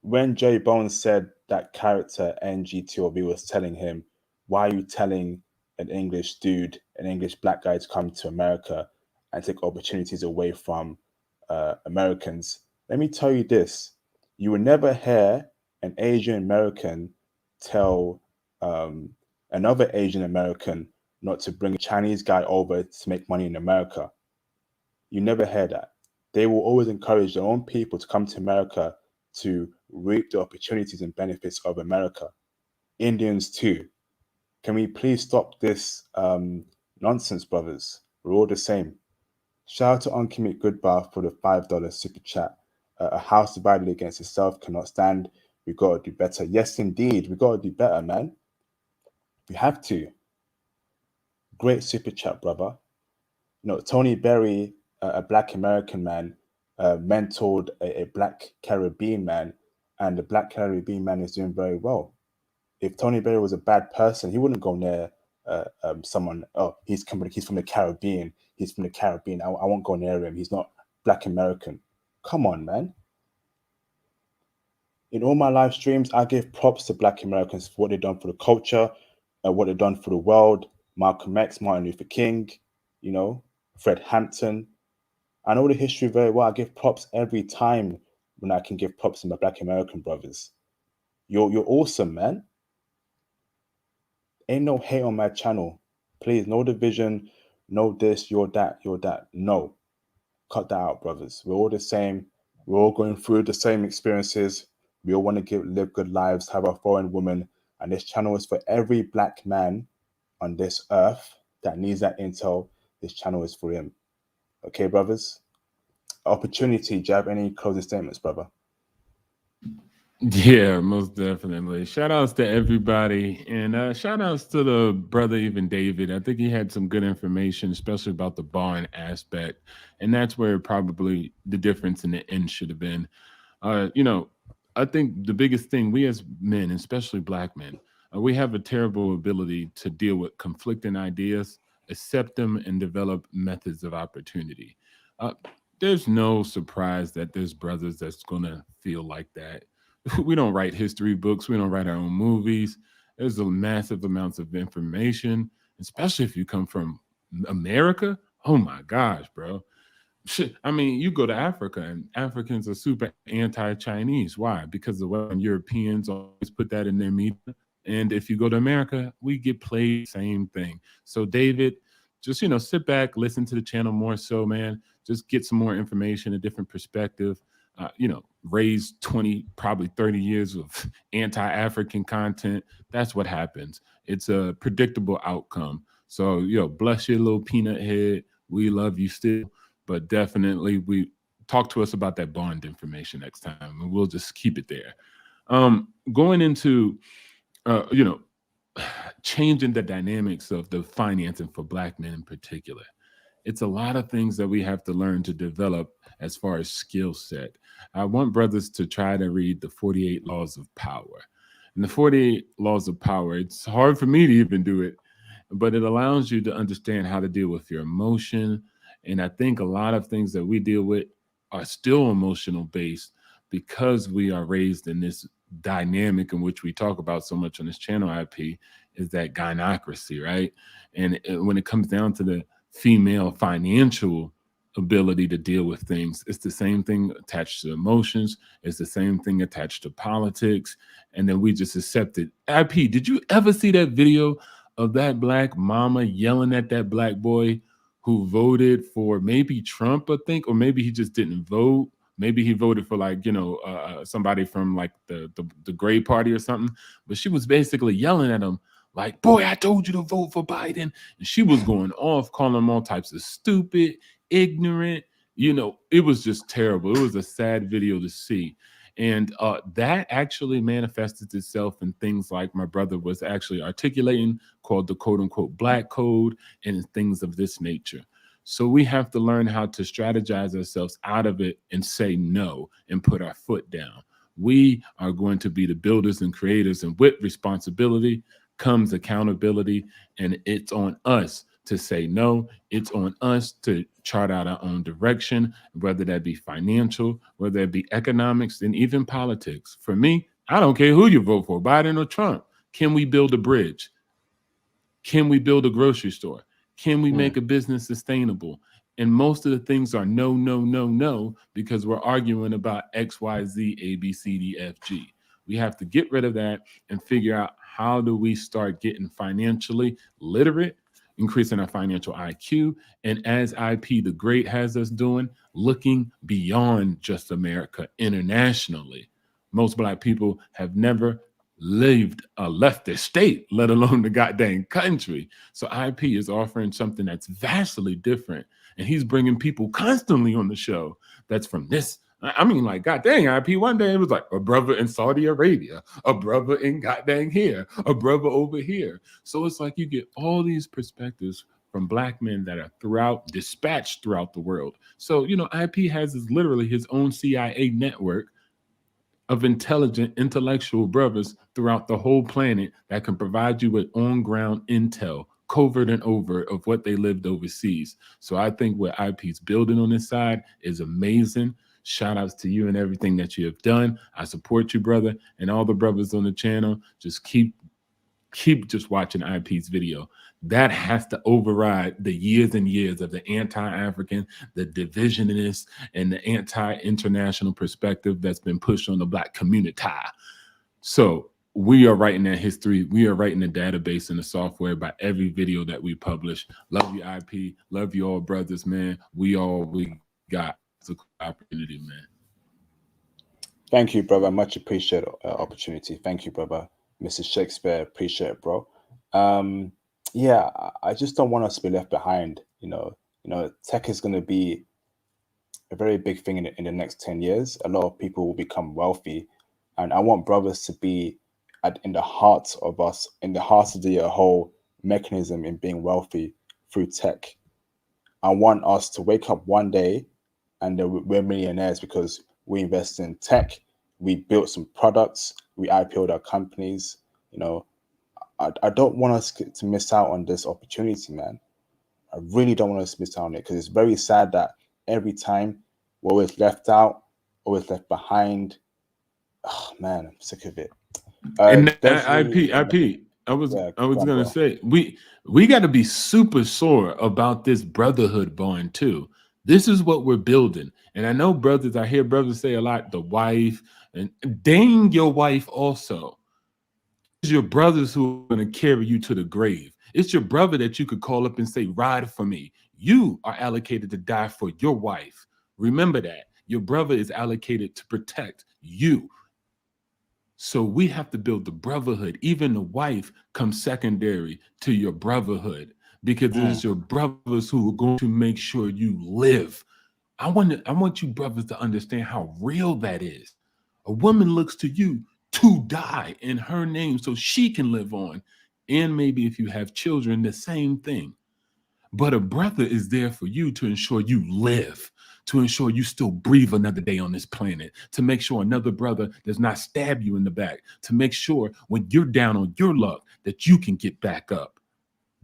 when Jay Bones said that character NGTOV was telling him, why are you telling an English dude, an English black guy to come to America and take opportunities away from Americans? Let me tell you this. You will never hear an Asian American tell um, another Asian American not to bring a Chinese guy over to make money in America. You never hear that. They will always encourage their own people to come to America to reap the opportunities and benefits of America. Indians too. Can we please stop this nonsense, brothers? We're all the same. Shout out to Uncommit Goodbar for the $5 super chat. A house divided against itself cannot stand. We gotta do better. Yes, indeed, we gotta do better, man. We have to. Great super chat, brother. Tony Berry, a black American man, mentored a black Caribbean man, and the black Caribbean man is doing very well. If Tony Berry was a bad person, he wouldn't go near someone. Oh, he's from the Caribbean. He's from the Caribbean. I won't go near him. He's not black American. Come on, man. In all my live streams, I give props to black Americans for what they've done for the culture, what they've done for the world. Malcolm X, Martin Luther King, Fred Hampton. I know the history very well. I give props every time when I can give props to my black American brothers. You're awesome, man. Ain't no hate on my channel. Please, no division, no this, you're that, you're that. No. Cut that out, brothers. We're all the same. We're all going through the same experiences. We all want to live good lives, have a foreign woman. And this channel is for every black man on this earth that needs that intel. This channel is for him. Okay, brothers? Opportunity. Do you have any closing statements, brother? Yeah, most definitely. Shout outs to everybody. And shout outs to the brother, even David. I think he had some good information, especially about the bond aspect. And that's where probably the difference in the end should have been. You know, I think the biggest thing we as men, especially black men, we have a terrible ability to deal with conflicting ideas, accept them, and develop methods of opportunity. Uh, there's no surprise that there's brothers that's going to feel like that. We don't write history books, we don't write our own movies. There's a massive amounts of information, especially if you come from America. Oh my gosh, bro. Shit, I mean, you go to Africa and Africans are super anti-Chinese. Why? Because the Western Europeans always put that in their media. And if you go to America, we get played the same thing. So David, just sit back, listen to the channel more so, man. Just get some more information, a different perspective. Raise 20, probably 30 years of anti-African content. That's what happens. It's a predictable outcome. So, bless your little peanut head. We love you still. But definitely, we talk to us about that bond information next time, and we'll just keep it there. Going into, changing the dynamics of the financing for Black men in particular. It's a lot of things that we have to learn to develop as far as skill set. I want brothers to try to read the 48 Laws of Power. And the 48 Laws of Power, it's hard for me to even do it. but it allows you to understand how to deal with your emotion. And I think a lot of things that we deal with are still emotional based because we are raised in this dynamic in which we talk about so much on this channel, IP, is that gynocracy, right? And when it comes down to the female financial ability to deal with things, it's the same thing attached to emotions, it's the same thing attached to politics, and then we just accept it. IP, did you ever see that video of that black mama yelling at that black boy who voted for maybe Trump, I think, or maybe he just didn't vote? Maybe he voted for, like, somebody from like the Gray Party or something. But she was basically yelling at him like, "Boy, I told you to vote for Biden." And she was going off, calling him all types of stupid, ignorant. It was just terrible. It was a sad video to see. And that actually manifested itself in things like my brother was actually articulating, called the quote unquote black code, and things of this nature. So we have to learn how to strategize ourselves out of it and say no and put our foot down. We are going to be the builders and creators, and with responsibility comes accountability. And it's on us to say no. It's on us to chart out our own direction, whether that be financial, whether it be economics, and even politics. For me, I don't care who you vote for, Biden or Trump. Can we build a bridge? Can we build a grocery store? Can we make a business sustainable? And most of the things are no, no, no, no, because we're arguing about X, Y, Z, A, B, C, D, F, G. We have to get rid of that and figure out, how do we start getting financially literate, increasing our financial IQ, and as IP the Great has us doing, looking beyond just America internationally. Most black people have never left their state, let alone the goddamn country. So IP is offering something that's vastly different, and he's bringing people constantly on the show that's from this. I mean, like, goddamn, IP. One day it was like a brother in Saudi Arabia, a brother in goddamn here, a brother over here. So it's like you get all these perspectives from black men that are dispatched throughout the world. So, IP has literally his own CIA network of intelligent, intellectual brothers throughout the whole planet that can provide you with on-ground intel, covert and overt, of what they lived overseas. So I think what IP's building on this side is amazing. Shout outs to you and everything that you have done. I support you, brother, and all the brothers on the channel. Just keep just watching IP's video. That has to override the years and years of the anti-African, the divisionist, and the anti-international perspective that's been pushed on the black community. So we are writing that history. We are writing the database and the software by every video that we publish. Love you, IP. Love you all, brothers, man. We got. It's a opportunity, man. Thank you, brother. Much appreciate opportunity. Thank you, brother. Mrs. Shakespeare, appreciate it, bro. Yeah, I just don't want us to be left behind. Tech is going to be a very big thing in the next 10 years. A lot of people will become wealthy, and I want brothers to be in the heart of us, in the heart of the whole mechanism in being wealthy through tech. I want us to wake up one day and we're millionaires because we invest in tech, we built some products, we IPO'd our companies. I don't want us to miss out on this opportunity, man. I really don't want us to miss out on it, because it's very sad that every time we're always left out, always left behind. Oh man, I'm sick of it. And IP, I was gonna say, we got to be super sore about this brotherhood bond too. This is what we're building. And I know brothers, I hear brothers say a lot, the wife, and dang your wife also. It's your brothers who are going to carry you to the grave. It's your brother that you could call up and say, ride for me. You are allocated to die for your wife. Remember that. Your brother is allocated to protect you. So we have to build the brotherhood. Even the wife comes secondary to your brotherhood, because it is your brothers who are going to make sure you live. I want you brothers to understand how real that is. A woman looks to you to die in her name so she can live on. And maybe if you have children, the same thing. But a brother is there for you to ensure you live, to ensure you still breathe another day on this planet, to make sure another brother does not stab you in the back, to make sure when you're down on your luck that you can get back up.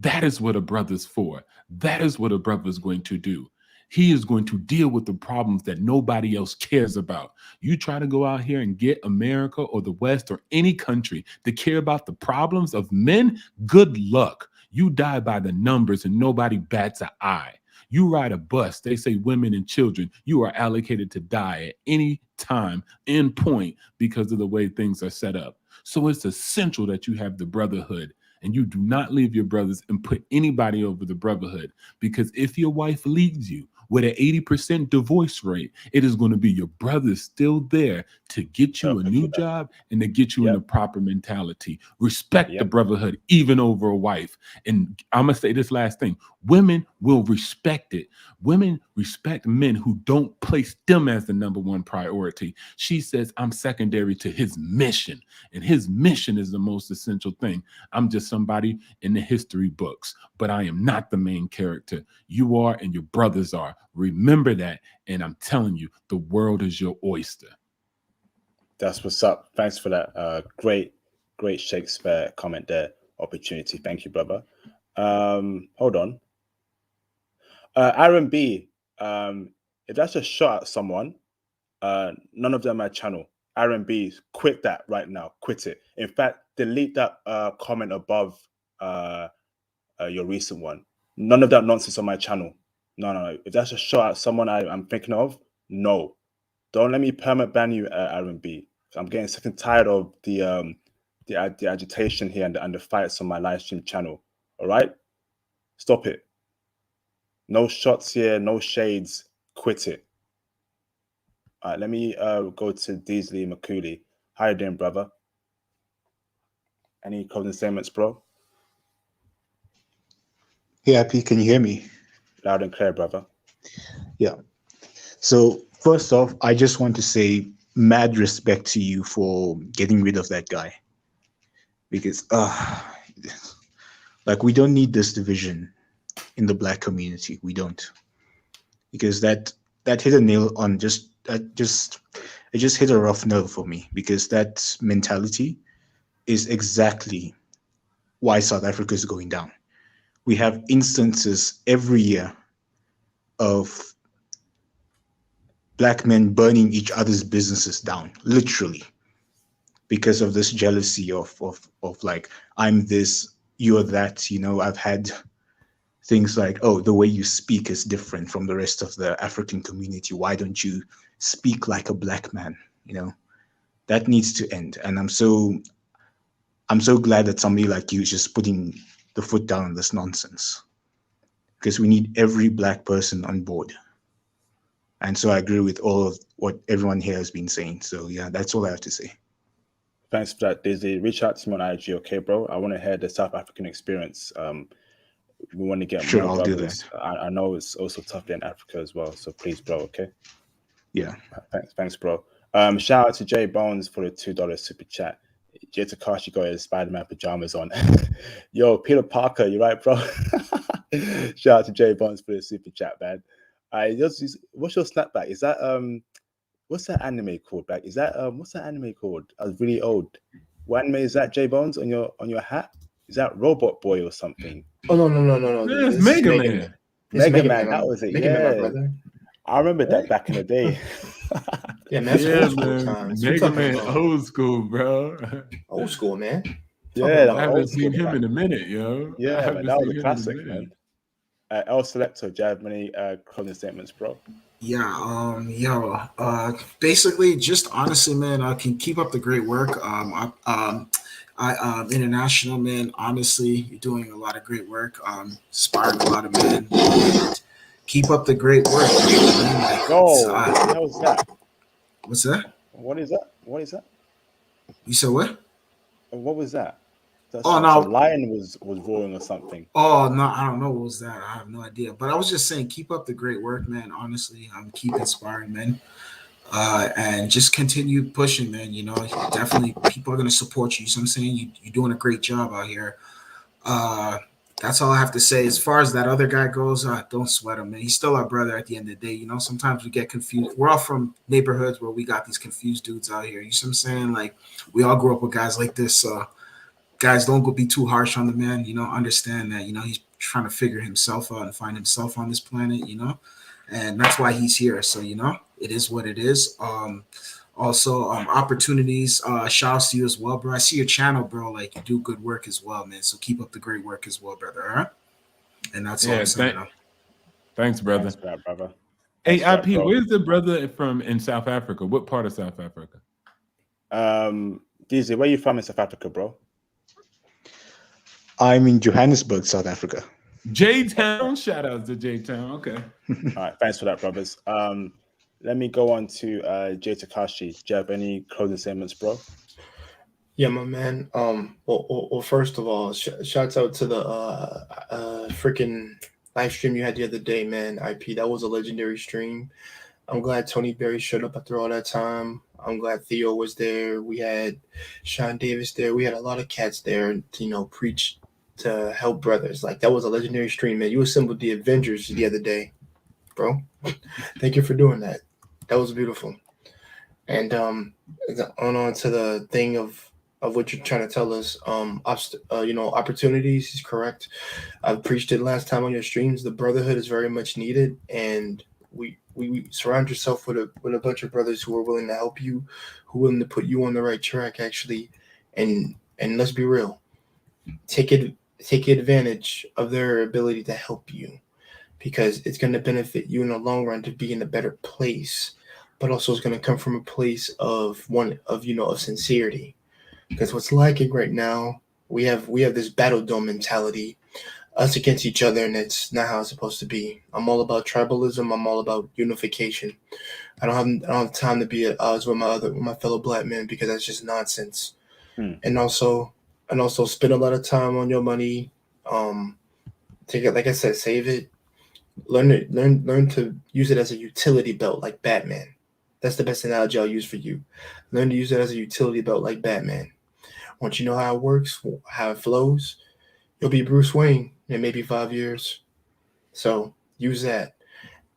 That is what a brother's for. That is what a brother is going to do. He is going to deal with the problems that nobody else cares about. You try to go out here and get America or the West or any country to care about the problems of men, good luck. You die by the numbers and nobody bats an eye. You ride a bus, they say women and children, you are allocated to die at any time, in point, because of the way things are set up. So it's essential that you have the brotherhood and you do not leave your brothers and put anybody over the brotherhood. Because if your wife leaves you with an 80% divorce rate, it is going to be your brothers still there to get you a new job and to get you in the proper mentality. Respect the brotherhood even over a wife. And I'm going to say this last thing. Women will respect it. Women respect men who don't place them as the number one priority. She says, I'm secondary to his mission, and his mission is the most essential thing. I'm just somebody in the history books, but I am not the main character. You are, and your brothers are. Remember that, and I'm telling you, the world is your oyster. That's what's up. Thanks for that great Shakespeare comment there. Opportunity. Thank you, brother. Hold on. Aaron B, if that's a shot at someone, none of them are channel. Aaron B, quit that right now. Quit it. In fact, delete that comment above your recent one. None of that nonsense on my channel. No. If that's a shot at someone I'm thinking of, no. Don't let me permit ban you, Aaron B. I'm getting sick and tired of the agitation here and the fights on my live stream channel. All right? Stop it. No shots here, no shades. Quit it. All right, let me go to Deasley McCooley. How you doing, brother? Any closing statements, bro? Yeah, P, can you hear me? Loud and clear, brother. Yeah. So first off, I just want to say mad respect to you for getting rid of that guy. Because like, we don't need this division in the Black community. We don't. Because that hit a nail on it just hit a rough nerve for me, because that mentality is exactly why South Africa is going down. We have instances every year of Black men burning each other's businesses down, literally, because of this jealousy of like, I'm this, you're that. You know, I've had things like, oh, the way you speak is different from the rest of the African community. Why don't you speak like a Black man? You know, that needs to end. And I'm so glad that somebody like you is just putting the foot down on this nonsense, because we need every Black person on board. And so I agree with all of what everyone here has been saying. So yeah, that's all I have to say. Thanks for that, Dizzy. Reach out to me on IG, okay, bro? I want to hear the South African experience. We want to get Sure, more I'll do brothers. that. I know it's also tough in Africa as well. So please, bro, okay? Yeah. Thanks, bro. Shout out to Jay Bones for the $2 super chat. Jay Takashi got his Spider-Man pajamas on. Yo, Peter Parker, you right, bro? Shout out to Jay Bones for the super chat, man. What's your snapback? Is that what's that anime called? Back? Is that what's that anime called? I was really old. What anime is that, Jay Bones, on your hat? Is that Robot Boy or something? Oh no. It's Mega Man. Mega Man, that was it. Mega Man, yeah, my brother. I remember that back in the day. Yeah, man, that's old school times. You Mega talking Man, about old school, bro. old school, man. Yeah, I haven't seen him in a minute, yo. Yeah, man, that was a classic, man. El Selector, do you have many closing statements, bro? Yeah, basically, just honestly, man, I can keep up the great work. International, man, honestly, you're doing a lot of great work, inspiring a lot of men. And keep up the great work. You know what I mean? Like, what the hell is that? What's that? What is that? What is that? You said what? What was that? No, some lion was roaring or something. Oh no, I don't know what was that. I have no idea. But I was just saying, keep up the great work, man. Honestly, keep inspiring, man. And just continue pushing, man. You know, definitely people are gonna support you. You know what I'm saying? You're doing a great job out here. That's all I have to say. As far as that other guy goes, don't sweat him, man. He's still our brother at the end of the day. You know, sometimes we get confused. We're all from neighborhoods where we got these confused dudes out here. You know what I'm saying? Like, we all grew up with guys like this. guys, don't go be too harsh on the man. Understand that he's trying to figure himself out and find himself on this planet. And that's why he's here. So it is what it is. Also, opportunities. Shouts to you as well, bro. I see your channel, bro. Like you do good work as well, man. So keep up the great work as well, brother. All right. And that's all Yeah, I'm saying. thanks, brother. Thanks for that, brother. Hey, Thanks for that, IP, bro. where's the brother from in South Africa? What part of South Africa? DZ, where you from in South Africa, bro? I'm in Johannesburg, South Africa. J-Town? Shout out to J-Town. Okay. All right, thanks for that, brothers. Let me go on to Jay Takashi. Do you have any closing statements, bro? Yeah, my man. Well, first of all, shouts out to the freaking live stream you had the other day, man. IP, that was a legendary stream. I'm glad Tony Berry showed up after all that time. I'm glad Theo was there. We had Sean Davis there. We had a lot of cats there to preach to help brothers. Like that was a legendary stream, man. You assembled the Avengers the other day, bro. Thank you for doing that. That was beautiful. And on to the thing of what you're trying to tell us. Opportunities is correct. I've preached it last time on your streams. The brotherhood is very much needed, and we surround yourself with a bunch of brothers who are willing to help you, who are willing to put you on the right track, actually. And let's be real, take advantage of their ability to help you, because it's going to benefit you in the long run to be in a better place, but also it's going to come from a place of sincerity. Because what's lacking right now, we have this battle dome mentality, us against each other, and it's not how it's supposed to be. I'm all about tribalism. I'm all about unification. I don't have time to be at odds with my fellow black men, because that's just nonsense. And also spend a lot of time on your money. Take it, like I said, save it. Learn to use it as a utility belt, like Batman. That's the best analogy I'll use for you. Learn to use it as a utility belt, like Batman. Once you know how it works, how it flows, you'll be Bruce Wayne in maybe 5 years. So use that.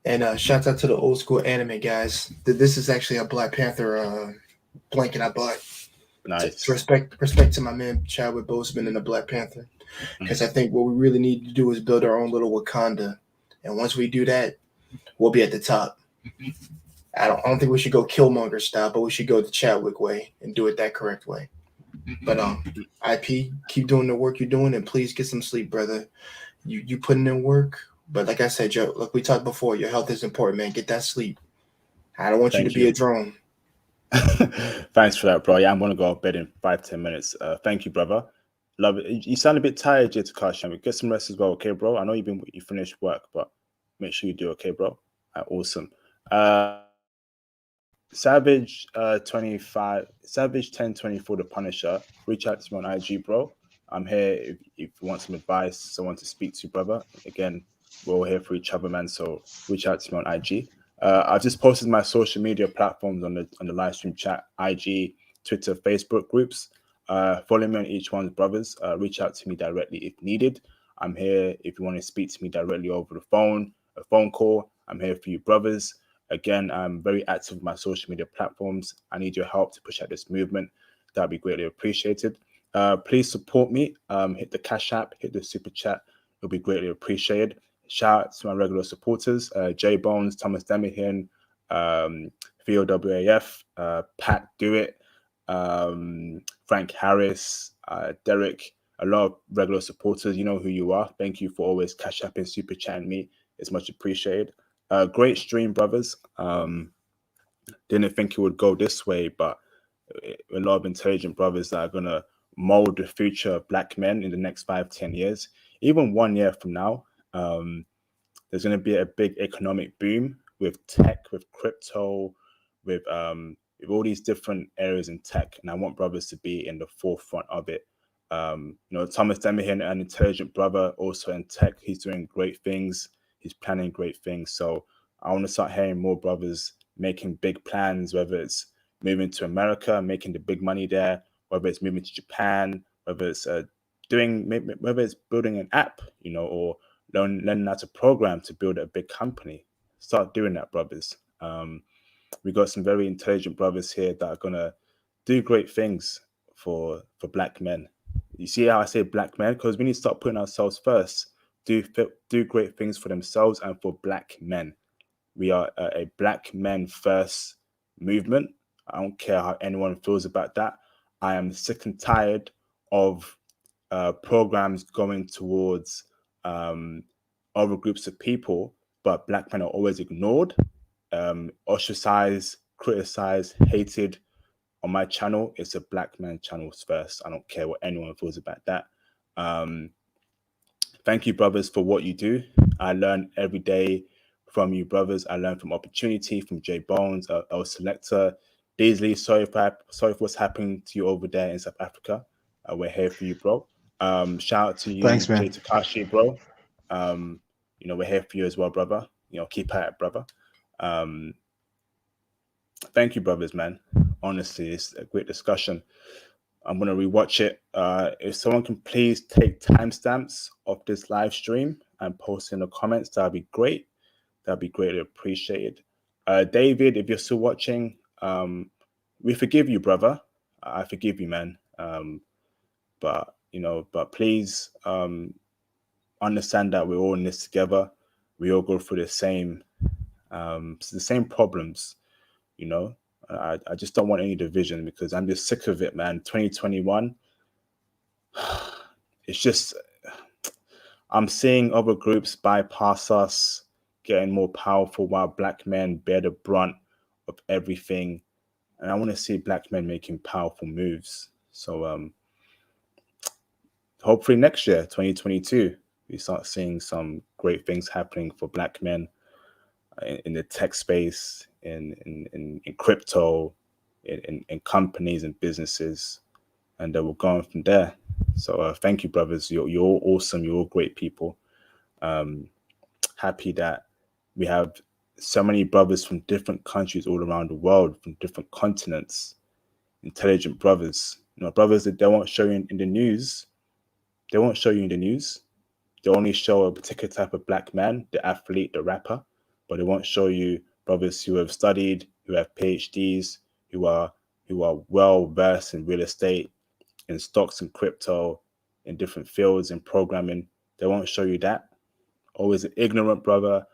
And shouts out to the old school anime guys. This is actually a Black Panther blanket I bought. Nice. Respect to my man Chadwick Boseman and the Black Panther. Because I think what we really need to do is build our own little Wakanda. And once we do that, we'll be at the top. I don't think we should go Killmonger style, but we should go the Chadwick way and do it that correct way. But IP, keep doing the work you're doing, and please get some sleep, brother. You putting in work, but like I said, Joe, like we talked before, your health is important, man. Get that sleep. I don't want you to be a drone. Thanks for that, bro. Yeah, I'm gonna go to bed in 5-10 minutes. Thank you, brother. Love it. You sound a bit tired, Jay Takashi. Get some rest as well, okay, bro? I know you finished work, but make sure you do, okay, bro? Awesome. Savage 25, Savage 1024, the Punisher. Reach out to me on IG, bro. I'm here if you want some advice, someone to speak to, brother. Again, we're all here for each other, man. So reach out to me on IG. I've just posted my social media platforms on the live stream chat, IG, Twitter, Facebook groups. Follow me on each one's, brothers. Reach out to me directly if needed. I'm here if you want to speak to me directly over the phone, a phone call. I'm here for you, brothers. Again, I'm very active with my social media platforms. I need your help to push out this movement. That'd be greatly appreciated. Please support me. Hit the Cash App, hit the Super Chat. It'll be greatly appreciated. Shout out to my regular supporters, J Bones, Thomas Demihin, Theo WAF, Pat Do It, Frank Harris, Derek, a lot of regular supporters. You know who you are. Thank you for always Cash App and Super Chatting me. It's much appreciated. Great stream, brothers. Didn't think it would go this way, but a lot of intelligent brothers that are going to mold the future of black men in the next 5-10 years. Even 1 year from now, there's going to be a big economic boom with tech, with crypto, with all these different areas in tech. And I want brothers to be in the forefront of it. Thomas Demihin, an intelligent brother, also in tech. He's doing great things. He's planning great things. So I want to start hearing more brothers making big plans, whether it's moving to America, making the big money there, whether it's moving to Japan, whether it's building an app, or learning how to program to build a big company. Start doing that, brothers. We got some very intelligent brothers here that are gonna do great things for black men. You see how I say black men? Because we need to start putting ourselves first. Do great things for themselves and for black men. We are a black men first movement. I don't care how anyone feels about that. I am sick and tired of programs going towards other groups of people, but black men are always ignored, ostracized, criticized, hated. On my channel, it's a black man channels first. I don't care what anyone feels about that. Thank you, brothers, for what you do. I learn every day from you, brothers. I learn from Opportunity, from J Bones, El Selector, Daisley. Sorry for what's happening to you over there in South Africa. We're here for you, bro. Shout out to you, Thanks, man. Jay Takashi, bro. We're here for you as well, brother. Keep at it, brother. Thank you, brothers, man. Honestly, it's a great discussion. I'm gonna rewatch it. If someone can please take timestamps of this live stream and post in the comments, that'd be great. That'd be greatly appreciated. David, if you're still watching, we forgive you, brother. I forgive you, man. But please understand that we're all in this together. We all go through the same problems. I just don't want any division because I'm just sick of it, man. 2021. It's just I'm seeing other groups bypass us, getting more powerful while black men bear the brunt of everything. And I want to see black men making powerful moves. So hopefully next year, 2022, we start seeing some great things happening for black men in the tech space, in crypto, in companies and businesses. And we're going from there. So thank you, brothers. You're all awesome. You're all great people. Happy that we have so many brothers from different countries all around the world, from different continents, intelligent brothers. Brothers that they won't show you in the news. They won't show you in the news. They only show a particular type of black man, the athlete, the rapper, but they won't show you brothers who have studied, who have PhDs, who are well versed in real estate, in stocks and crypto, in different fields in programming. They won't show you that. Always an ignorant brother,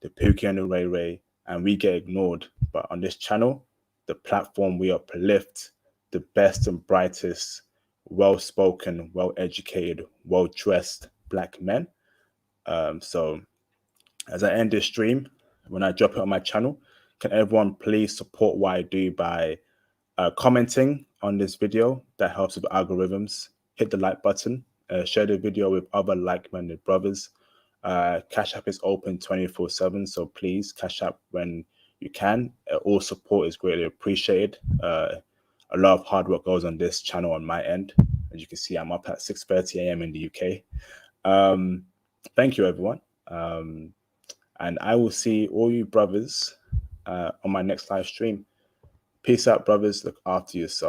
the Pookie and the Ray Ray, and we get ignored. But on this channel, the platform, we uplift the best and brightest, well-spoken, well-educated, well-dressed black men. So as I end this stream, when I drop it on my channel, can everyone please support what I do by commenting on this video? That helps with algorithms. Hit the like button, share the video with other like-minded brothers. Cash App is open 24/7, so please cash app when you can. All support is greatly appreciated. A lot of hard work goes on this channel on my end. As you can see, I'm up at 6:30 a.m. in the UK. Thank you, everyone. And I will see all you brothers on my next live stream. Peace out, brothers. Look after yourself.